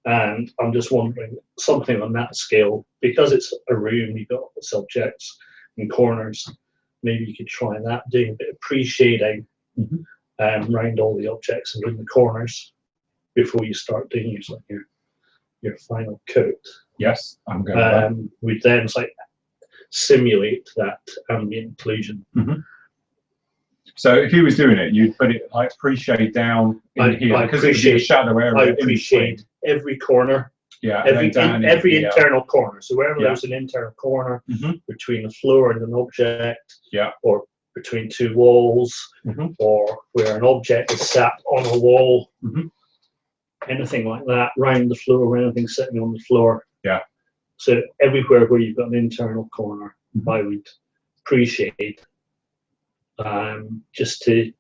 And I'm just wondering, something on that scale, because it's a room, you've got subjects and corners, maybe you could try that, doing a bit of pre-shading around all the objects and doing the corners before you start doing your final coat. Yes, I'm going we'd then simulate that ambient occlusion. So if he was doing it, you'd put it like pre-shade down in here because it would be a shadow area. I appreciate every corner. Yeah, every internal corner. So wherever there's an internal corner between a floor and an object, or between 2 walls, or where an object is sat on a wall, anything like that, round the floor, where anything sitting on the floor. So everywhere where you've got an internal corner, I would pre-shade, just to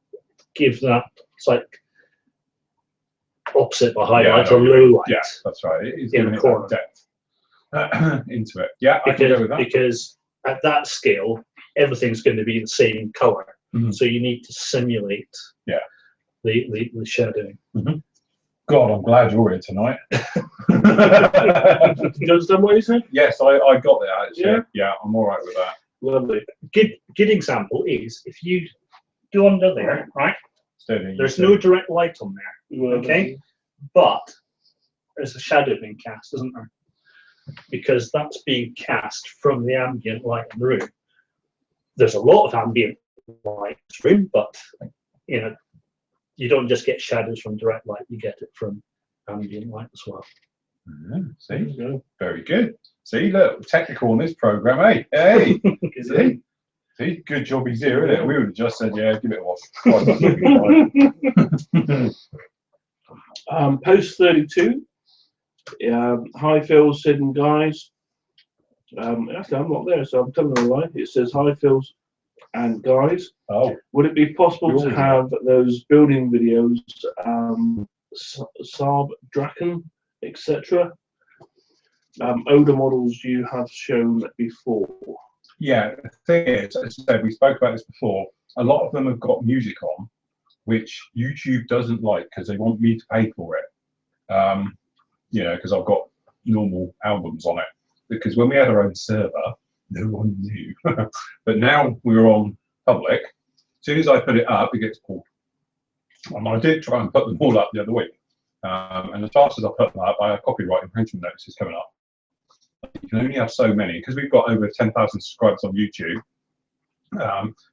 give that, it's like opposite the highlight or low light. Yeah, that's right. It is in giving the corner. Depth into it. Yeah, I can go with that. Because at that scale, everything's going to be the same color. So you need to simulate the shadowing. God, I'm glad you're here tonight. Do you understand what you said? Yes, I got that actually. Yeah, I'm all right with that. Lovely. Good example is if you go under there, right? Steady, there's no direct light on there, okay? But there's a shadow being cast, isn't there? Because that's being cast from the ambient light in the room. There's a lot of ambient light in the room, but you don't just get shadows from direct light, you get it from ambient light as well. See? Very good. See, look, technical on this program, eh? Hey! See? Good job he's here, isn't it? We would have just said, yeah, give it a wash. Post 32. Hi Phil, Sid and guys. Actually, I'm not there, so I'm telling a lie. It says hi Phil and guys. Would it be possible to have those building videos, Saab, Draken, etc.? Older models you have shown before. Yeah, the thing is, as I said, we spoke about this before, a lot of them have got music on, which YouTube doesn't like because they want me to pay for it. You know, because I've got normal albums on it. Because when we had our own server, no one knew. But now we're on public. As soon as I put it up, it gets pulled. And I did try and put them all up the other week. And as fast as I put them up, I have copyright infringement notices coming up. You can only have so many, because we've got over 10,000 subscribers on YouTube.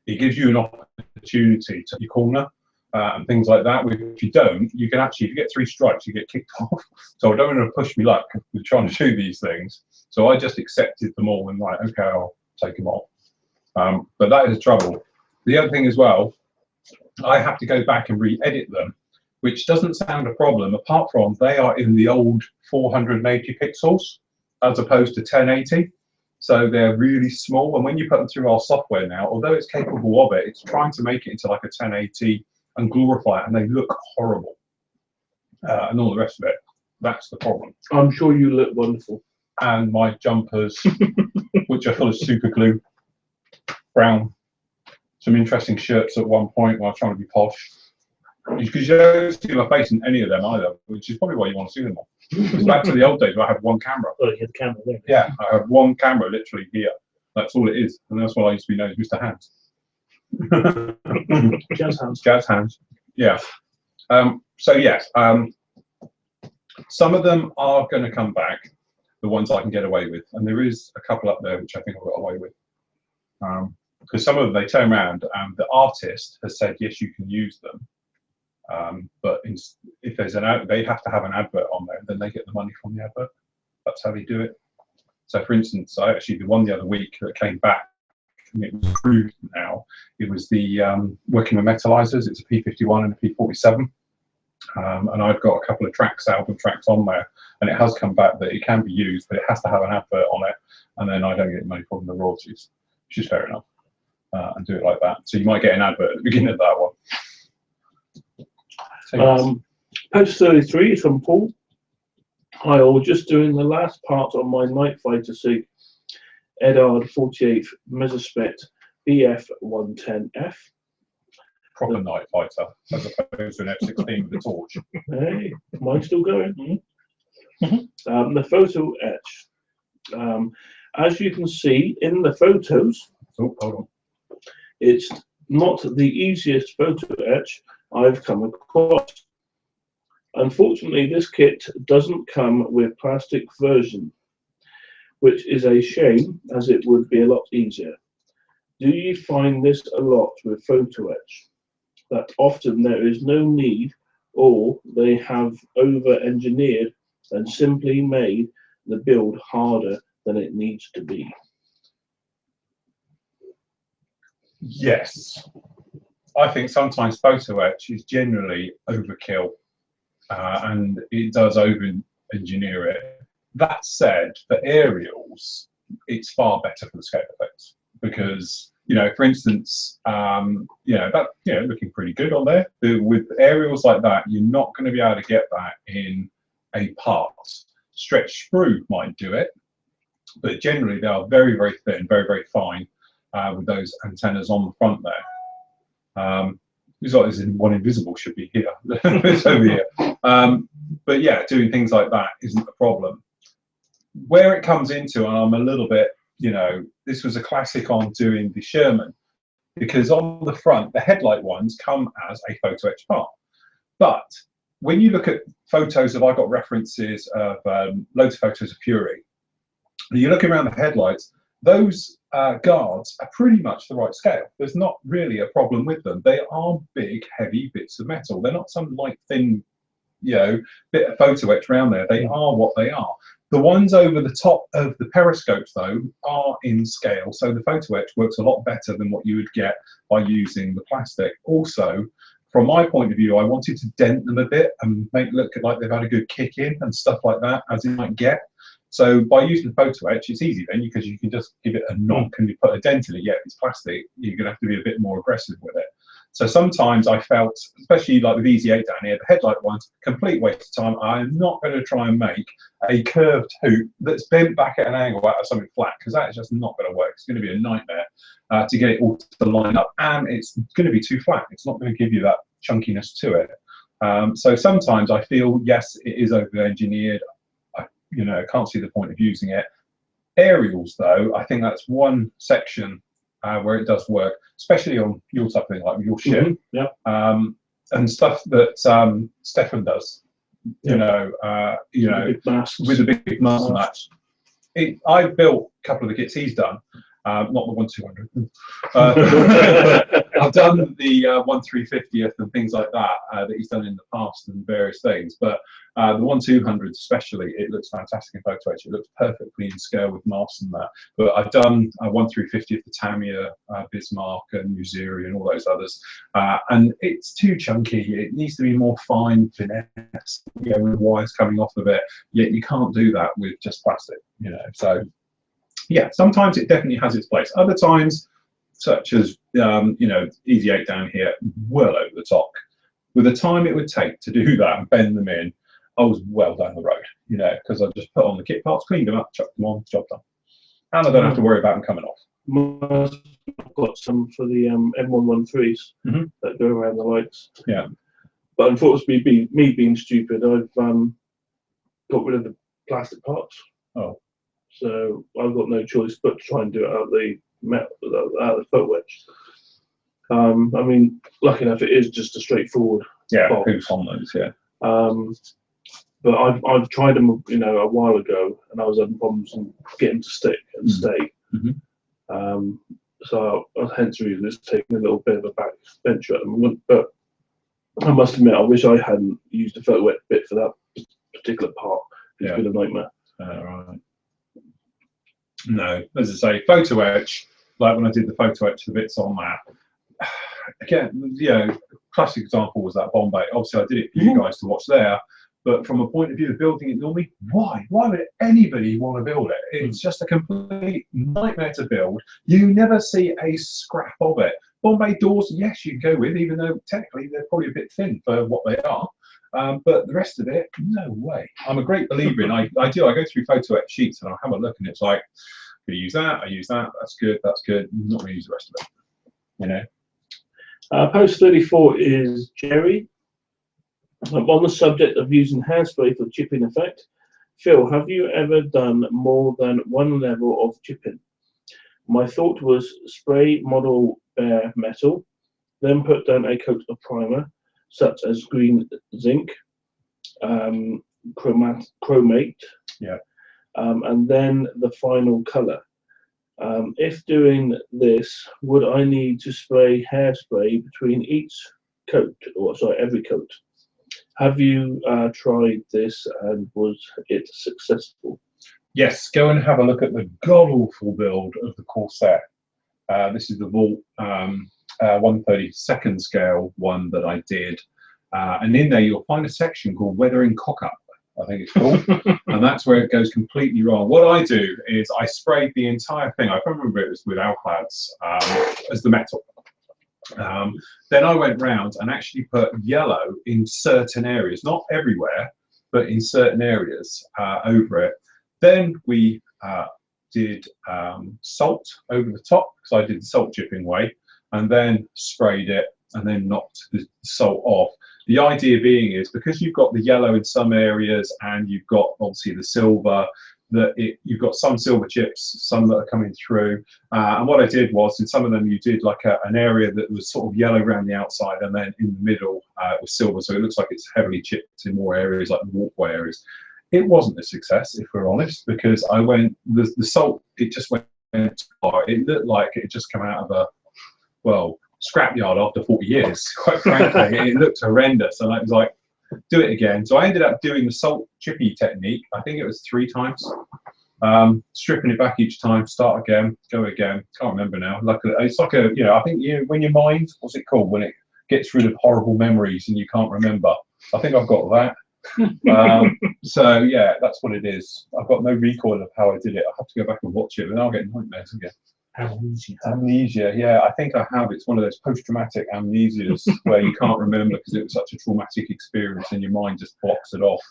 It gives you an opportunity to your corner and things like that. If you don't, you can actually, if you get 3 strikes, you get kicked off. So I don't want to push me luck with trying to do these things. So I just accepted them all and like, okay, I'll take them off. But that is a trouble. The other thing as well, I have to go back and re-edit them, which doesn't sound a problem, apart from they are in the old 480 pixels as opposed to 1080. So they're really small, and when you put them through our software now, although it's capable of it, it's trying to make it into like a 1080 and glorify it, and they look horrible. And all the rest of it, that's the problem. I'm sure you look wonderful. And my jumpers, which are full of super glue, brown. Some interesting shirts at one point while trying to be posh. Because you don't see my face in any of them either, which is probably why you want to see them all. It's back to the old days where I had one camera. Oh, you had the camera there. Yeah, I have one camera literally here. That's all it is. And that's what I used to be known as Mr. Hands. Jazz hands. Jazz hands. Yeah. So yes, some of them are going to come back, the ones I can get away with. And there is a couple up there which I think I've got away with. Because some of them, they turn around and the artist has said, yes, you can use them. But if there's they have to have an advert on there, then they get the money from the advert. That's how they do it. So for instance, I actually did one the other week that came back, and it was approved now. It was the working with metallizers. It's a P51 and a P47. And I've got a couple of tracks, album tracks on there, and it has come back that it can be used, but it has to have an advert on it, and then I don't get money from the royalties, which is fair enough. And do it like that. So you might get an advert at the beginning of that one. Post 33 is from Paul. Hi all, just doing the last part on my Night Fighter suit, Edard 48th Mesospect BF110F. Proper Night Fighter, as opposed to an F-16 with a torch. Hey, mine's still going. The photo etch. As you can see in the photos, oh, hold on. It's not the easiest photo etch I've come across. Unfortunately, this kit doesn't come with plastic version, which is a shame, as it would be a lot easier. Do you find this a lot with photo etch? That often there is no need, or they have over-engineered and simply made the build harder than it needs to be? Yes, I think sometimes photo etch is generally overkill, and it does over-engineer it. That said, for aerials, it's far better for the scale effects because, you know, for instance, looking pretty good on there. With aerials like that, you're not going to be able to get that in a part. Stretch sprue might do it, but generally they are very, very thin, very, very fine. With those antennas on the front there. It's like there's one invisible should be here. It's over here. But yeah, doing things like that isn't a problem. Where it comes into, and I'm a little bit, you know, this was a classic on doing the Sherman, because on the front, the headlight ones come as a photo etch part. But when you look at photos of, I've got references of loads of photos of Fury, you're looking around the headlights, those guards are pretty much the right scale. There's not really a problem with them. They are big, heavy bits of metal. They're not some light, thin, you know, bit of photo etch around there. They are what they are. The ones over the top of the periscopes, though, are in scale. So the photo etch works a lot better than what you would get by using the plastic. Also, from my point of view, I wanted to dent them a bit and make it look like they've had a good kick in and stuff like that, as it might get. So by using the photo etch, it's easy then because you can just give it a knock and you put a dent in it. Yeah, if it's plastic, you're going to have to be a bit more aggressive with it. So sometimes I felt, especially like with Easy 8 down here, the headlight one's a complete waste of time. I'm not going to try and make a curved hoop that's bent back at an angle out of something flat, because that is just not going to work. It's going to be a nightmare to get it all to line up, and it's going to be too flat. It's not going to give you that chunkiness to it. So sometimes I feel, yes, it is over-engineered. I can't see the point of using it. Aerials, though, I think that's one section where it does work, especially on your type of thing, like your ship, and stuff that Stefan does. With the big mast match. I've built a couple of the kits he's done, not the 1/200. I've done the 1/350th and things like that that he's done in the past and various things. But the 1/200 especially, it looks fantastic in photo etch. It looks perfectly in scale with masts and that. But I've done 1/350th, the Tamiya, Bismarck, and Uziri, and all those others, and it's too chunky. It needs to be more fine finesse, with wires coming off of it. Yet you can't do that with just plastic, So yeah, sometimes it definitely has its place. Other times, such as Easy 8 down here, well over the top. With the time it would take to do that and bend them in, I was well down the road, because I just put on the kit parts, cleaned them up, chucked them on, job done, and I don't have to worry about them coming off. I've got some for the M113s that go around the lights. Yeah, but unfortunately, me being stupid, I've got rid of the plastic parts. Oh. So I've got no choice but to try and do it out of the metal, out of the photo etch. I mean, lucky enough, it is just a straightforward box. On those, but I've tried them, a while ago, and I was having problems getting to stick and stay. So hence the reason it's taken a little bit of a back venture at the moment. But I must admit, I wish I hadn't used a photo etch bit for that particular part. It's been a nightmare. Right. No, as I say, photo etch, like when I did the photo etch, the bits on that, again, classic example was that Bombay. Obviously, I did it for you guys to watch there, but from a point of view of building it normally, why would anybody want to build it? It's just a complete nightmare to build. You never see a scrap of it. Bombay doors, yes, you go with, even though technically they're probably a bit thin for what they are. But the rest of it, no way. I'm a great believer in, I go through photo etch sheets and I'll have a look, and it's like, I'm going to use that, I use that, that's good, I'm not going to use the rest of it, Post 34 is Jerry. On the subject of using hairspray for chipping effect, Phil, have you ever done more than one level of chipping? My thought was spray model bare metal, then put down a coat of primer, such as green zinc, chromate, and then the final color. If doing this, would I need to spray hairspray between each coat, or sorry, every coat? Have you tried this, and was it successful? Yes, go and have a look at the god-awful build of the Corsair. This is the Vault 1/32nd scale one that I did. And in there you'll find a section called Weathering Cock-Up, I think it's called. And that's where it goes completely wrong. What I do is I sprayed the entire thing. I can't remember if it was with Alclads as the metal. Then I went round and actually put yellow in certain areas, not everywhere, but in certain areas over it. Then we did salt over the top, because I did the salt chipping way, and then sprayed it and then knocked the salt off. The idea being is, because you've got the yellow in some areas and you've got obviously the silver, that you've got some silver chips, some that are coming through. And what I did was, in some of them you did like an area that was sort of yellow around the outside, and then in the middle it was silver, so it looks like it's heavily chipped in more areas, like the walkway areas. It wasn't a success, if we're honest, because the salt, it just went far. It looked like it had just come out of a, scrapyard after 40 years, quite frankly. It looked horrendous, and I was like, do it again. So I ended up doing the salt chippy technique. I think it was 3 times, stripping it back each time, start again, go again. Can't remember now. It's like a, I think when your mind, what's it called, when it gets rid of horrible memories and you can't remember. I think I've got that. So yeah, that's what it is. I've got no recoil of how I did it. I have to go back and watch it, and I'll get nightmares again. Amnesia. Amnesia, yeah, I think I have. It's one of those post-traumatic amnesias where you can't remember because it was such a traumatic experience and your mind just blocks it off.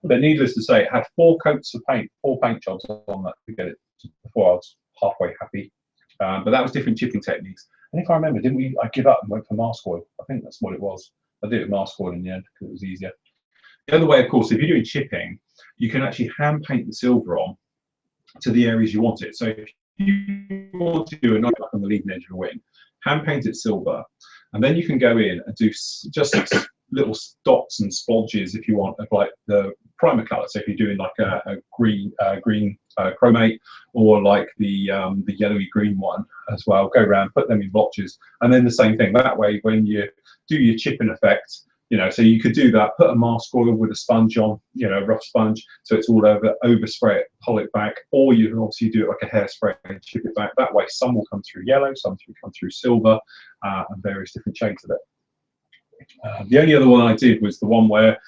But needless to say, it had 4 coats of paint, 4 paint jobs on that to get it before I was halfway happy. But that was different chipping techniques. And if I remember, didn't we? I give up and went for mask oil. I think that's what it was. I did it with mask oil in the end because it was easier. The other way, of course, if you're doing chipping, you can actually hand paint the silver on to the areas you want it. So if you want to do a night on the leading edge of a wing, hand paint it silver, and then you can go in and do just little dots and splodges if you want of like the primer color. So if you're doing like a green chromate, or like the yellowy green one as well, go around, put them in blotches, and then the same thing that way when you do your chipping effect. You know, so you could do that, put a mask oil with a sponge on, you know, rough sponge, so it's all over, overspray it, pull it back, or you can obviously do it like a hairspray and chip it back. That way, some will come through yellow, some will come through silver, and various different shades of it. The only other one I did was the one where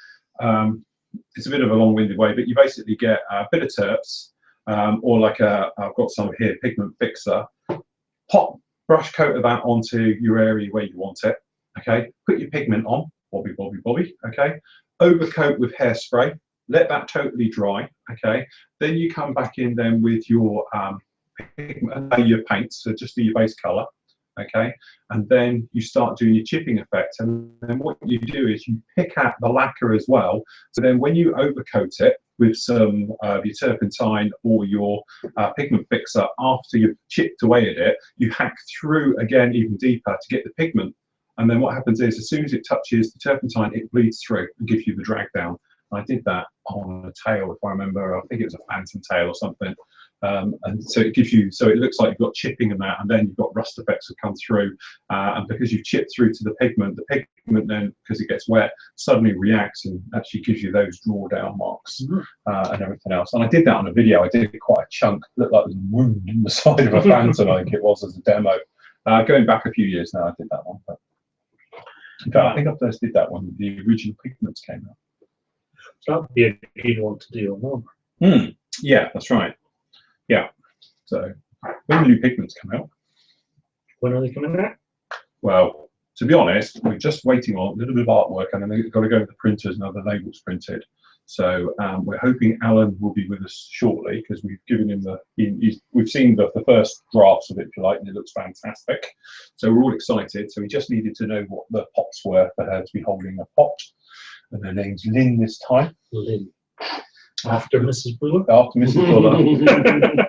it's a bit of a long-winded way, but you basically get a bit of terps, or like I've got some here, pigment fixer, pop brush coat of that onto your area where you want it. Okay, put your pigment on. Bobby, bobby, bobby, okay? Overcoat with hairspray, let that totally dry, okay? Then you come back in then with your pigment, your paint, so just do your base color, okay? And then you start doing your chipping effect, and then what you do is you pick out the lacquer as well, so then when you overcoat it with some of your turpentine or your pigment fixer, after you've chipped away at it, you hack through again even deeper to get the pigment. And then what happens is, as soon as it touches the turpentine, it bleeds through and gives you the drag down. I did that on a tail, if I remember. I think it was a phantom tail or something. And so it gives you, so it looks like you've got chipping and that, and then you've got rust effects that come through. And because you've chipped through to the pigment then, because it gets wet, suddenly reacts and actually gives you those drawdown marks and everything else. And I did that on a video. I did quite a chunk, looked like there was a wound in the side of a phantom, I think it was, as a demo. Going back a few years now, I did that one. But in fact, I think I first did that when the original pigments came out. That would be a good one to do on one. Yeah, that's right. Yeah. So when the new pigments come out. When are they coming out? Well, to be honest, we're just waiting on a little bit of artwork, and then they've got to go to the printers and have the labels printed. So we're hoping Alan will be with us shortly, because we've given him we've seen the first drafts of it, if you like, and it looks fantastic. So we're all excited. So we just needed to know what the pots were for her to be holding a pot. And her name's Lynn this time. Lynn. After Mrs. Buller? After Mrs. Buller.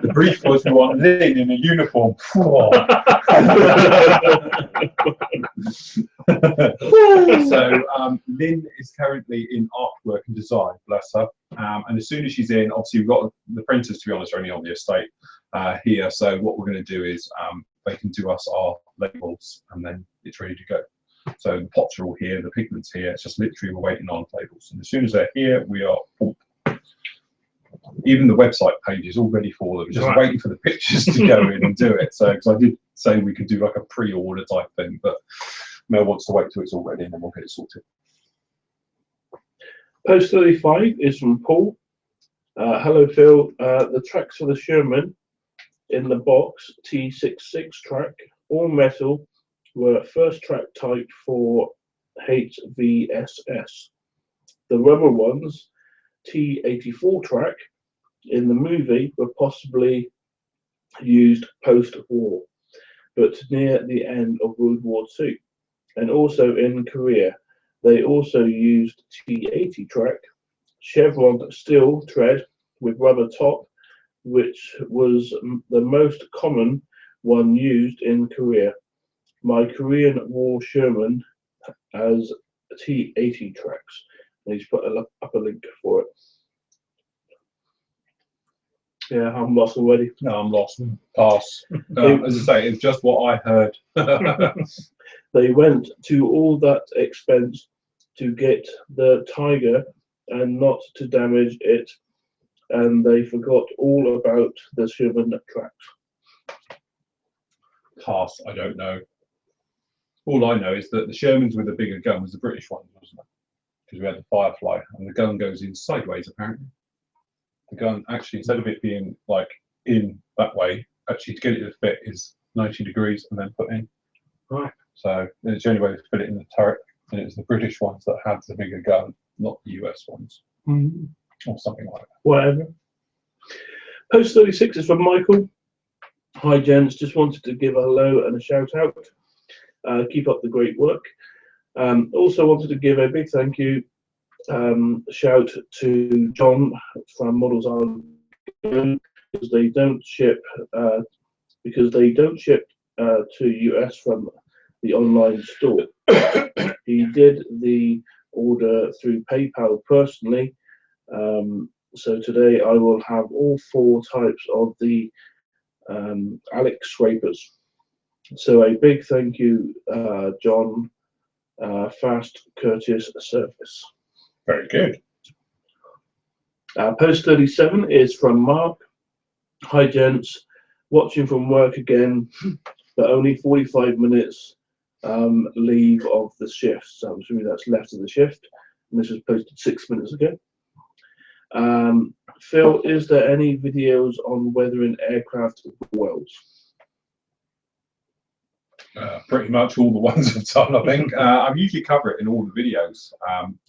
The brief was, we want Lynn in a uniform. So Lynn is currently in artwork and design, bless her. And as soon as she's in, obviously we've got the printers, to be honest, are only on the estate here. So what we're going to do is they can do us our labels, and then it's ready to go. So the pots are all here, the pigment's here. It's just literally we're waiting on labels. And as soon as they're here, we are. Even the website page is all ready for them, just waiting for the pictures to go in and do it. So, because I did say we could do like a pre-order type thing, but Mel wants to wait till it's all ready and then we'll get it sorted. Post 35 is from Paul. Hello, Phil. The tracks for the Sherman in the box T66 track, all metal, were first track type for HVSS. The rubber ones, T84 track, in the movie were possibly used post-war, but near the end of World War II, and also in Korea. They also used T80 track, chevron steel tread with rubber top, which was the most common one used in Korea. My Korean War Sherman has T80 tracks. And he's put up a link for it. Yeah, I'm lost already. No, I'm lost. Pass. As I say, it's just what I heard. They went to all that expense to get the Tiger and not to damage it, and they forgot all about the Sherman tracks. Pass. I don't know. All I know is that the Shermans with the bigger gun was the British one, wasn't it? Because we had the Firefly, and the gun goes in sideways apparently. The gun actually, instead of it being like in that way, actually to get it to fit is 90 degrees and then put in. Right. So it's the only way to fit it in the turret, and it's the British ones that have the bigger gun, not the US ones, or something like that. Whatever. Post 36 is from Michael. Hi gents, just wanted to give a hello and a shout out. Keep up the great work. Also wanted to give a big thank you shout to John from Models Island, because they don't ship to US from the online store. He did the order through PayPal personally. So today I will have all 4 types of the Alex scrapers. So a big thank you, John. Fast, courteous service. Very good. Post 37 is from Mark. Hi gents, watching from work again, but only 45 minutes leave of the shift. So I'm assuming that's left of the shift. And this was posted 6 minutes ago. Phil, is there any videos on weathering aircraft welds? Pretty much all the ones I've done, I think. I usually cover it in all the videos.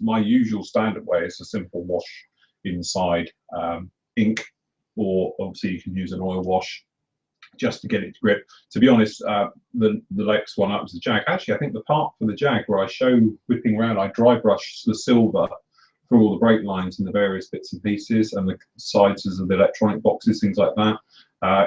My usual standard way is a simple wash inside ink, or obviously you can use an oil wash just to get it to grip. To be honest, the latest one up was the Jag. Actually, I think the part for the Jag where I show whipping around, I dry brush the silver through all the brake lines and the various bits and pieces and the sides of the electronic boxes, things like that.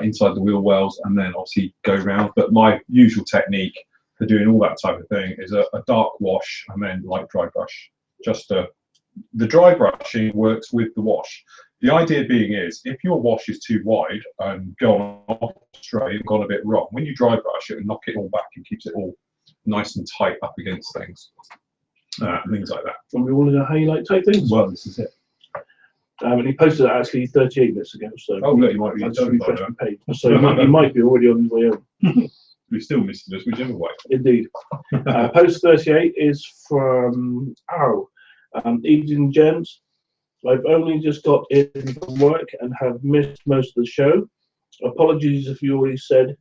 Inside the wheel wells, and then obviously go round. But my usual technique for doing all that type of thing is a dark wash and then light dry brush. The dry brushing works with the wash. The idea being is, if your wash is too wide and gone off straight and gone a bit wrong, when you dry brush it and knock it all back and keeps it all nice and tight up against things, and things like that. And we want to know how you like type things. Well, this is it. And he posted that actually 38 minutes ago. So oh, look, you might be page. So he might be already on his way home. We're still missing us, whichever way. Indeed. Post 38 is from Arrow. Evening, gents. I've only just got in from work and have missed most of the show. Apologies if you already said,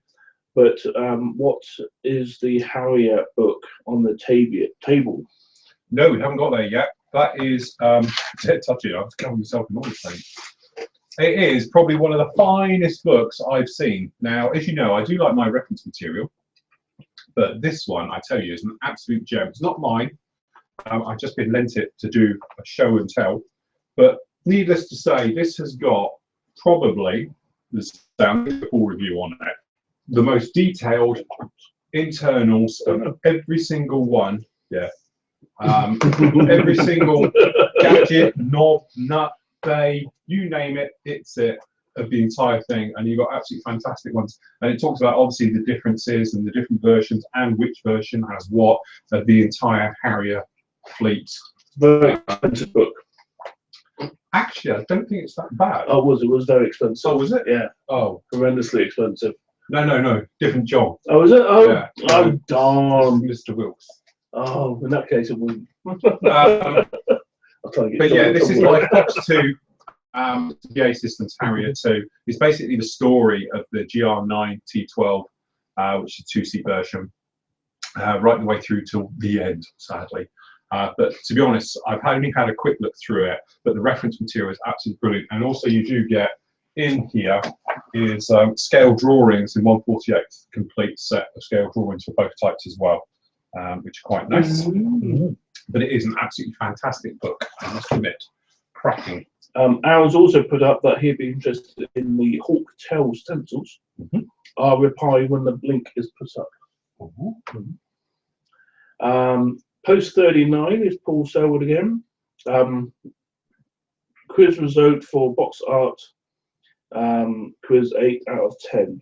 but what is the Harrier book on the table? No, we haven't got there yet. That is touchy. I've covered myself in all this thing. It is probably one of the finest books I've seen. Now, as you know, I do like my reference material, but this one, I tell you, is an absolute gem. It's not mine. I've just been lent it to do a show and tell. But needless to say, this has got probably, there's a full review on it, the most detailed internals of every single one. Yeah. Every single gadget, knob, nut, bay, you name it, it's it, of the entire thing. And you've got absolutely fantastic ones. And it talks about obviously the differences and the different versions and which version has what of the entire Harrier fleet. Very expensive book. Actually, I don't think it's that bad. Oh, it was very expensive. Oh, was it? Yeah. Oh, horrendously expensive. No, different John. Oh, is it? Oh, yeah. Oh, darn. Mr. Wilkes. Oh, in that case, it wouldn't. I'll try and get. But yeah, this is like Fox 2, GA Systems Harrier 2. It's basically the story of the GR9 T12, which is a 2-seat version, right the way through till the end, sadly. But to be honest, I've only had a quick look through it, but the reference material is absolutely brilliant. And also you do get in here is scale drawings in 1/48, complete set of scale drawings for both types as well, which are quite nice. But it is an absolutely fantastic book, I must admit. Cracking. Alan's also put up that he'd be interested in the Hawk Tail stencils. I'll reply when the link is put up. Post 39 is Paul Selwood again. Quiz result for box art. Quiz 8 out of 10.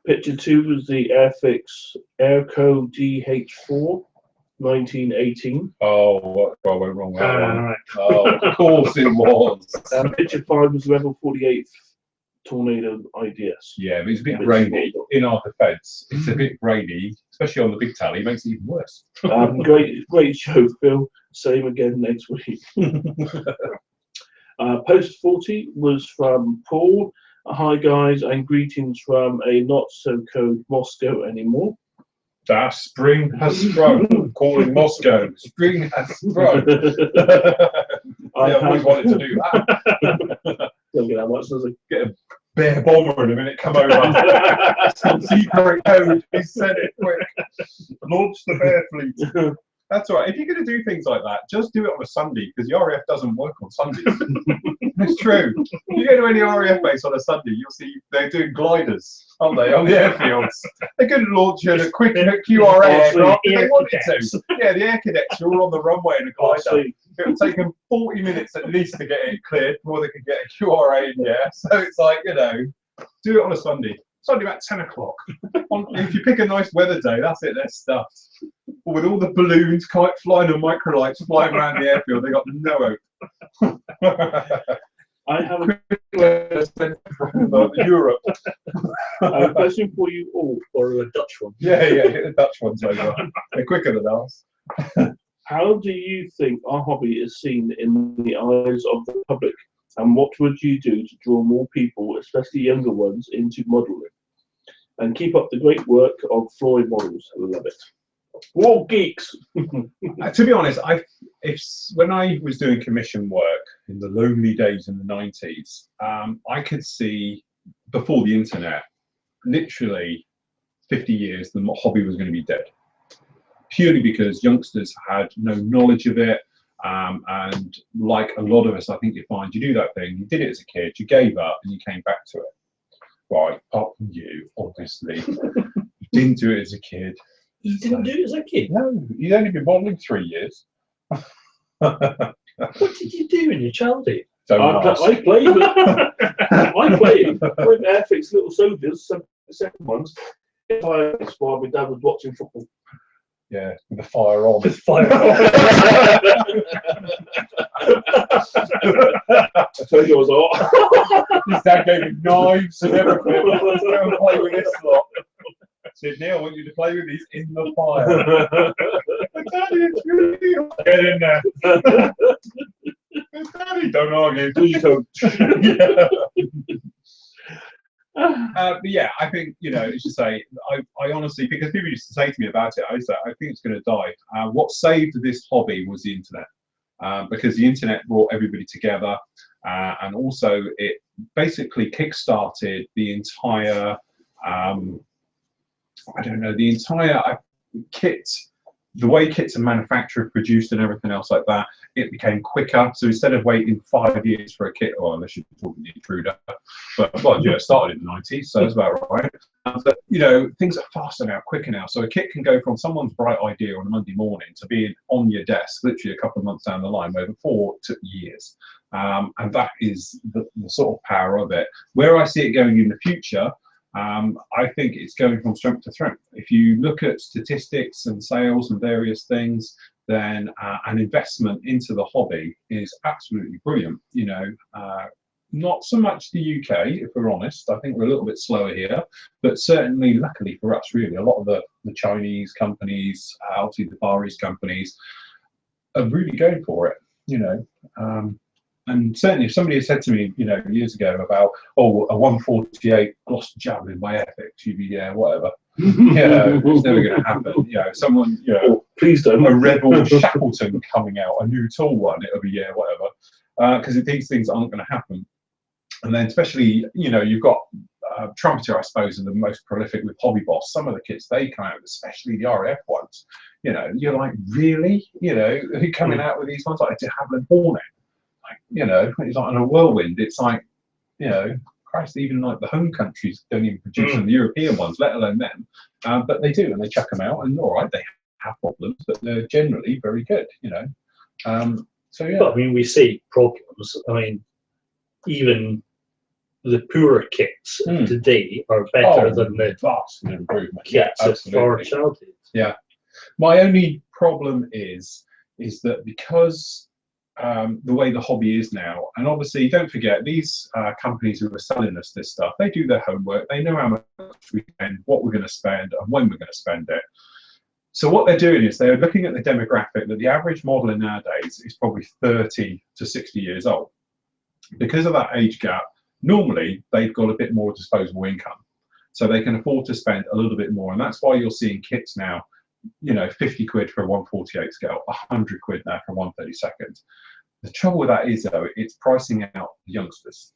Picture 2 was the Airfix Airco DH4 1918. Oh, what I went wrong with that one. Right. Oh, of course it was. Picture 5 was Rebel 48 Tornado IDS. Yeah, but it's a bit grainy. In our defence, it's a bit grainy, especially on the big tally. It makes it even worse. Great show, Phil. Same again next week. Post 40 was from Paul. Hi guys, and greetings from a not so cold Moscow anymore. That spring has sprung. Calling Moscow, spring has sprung. I've always wanted to do that. Don't get that much, does it? Get a bear bomber in a minute, come over. Some secret code, he said it quick. Launch the bear fleet. That's all right. If you're going to do things like that, just do it on a Sunday, because the RAF doesn't work on Sundays. It's true. If you go to any RAF base on a Sunday, you'll see they're doing gliders, aren't they, on the airfields? They could launch in a quick QRA aircraft if they wanted to. Yeah, the air cadets are all on the runway in a glider. It would take them 40 minutes at least to get it cleared before they could get a QRA in the air. So it's like, you know, do it on a Sunday. Sunday about 10 o'clock. If you pick a nice weather day, that's it, they're stuffed. With all the balloons, kite flying and microlights flying around the airfield, they got no hope. I have a from Europe. I have a question for you all. Or a Dutch one. Yeah, get the Dutch ones over. They're quicker than ours. How do you think our hobby is seen in the eyes of the public? And what would you do to draw more people, especially younger ones, into modelling? And keep up the great work of Floyd Models. I love it. War geeks. To be honest, when I was doing commission work in the lonely days in the 90s, I could see before the internet, literally 50 years, the hobby was going to be dead. Purely because youngsters had no knowledge of it. And like a lot of us, I think you find you do that thing, you did it as a kid, you gave up and you came back to it. Right, apart from you, obviously. You didn't do it as a kid. You didn't do it as a kid? No, you'd only been modelling 3 years. What did you do in your childhood? I played with Airfix little soldiers, some second ones. While my dad was watching football. Yeah, with the fire on. With fire on. I told you I was hot. His dad gave him knives and everything. Let's go and play with this lot. I said, Neil, I want you to play with these in the fire. Daddy, it's really hot. Get in there. Daddy, don't argue. Do you don't? Yeah. But yeah, I think, you know, it's just say, I honestly, because people used to say to me about it, I said, I think it's going to die. What saved this hobby was the internet, because the internet brought everybody together, and also it basically kick-started the entire, I don't know, the entire kit, the way kits are manufactured, produced and everything else like that, it became quicker. So instead of waiting 5 years for a kit, or unless you're talking the intruder, but well, yeah, it started in the 90s, so that's about right. But you know, things are faster now, quicker now. So a kit can go from someone's bright idea on a Monday morning to being on your desk literally a couple of months down the line, where before it took years. And that is the sort of power of it. Where I see it going in the future, I think it's going from strength to strength. If you look at statistics and sales and various things, then an investment into the hobby is absolutely brilliant. You know, not so much the UK, if we're honest. I think we're a little bit slower here, but certainly, luckily for us, really, a lot of the Chinese companies, obviously the Far East companies, are really going for it. You know. And certainly, if somebody had said to me, you know, years ago about, oh, a 148 Gloucester Javelin by Ethics, you'd be, yeah, whatever. You know, it's never going to happen. You know, someone, you know, oh, please don't. A Rebel Shackleton coming out, a new tool one, it'll be, yeah, whatever. Because these things aren't going to happen. And then, especially, you know, you've got Trumpeter, I suppose, are the most prolific with Hobby Boss. Some of the kits they come out with, especially the RAF ones, you know, you're like, really? You know, who coming out with these ones like a de Havilland Hornet? Like, you know, it's like on a whirlwind. It's like, you know, Christ, even like the home countries don't even produce them, the European ones, let alone them. But they do, and they chuck them out, and all right, they have problems, but they're generally very good, you know. So yeah. But I mean, we see problems. I mean, even the poorer kits today are better than the vast improvement. Kits of our childhood. Yeah. My only problem is that because the way the hobby is now, and obviously don't forget these companies who are selling us this stuff, they do their homework, they know how much we spend, what we're going to spend and when we're going to spend it. So what they're doing is they're looking at the demographic that the average modeler nowadays is probably 30 to 60 years old. Because of that age gap, Normally, they've got a bit more disposable income, so they can afford to spend a little bit more, and that's why you're seeing kits now, 50 quid for a 148 scale, 100 quid now for a 132nd. The trouble with that is, though, it's pricing out the youngsters,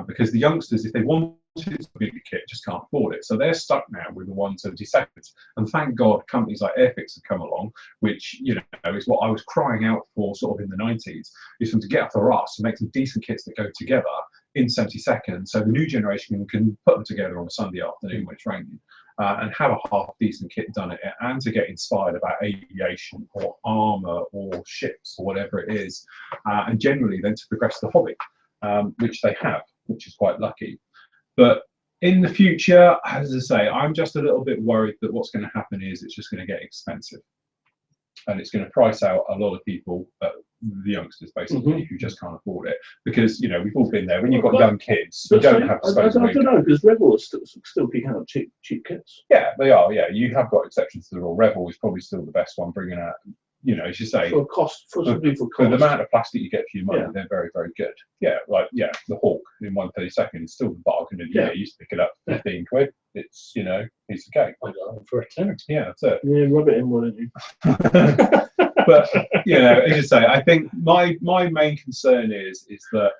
because the youngsters, if they wanted a bigger kit, just can't afford it. So they're stuck now with the 172nd. And thank God companies like Airfix have come along, which is what I was crying out for sort of in the 90s, is for them to get off their arse and make some decent kits that go together in 72nd, so the new generation can put them together on a Sunday afternoon when it's raining, and have a half decent kit done at it, and to get inspired about aviation or armour or ships or whatever it is, and generally then to progress the hobby, which they have, which is quite lucky. But in the future, as I say, I'm just a little bit worried that what's going to happen is it's just going to get expensive, and it's going to price out a lot of people, the youngsters basically, who just can't afford it. Because we've all been there. When you've got young kids, you don't have disposable income. I don't know, because Rebel is still picking out cheap kits. Yeah, they are. Yeah, you have got exceptions to the rule. Rebel is probably still the best one, bringing out. As you say, for the amount of plastic you get for your money, they're very, very good. Yeah, the Hawk in 132nd is still the bargain of the year. You used to pick it up for 15 quid. It's piece of cake. I got it for a tenner. Yeah, that's it. Yeah, rub it in, why don't you? But as you say, I think my main concern is that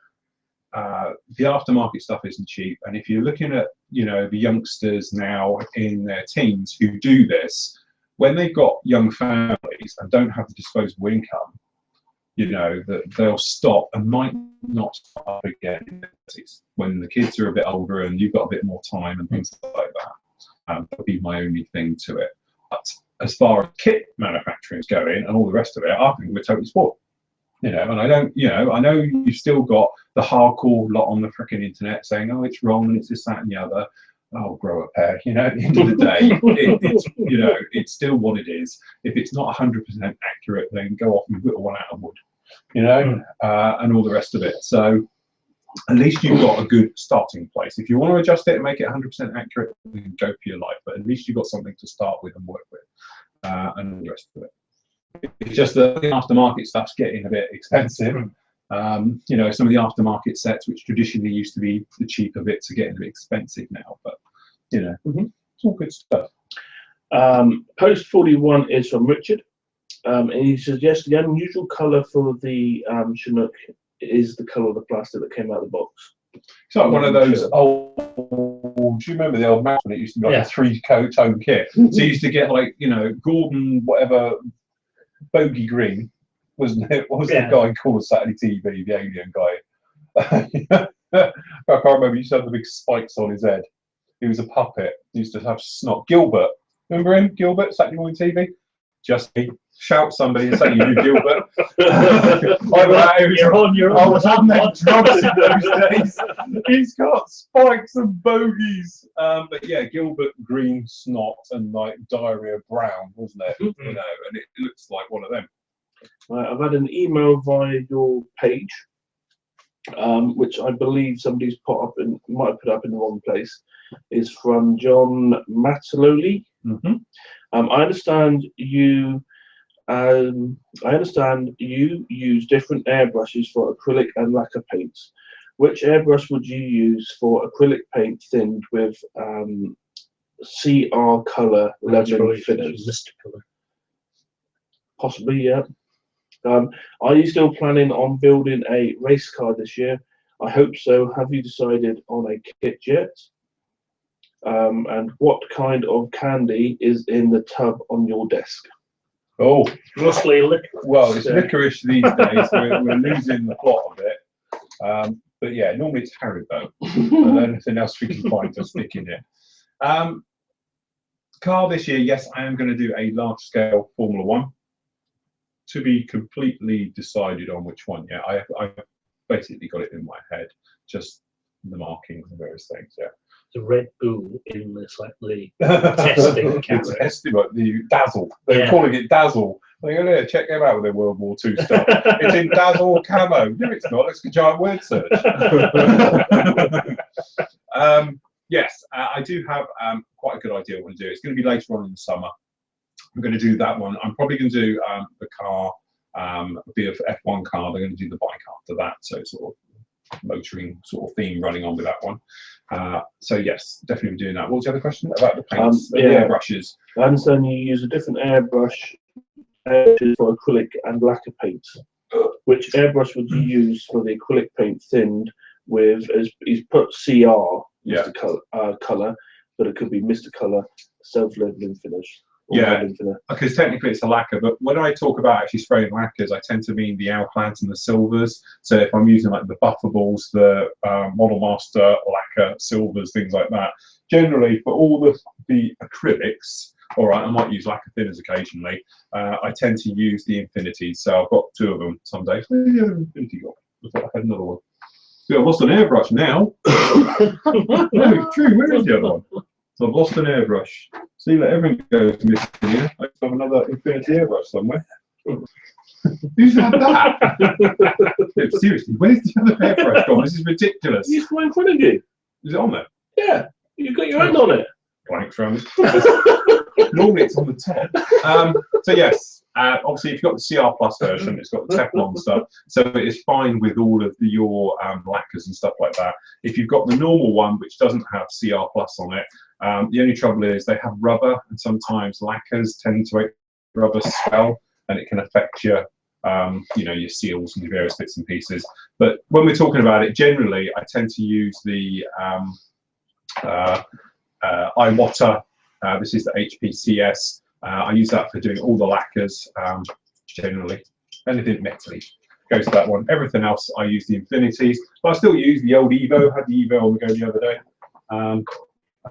the aftermarket stuff isn't cheap, and if you're looking at the youngsters now in their teens who do this, when they've got young families and don't have the disposable income, that they'll stop and might not start up again in their 30s when the kids are a bit older and you've got a bit more time and things like that. That'll be my only thing to it. But as far as kit manufacturing is going and all the rest of it, I think we're totally spoiled. And I don't, I know you've still got the hardcore lot on the freaking internet saying, oh, it's wrong and it's this, that, and the other. Oh, grow a pair. At the end of the day, it's still what it is. If it's not 100% accurate, then go off and whittle one out of wood, and all the rest of it. So at least you've got a good starting place. If you want to adjust it and make it 100% accurate, then go for your life. But at least you've got something to start with and work with, and all the rest of it. It's just that the aftermarket stuff's getting a bit expensive. Some of the aftermarket sets, which traditionally used to be the cheaper bits, are getting a bit expensive now. But it's all good stuff. Post 41 is from Richard. And he suggests the unusual colour for the Chinook is the colour of the plastic that came out of the box. It's like one of those old. Do you remember the old match when it used to be like a 3-tone kit? So you used to get Gordon whatever bogey green. Wasn't it? What was the guy called Saturday TV, the alien guy? I can't remember. He used to have the big spikes on his head. He was a puppet. He used to have snot. Gilbert. Remember him? Gilbert, Saturday morning TV? Just shout somebody and say you knew Gilbert. You're on. I was on them drugs in those days. He's got spikes and bogies. But yeah, Gilbert green snot and diarrhea brown, wasn't it? And it looks like one of them. I've had an email via your page, which I believe somebody's might have put up in the wrong place. Is from John Mataloli. I understand you use different airbrushes for acrylic and lacquer paints. Which airbrush would you use for acrylic paint thinned with CR color lemon finish? Possibly, yeah. Are you still planning on building a race car this year? I hope so. Have you decided on a kit yet? And what kind of candy is in the tub on your desk? Oh, mostly licorice. Well, it's licorice these days. We're losing the plot of it. But yeah, normally it's Haribo. And anything else we can find to stick in it. Car this year, yes, I am going to do a large-scale Formula 1. To be completely decided on which one. Yeah, I've basically got it in my head. Just the markings and various things. Yeah. The Red Bull in the slightly testing camera. The Dazzle. They're calling it Dazzle. They go there, check them out with their World War II stuff. It's in Dazzle camo. No, it's not. It's a giant word search. Yes, I do have quite a good idea what to do. It's going to be later on in the summer. I'm going to do that one. I'm probably going to do the car, be an F1 car. They're going to do the bike after that. So sort of motoring sort of theme running on with that one. So yes, definitely doing that. What was the other question about the paints? The airbrushes. I understand you use a different airbrush for acrylic and lacquer paints. Which airbrush would you use for the acrylic paint thinned with? As he's put CR, Mr. Color, but it could be Mr. Color self-leveling finish. Yeah, because technically it's a lacquer, but when I talk about actually spraying lacquers, I tend to mean the alclads and the silvers. So if I'm using like the buffables, the Model Master lacquer silvers, things like that. Generally, for all the acrylics, all right, I might use lacquer thinners occasionally. I tend to use the infinities, so I've got 2 of them some days. Where's the other infinity got? I thought I had another one. So I've lost an airbrush now. No, true. Where is the other one? So I've lost an airbrush. See, let everyone go to missing here. I have another infinity airbrush somewhere. Who's had that? No, seriously, where's the other airbrush gone? This is ridiculous. It's right in front of you. Is it on there? Yeah, you've got your hand on it. Blank from it. Normally it's on the top. So yes, obviously if you've got the CR Plus version, it's got the Teflon stuff, so it is fine with all of your lacquers and stuff like that. If you've got the normal one, which doesn't have CR Plus on it, the only trouble is they have rubber, and sometimes lacquers tend to make rubber swell, and it can affect your your seals and your various bits and pieces. But when we're talking about it, generally I tend to use the iWater. This is the HPCS. I use that for doing all the lacquers, generally. Anything metally goes to that one. Everything else, I use the infinities. But I still use the old Evo. I had the Evo on the go the other day.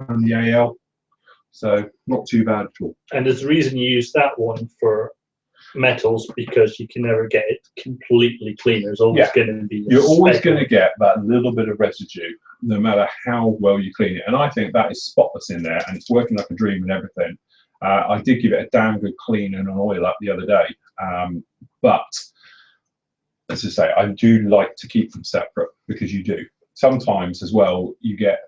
And the AL. So not too bad at all. And there's a reason you use that one for metals, because you can never get it completely clean. There's always going to be you're always going to get that little bit of residue, no matter how well you clean it. And I think that is spotless in there, and it's working like a dream and everything. I did give it a damn good clean and an oil up the other day, but as I say, I do like to keep them separate, because you do sometimes as well. You get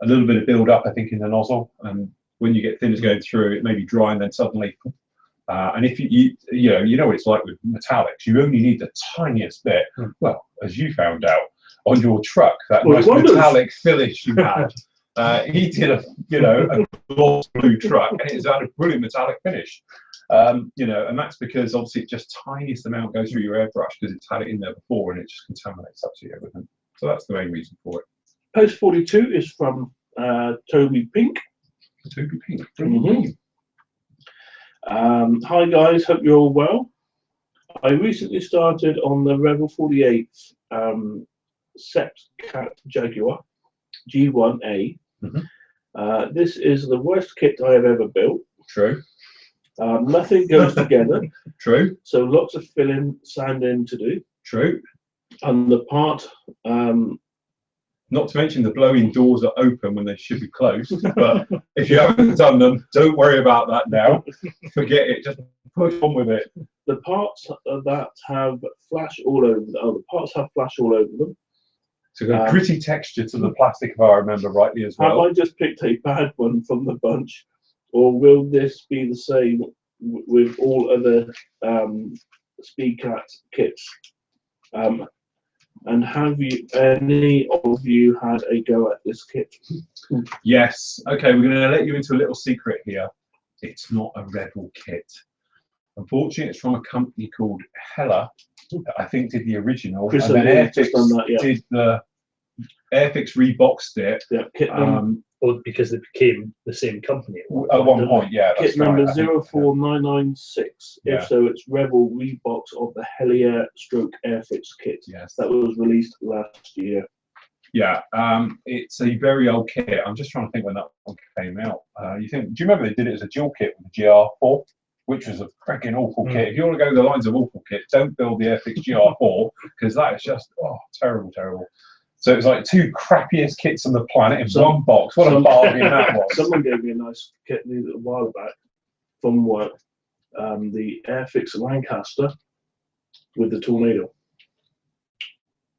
a little bit of build up, I think, in the nozzle, and when you get thinners going through, it may be dry, and then suddenly. And if you know what it's like with metallics, you only need the tiniest bit. Well, as you found out on your truck, that nice metallic finish you had. He did a gloss blue truck, and it had a brilliant metallic finish. And that's because obviously just tiniest amount goes through your airbrush, because it's had it in there before, and it just contaminates absolutely everything. So that's the main reason for it. Post 42 is from Toby Pink. Toby Pink. Hi guys, hope you're all well. I recently started on the Rebel 48 Sepcat Jaguar G1A. This is the worst kit I have ever built. True. Nothing goes together. True. So lots of filling, sanding to do. True. And the part, not to mention the blowing doors are open when they should be closed. But if you haven't done them, don't worry about that now. Forget it. Just push on with it. The parts that have flash all over them. Oh, the parts have flash all over them. So a gritty texture to the plastic, if I remember rightly as well. Have I just picked a bad one from the bunch, or will this be the same with all other Speedcat kits? And have any of you had a go at this kit? Yes. Okay, we're going to let you into a little secret here. It's not a Rebel kit. Unfortunately, it's from a company called Hella, that I think did the original. Chris and then Airfix did the Airfix reboxed it. Yeah, kit number, or because they became the same company at one point. Yeah, that's kit number right, 04996. Yeah. If so, it's Rebel rebox of the Hellier stroke Airfix kit. Yes. That was released last year. Yeah, it's a very old kit. I'm just trying to think when that one came out. Do you remember they did it as a dual kit with the GR4, which was a freaking awful kit. If you want to go the lines of awful kit, don't build the Airfix GR4, because that is just terrible, terrible. So it's like 2 crappiest kits on the planet in one box. What a bargain that was. Someone gave me a nice kit a while back from work. The Airfix Lancaster with the Tornado.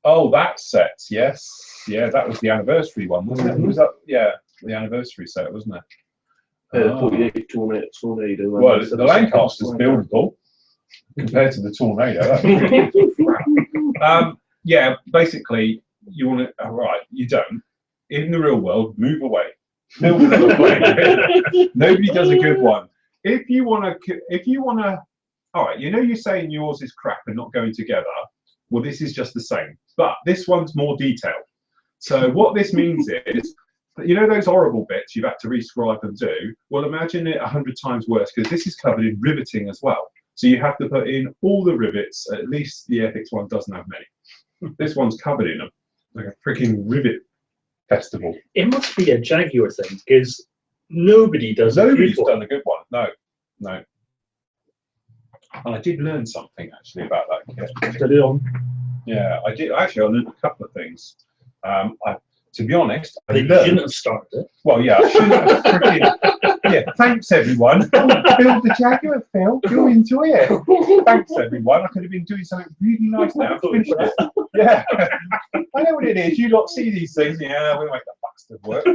Oh, that set, yes. Yeah, that was the anniversary one, wasn't it? Was that, yeah, the anniversary set, wasn't it? The 48 Tornado. Well, the Lancaster's buildable compared to the Tornado. That's really crap. Yeah, basically, you want to, all right, you don't. In the real world, move away. No one ever plays. Nobody does a good one. If you want to, all right, you're saying yours is crap and not going together. Well, this is just the same, but this one's more detailed. So what this means is, those horrible bits you've had to rescribe and do, well, imagine it 100 times worse, because this is covered in riveting as well. So you have to put in all the rivets, at least the ethics one doesn't have many. This one's covered in them, like a freaking rivet festival. It must be a Jaguar thing, because nobody's done a good one. No. And I did learn something, actually, about that kit. Yeah, I did. Actually, I learned a couple of things. To be honest, I shouldn't have started it. Well, yeah, I shouldn't have freaking. Yeah, thanks everyone. Build the Jaguar, Phil. You'll enjoy it. Thanks everyone. I could have been doing something really nice now. Finished it. Yeah, I know what it is. You lot see these things. Yeah, we'll make that bastard work.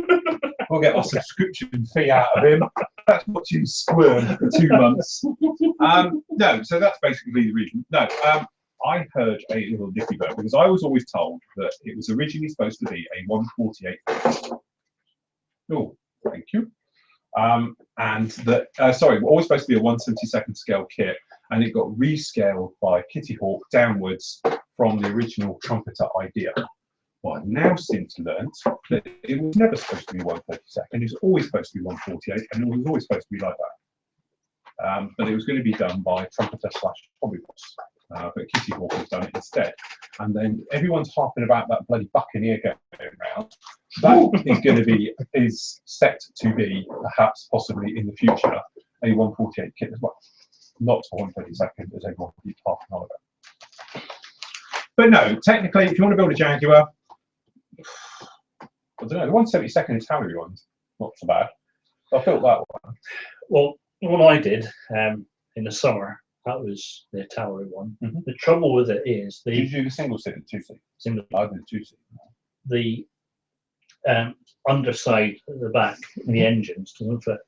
We'll get our subscription fee out of him. That's what you squirm for 2 months. No, so that's basically the reason. No. I heard a little nippy bird, because I was always told that it was originally supposed to be a 1/48. Oh, thank you. And that, always supposed to be a 1/72 scale kit, and it got rescaled by Kitty Hawk downwards from the original trumpeter idea. Well, I've now since learnt that it was never supposed to be 1/32. It was always supposed to be 1/48, and it was always supposed to be like that. But it was going to be done by trumpeter / hobby boss. But Kitty Hawk has done it instead. And then everyone's harping about that bloody Buccaneer going around. That is set to be, perhaps, possibly in the future, a 1/48 kit as well. Not a 1/32, as everyone keeps harping on about. But no, technically, if you want to build a Jaguar, I don't know, the 1/72 Italian one's not so bad. I built that one. Well, what I did in the summer, that was the Italian one. The trouble with it is did you do the single seat or 2-seat? Single. I did 2-seat. The underside at the back, the engines doesn't fit.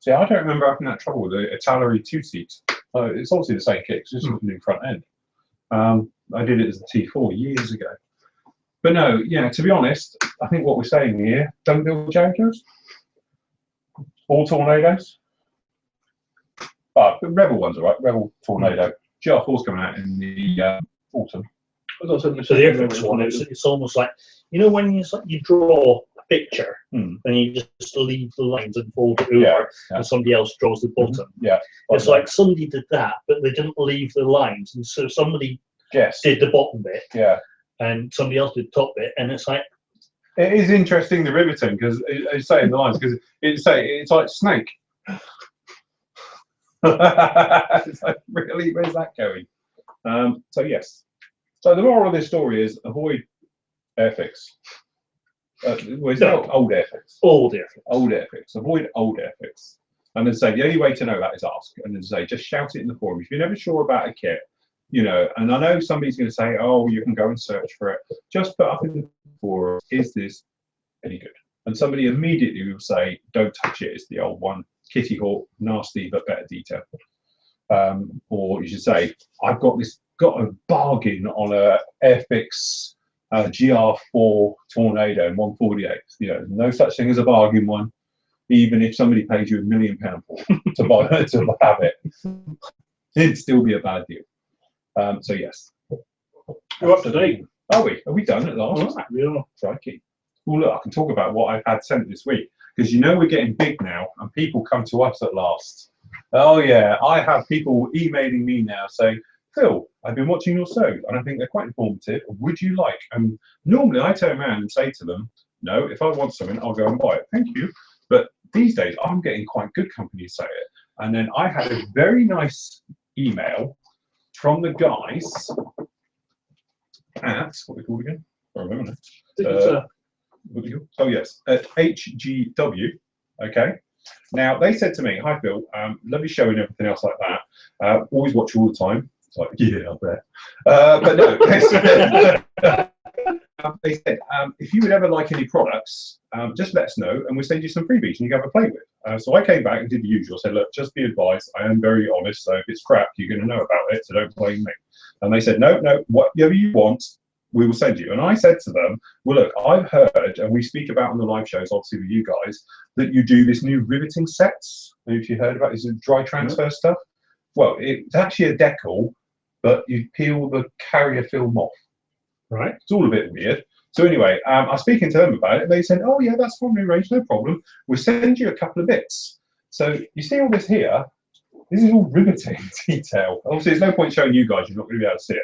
See, I don't remember having that trouble with the Italian 2-seat. It's obviously the same kit, it's just a new front end. I did it as a T4 years ago. But no, to be honest, I think what we're saying here, don't build Jaguars. All Tornadoes. The Rebel one's all right. Rebel Tornado. GR4's coming out in the autumn. So the Airfix one, it's almost like, when you draw a picture and you just leave the lines and fold it over, and somebody else draws the bottom. It's like somebody did that, but they didn't leave the lines, and so somebody did the bottom bit, and somebody else did the top bit, and it's like. It is interesting, the riveting, because it's saying the lines, because it's like Snake. It's like, really, where's that going? So yes. So the moral of this story is avoid Airfix. Old Airfix. Old Airfix. Old Airfix. Avoid old Airfix. And then say the only way to know that is ask. And then say just shout it in the forum. If you're never sure about a kit, and I know somebody's going to say, oh, you can go and search for it. Just put up in the forum, is this any good? And somebody immediately will say, don't touch it, it's the old one. Kitty Hawk, nasty but better detail. Or you should say, I've got a bargain on a Airfix GR4 Tornado in 1/48. No such thing as a bargain one, even if somebody paid you £1 million for to have it. It'd still be a bad deal. So yes. We're up to date. Are we? Are we done at last? Yeah. Crikey. Well, look, I can talk about what I've had sent this week, because we're getting big now, and people come to us at last. Oh yeah, I have people emailing me now saying, Phil, I've been watching your show, and I think they're quite informative. Would you like? And normally I turn around and say to them, no, if I want something, I'll go and buy it. Thank you. But these days, I'm getting quite good company to say it. And then I had a very nice email from the guys at, what are we called again? I don't remember now. Oh yes, at HGW. Okay. Now they said to me, "Hi Phil, lovely show and everything else like that. Always watch you all the time." It's like, yeah, I bet. But no, they said, if you would ever like any products, just let us know, and we'll send you some freebies, and you can have a play with. So I came back and did the usual. I said, look, just be advised, I am very honest. So if it's crap, you're going to know about it. So don't blame me. And they said, no, whatever you want, we will send you. And I said to them, well, look, I've heard, and we speak about on the live shows, obviously with you guys, that you do this new riveting sets. If you heard about it, it's dry transfer stuff. Well, it's actually a decal, but you peel the carrier film off. Right. It's all a bit weird. So anyway, I was speaking to them about it, and they said, oh yeah, that's fine, arranged, no problem. We'll send you a couple of bits. So you see all this here, this is all riveting detail. Obviously, there's no point showing you guys, you're not going to be able to see it.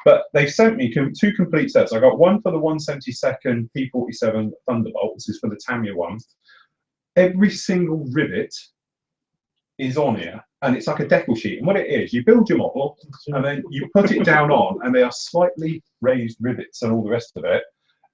But they've sent me 2 complete sets. I got one for the 1/72 P47 Thunderbolt, this is for the Tamiya one. Every single rivet is on here, and it's like a decal sheet. And what it is, you build your model, and then you put it down on, and they are slightly raised rivets and all the rest of it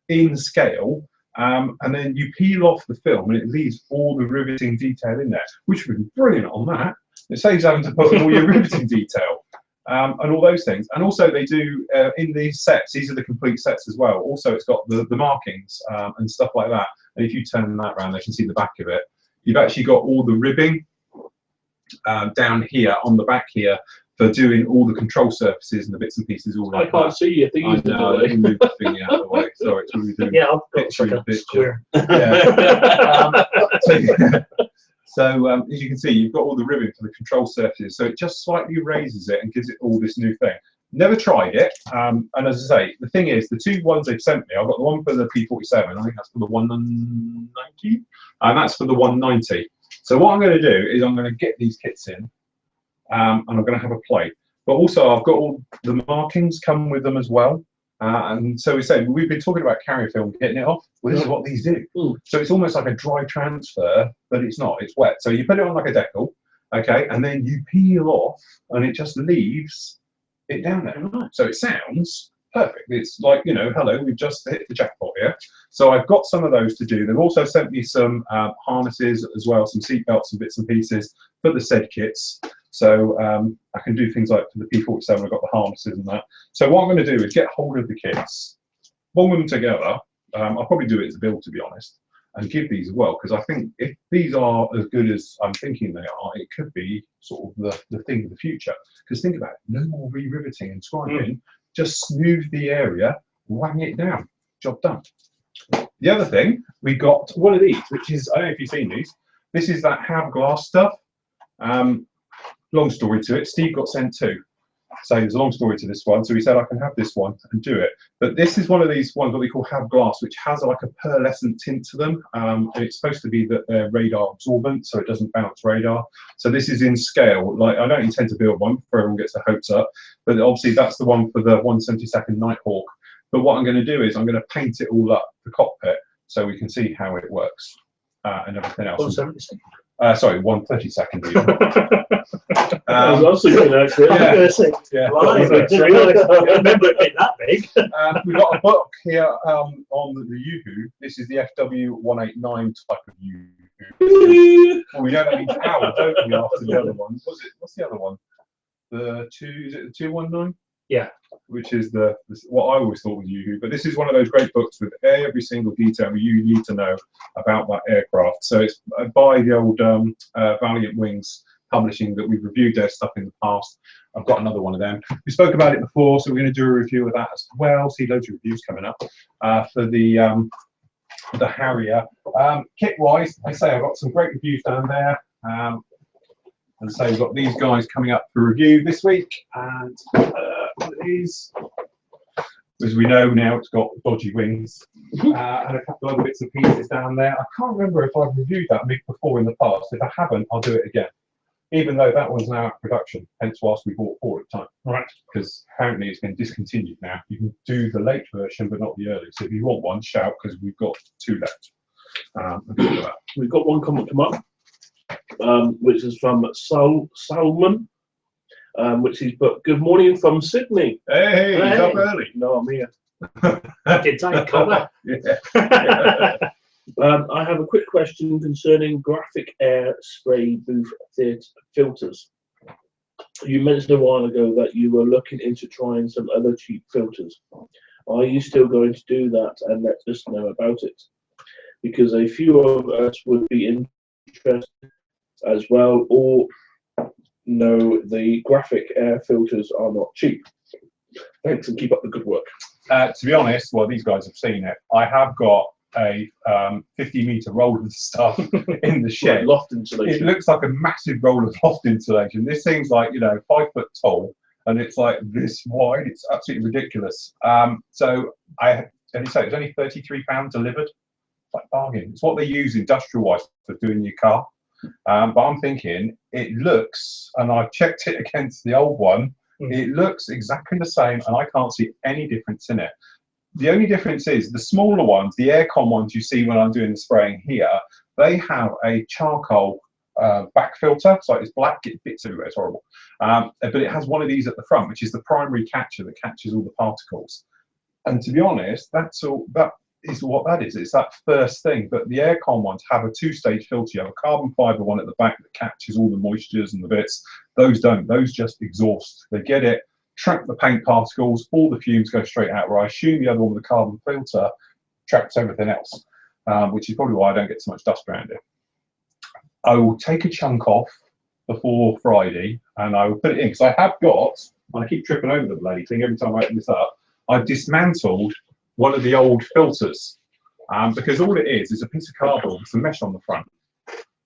in scale, and then you peel off the film, and it leaves all the riveting detail in there, which would be brilliant on that. It saves having to put all your riveting detail and all those things. And also they do, in these sets, these are the complete sets as well. Also, it's got the markings and stuff like that. And if you turn that around, they can see the back of it. You've actually got all the ribbing down here on the back here for doing all the control surfaces and the bits and pieces. All I can't see you. I know, let me move the thing out of the way. Sorry, it's really doing I've got square. Yeah. So as you can see, you've got all the ribbing for the control surfaces. So it just slightly raises it and gives it all this new thing. Never tried it. And as I say, the thing is, the 2 ones they've sent me, I've got the one for the P47, I think that's for the 190, and that's for the 190. So what I'm going to do is I'm going to get these kits in, and I'm going to have a play. But also I've got all the markings come with them as well. And so we said, we've been talking about carrier film, getting it off. Well, this is what these do. So it's almost like a dry transfer, but it's not, it's wet. So you put it on like a decal, okay, and then you peel off, and it just leaves it down there. So it sounds perfect. It's like, you know, hello, we've just hit the jackpot here. So I've got some of those to do. They've also sent me some harnesses as well, some seat belts and bits and pieces for the said kits. So I can do things like for the P47, I've got the harnesses and that. So what I'm going to do is get hold of the kits, bung them together. I'll probably do it as a build, to be honest, and give these as well, because I think if these are as good as I'm thinking they are, it could be sort of the thing of the future. Because think about it, no more re-riveting and scribing, just smooth the area, wang it down, job done. The other thing, we got one of these, which is, I don't know if you've seen these, this is that Have Glass stuff. Long story to it, Steve got sent 2. So there's a long story to this one. So he said, I can have this one and do it. But this is one of these ones that we call Have Glass, which has like a pearlescent tint to them. And it's supposed to be that they're radar absorbent, so it doesn't bounce radar. So this is in scale. Like, I don't intend to build one before everyone gets their hopes up. But obviously that's the one for the 1/72 Nighthawk. But what I'm going to do is I'm going to paint it all up, the cockpit, so we can see how it works and everything else. 1/72. Sorry, 1/32. I was also going to actually. Yeah. I remember it being that big. We've got a book here on the Yoo-hoo. This is the FW189 type of Yoo-hoo. Well, we know that means owl, don't we, after the other one? What's the other one? Is it the 219? Yeah. Which is what I always thought was Yoo-hoo. But this is one of those great books with every single detail you need to know about that aircraft. So it's by the old Valiant Wings Publishing that we've reviewed their stuff in the past. I've got another one of them. We spoke about it before, so we're going to do a review of that as well. See loads of reviews coming up for the Harrier. Kit-wise, I say I've got some great reviews down there. And so we've got these guys coming up for review this week. And one of these, as we know now, it's got dodgy wings. And a couple of other bits and pieces down there. I can't remember if I've reviewed that MiG before in the past. If I haven't, I'll do it again. Even though that one's now out of production, hence whilst we bought 4 at the time. Right. Because apparently it's been discontinued now. You can do the late version, but not the early. So if you want one, shout, because we've got 2 left. We've got one comment come up, which is from Salman, which is, but good morning from Sydney. Hey, he's up early. No, I'm here. Good time, cover. Yeah. I have a quick question concerning graphic air spray booth theatre filters. You mentioned a while ago that you were looking into trying some other cheap filters. Are you still going to do that, and let us know about it? Because a few of us would be interested as well, or no, the graphic air filters are not cheap. Thanks, and keep up the good work. To be honest, well, these guys have seen it. I have got a 50-meter roll of stuff in the shed. Loft insulation. It looks like a massive roll of loft insulation. This thing's like, 5 foot tall, and it's like this wide. It's absolutely ridiculous. So as you say, it's only £33 delivered. It's like bargain. It's what they use industrial-wise for doing your car. But I'm thinking it looks, and I've checked it against the old one. It looks exactly the same, and I can't see any difference in it. The only difference is the smaller ones, the aircon ones you see when I'm doing the spraying here, they have a charcoal back filter. So it's black, it fits everywhere, it's horrible. But it has one of these at the front, which is the primary catcher that catches all the particles. And to be honest, that is what that is. It's that first thing. But the aircon ones have a 2-stage filter. You have a carbon fibre one at the back that catches all the moistures and the bits. Those don't. Those just exhaust. They get it, trap the paint particles, all the fumes go straight out, where I assume the other one with the carbon filter traps everything else, which is probably why I don't get so much dust around it. I will take a chunk off before Friday, and I will put it in, because I have got, and I keep tripping over the bloody thing every time I open this up, I've dismantled one of the old filters, because all it is a piece of cardboard with some mesh on the front.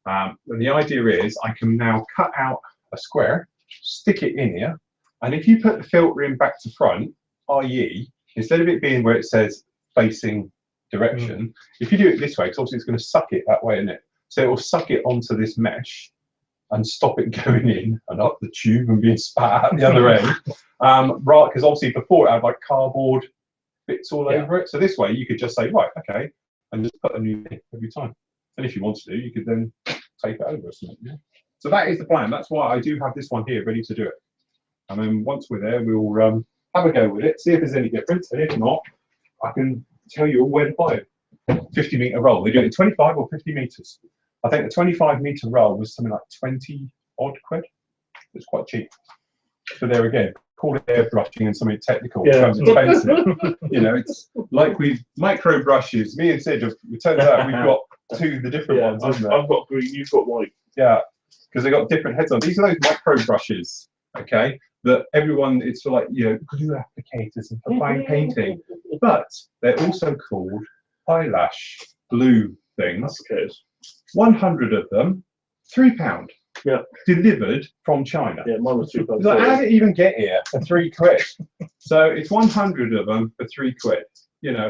And the idea is I can now cut out a square, stick it in here, and if you put the filter in back to front, i.e., instead of it being where it says facing direction, if you do it this way, because obviously it's going to suck it that way, isn't it? So it will suck it onto this mesh and stop it going in and up the tube and being spat out the other end. Right, because obviously before it had like cardboard bits all over it. So this way you could just say, right, okay, and just put a new in every time. And if you want to, you could then tape it over or something. Yeah. So that is the plan. That's why I do have this one here ready to do it. And then once we're there, we'll have a go with it, see if there's any difference. And if not, I can tell you where to buy it. 50-meter roll. They do it in 25 or 50 meters. I think the 25-meter roll was something like 20 odd quid. It's quite cheap. So there again, call it airbrushing and something technical. Yeah. It becomes expensive. It's like with micro brushes. Me and Sid, it turns out we've got two of the different ones, isn't it? I've got green, you've got white. Yeah, because they've got different heads on. These are those micro brushes, okay, that everyone, it's for like, glue applicators and for fine painting. But they're also called eyelash glue things. Okay. 100 of them, £3. Yeah. Delivered from China. Yeah, mine was £2. So how did it even get here for £3? So it's 100 of them for £3.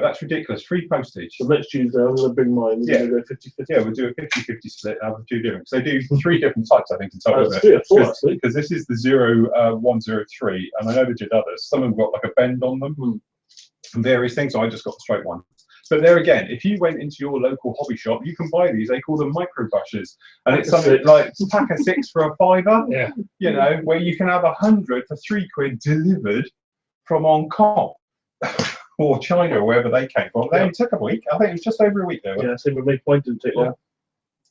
That's ridiculous. Free postage. So next Tuesday, I'm going to bring mine. We're going to go 50-50. Yeah, we'll do a 50-50 split out of 2 different. Because they do 3 different types, I think, in total. Because this is the 0103, and I know they did others. Some of them got like a bend on them and various things. So I just got the straight one. But there again, if you went into your local hobby shop, you can buy these. They call them micro brushes, and it's something like pack of 6 for a £5. Yeah. Where you can have 100 for £3 delivered from Hong Kong or China, or wherever they came from. They only took a week. I think it was just over a week there. Yeah, so we made point didn't take long.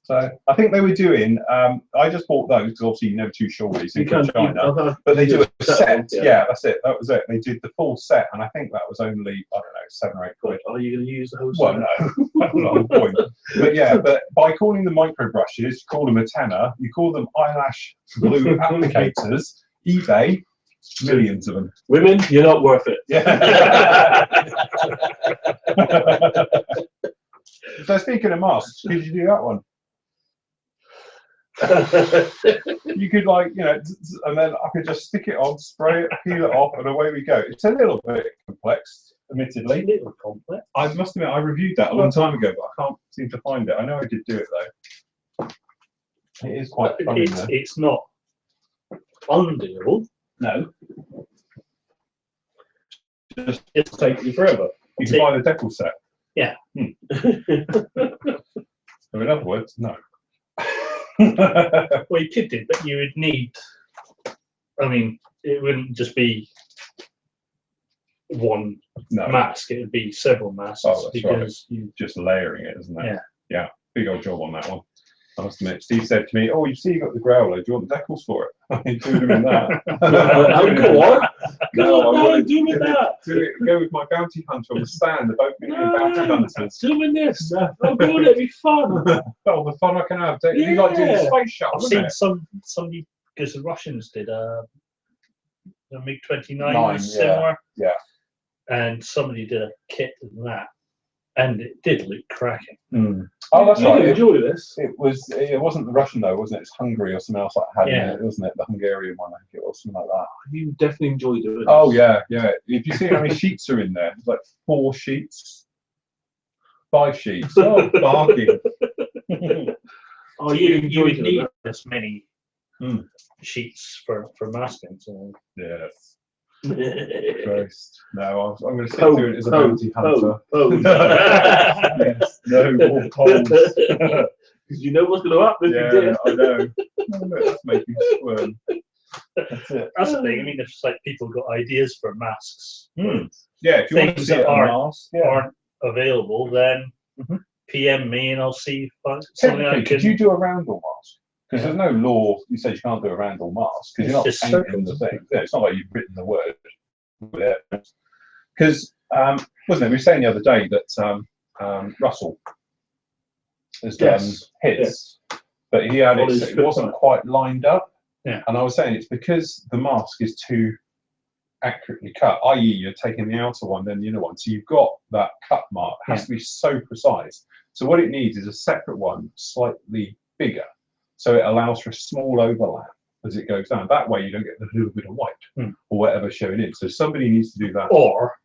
So I think they were doing. I just bought those because obviously you're never too sure what these things from China. But they do a set. Yeah, that's it. That was it. They did the full set, and I think that was only, I don't know, 7 or 8 quid. Are you going to use the whole set? Well, no, that's not the point. But yeah, but by calling them micro brushes, call them a tenner. You call them eyelash glue applicators. eBay, millions of them. Women, you're not worth it. Yeah. So speaking of masks, could you do that one? You could and then I could just stick it on, spray it, peel it off, and away we go. It's a little bit complex, admittedly. A little complex. I must admit, I reviewed that a long time ago, but I can't seem to find it. I know I did do it though. It is quite fun. It's not undoable. No. Just take you forever. You can buy the decal set. Yeah. So in other words, no. Well, you could do, but you would need. I mean, it wouldn't just be one mask; it would be several masks because you just layering it, isn't it? Yeah. Yeah. Big old job on that one. I must admit, Steve said to me, "Oh, you see, you got the growler. Do you want the decals for it?" I included him in that. Go with my bounty hunter on the stand. They're both going to be bounty hunters. Doing this. I'm doing it. It'd be fun. Oh, the fun I can have. You like doing the space shuttle? I've seen somebody, because the Russians did a MiG-29 similar. Yeah. and somebody did a kit in that, and it did look cracking. Oh, that's right. Enjoy this. It wasn't the Russian though, wasn't it? It's Hungary or something else like had Yeah. it, wasn't it? The Hungarian one, I think it was something like that. You definitely enjoy doing this. Oh yeah. If you see how many sheets are in there, it's like 4 sheets, 5 sheets. Oh, bargain. Oh, So you you enjoy would doing need that. this many sheets for masking. So. Yes. Christ. No, I'm going to stick Poe, to it as a bounty hunter. Poe. Yes. No more poles. Because you know what's going to happen if you did. I know. That's making me squirm. That's it. That's the thing. I mean, if it's like people got ideas for masks, Yeah, if you want to things see that a mask, aren't available, then PM me and I'll see something I technically, can. could you do a roundel mask? Because there's no law. You say you can't do a roundel mask because you're not It's just painting the thing. Yeah, it's not like you've written the word. Because wasn't it? We were saying the other day that Russell has done his, but he had it wasn't quite lined up. Yeah. And I was saying it's because the mask is too accurately cut, i.e. you're taking the outer one, then the inner one. So you've got that cut mark. It has to be so precise. So what it needs is a separate one, slightly bigger. So it allows for a small overlap as it goes down. That way you don't get the little bit of white or whatever showing in. So somebody needs to do that. Or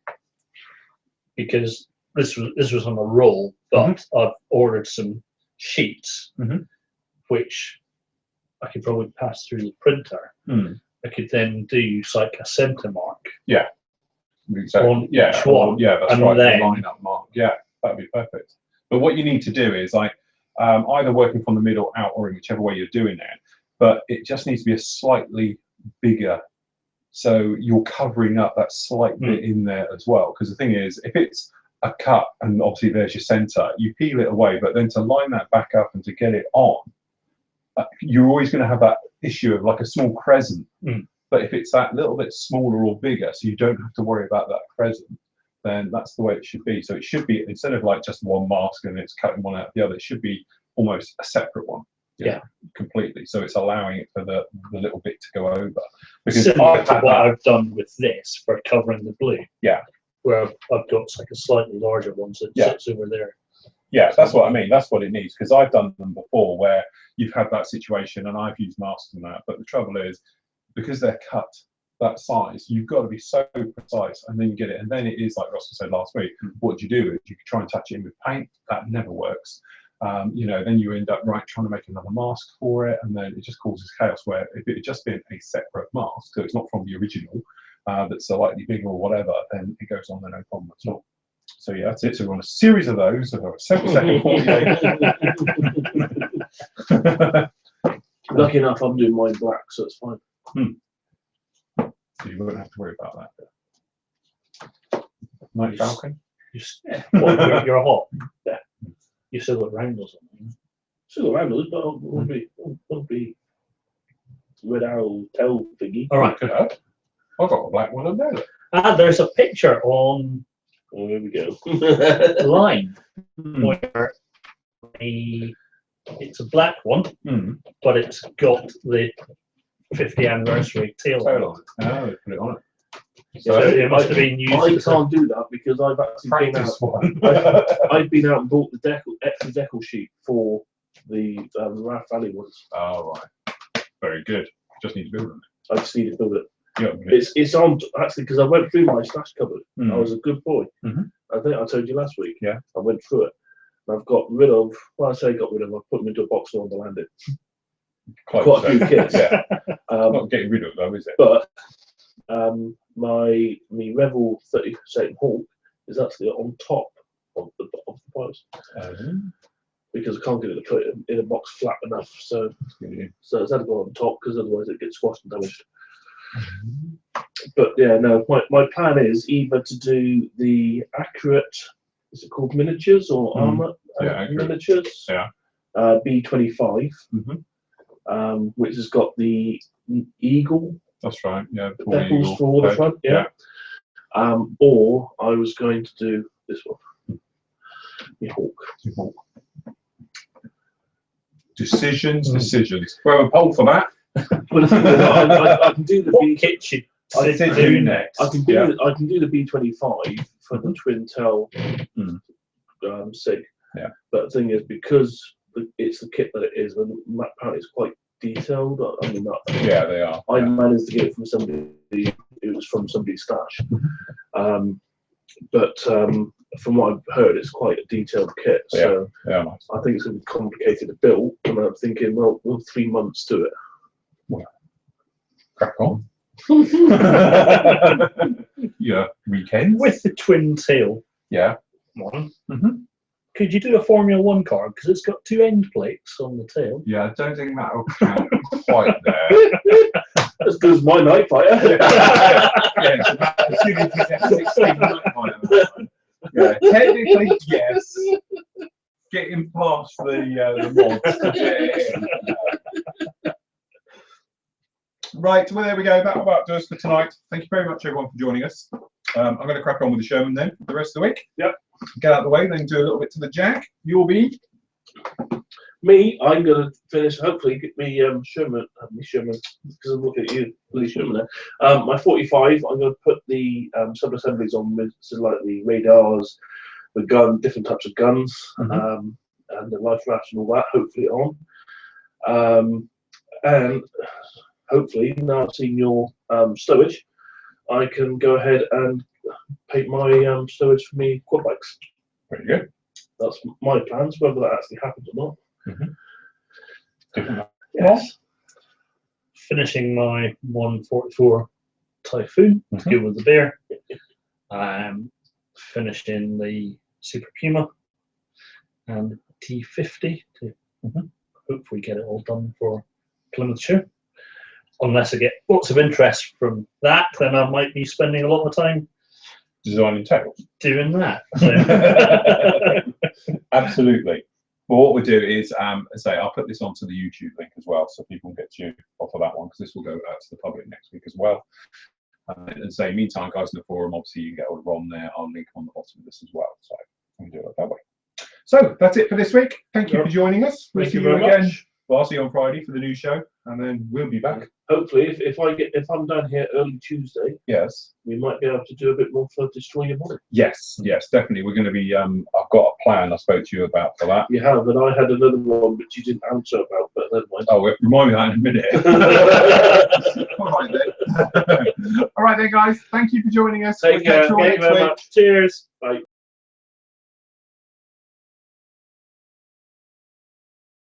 because this was on a roll, but I've ordered some sheets, which I could probably pass through the printer. I could then do like a centre mark. Yeah. So, on each one. Yeah, that's and right. then, the line up mark. Yeah, that'd be perfect. But what you need to do is like either working from the middle out or in whichever way you're doing it. But it just needs to be a slightly bigger. So you're covering up that slight bit in there as well. Because the thing is, if it's a cut and obviously there's your centre, you peel it away, but then to line that back up and to get it on, you're always going to have that issue of like a small crescent. But if it's that little bit smaller or bigger, so you don't have to worry about that crescent, then that's the way it should be. So it should be, instead of like just one mask and it's cutting one out of the other, it should be almost a separate one. Yeah. Completely. So it's allowing it for the little bit to go over. Because similar to what I've done with this for covering the blue. Yeah. Where I've got like a slightly larger one that sits over there. Yeah, that's what I mean. That's what it needs. Because I've done them before where you've had that situation and I've used masks and that. But the trouble is, because they're cut that size, you've got to be so precise and then you get it. And then it is like Russell said last week, what you do is you can try and touch it in with paint. That never works. Then you end up trying to make another mask for it, and then it just causes chaos. Where if it had just been a separate mask, so it's not from the original, that's slightly bigger or whatever, then it goes on there no problem at all. So yeah, that's it. So we're on a series of those. So 7 48. Lucky enough, I'm doing mine black, so it's fine. So you won't have to worry about that. Night Falcon. You're hot. Yeah. You still got roundels on. Still got roundels, but won't be red arrow tail thingy. All right. I've got a black one on there. There's a picture on. Oh, here we go. Line where it's a black one, but it's got the 50th anniversary tail on it. Oh, put it on it. So it must have been used. I can't do that because I've actually been out. I've been out and bought the extra decal sheet for the Rath Valley ones. Oh right, very good. Just need to build it. I just need to build it. Yeah, it's on actually because I went through my stash cupboard. I was a good boy. I think I told you last week. Yeah, I went through it. And I've got rid of. Well, I say got rid of. I put them into a box on the landing. Quite a few kits. Yeah, not getting rid of though, is it? But my Revel 30% Hawk is actually on top of the piles because I can't get it to put it in a box flat enough. So it's had to go on top because otherwise it gets squashed and damaged. But yeah, no. My plan is either to do the accurate. Is it called miniatures or armor miniatures? Yeah. B25, which has got the eagle. That's right. Yeah. Decals for the front. Yeah. Or I was going to do this one. The Hawk. Decisions. Well, a poll for that. Well, I can do the What kit should I said do next. I can do the B25 for the twin tail SIG. Yeah. But the thing is, because it's the kit that it is, and apparently it's quite detailed. I mean, yeah, they are. I managed to get it from somebody. It was from somebody's stash. But from what I've heard, it's quite a detailed kit. So yeah, nice. I think it's going to be complicated to build. And I'm thinking, well, we'll 3 months do it. Well, crack on. Yeah, weekend With the twin tail. Yeah. One. Could you do a Formula 1 car? Because it's got 2 end plates on the tail. Yeah, I don't think that'll count quite there. As good as my night fighter. Yeah, so as soon as he's F-16 night fighter. Yeah, technically, yes. Getting past the mods. Right, well, there we go. That'll about do us for tonight. Thank you very much, everyone, for joining us. I'm going to crack on with the Sherman then for the rest of the week. Yep. Get out of the way, then do a little bit to the Jack. You'll be? Me, I'm going to finish, hopefully, get me Sherman, because I'm looking at you, Lee Sherman there. My 45, I'm going to put the sub-assemblies on with, so like the radars, the gun, different types of guns, and the life rafts and all that, hopefully on. And hopefully, now I've seen your stowage, I can go ahead and paint my stowage for me quad bikes. Very good. That's my plans, whether that actually happens or not. Yes. Finishing my 144 Typhoon to go with the bear. Finishing the Super Puma and T50 to hopefully get it all done for Plymouth Show. Unless I get lots of interest from that, then I might be spending a lot of time designing tails. Doing that. So. Absolutely. Well, what we'll do is, say, I'll put this onto the YouTube link as well, so people can get you off of that one, because this will go out to the public next week as well. And say, meantime, guys in the forum, obviously you can get all the ROM there. I'll link on the bottom of this as well, so we can do it that way. So that's it for this week. Thank you for joining us. We'll see you again. Well, I'll see you on Friday for the new show, and then we'll be back. Hopefully, if I'm down here early Tuesday, yes, we might be able to do a bit more for Destroy Your Body. Yes, definitely. We're going to be. I've got a plan I spoke to you about for that. You have, and I had another one which you didn't answer about, but never mind. Oh, remind me that in a minute. All right then. All right then, guys. Thank you for joining us. Take care. Thank you very much. Cheers. Bye.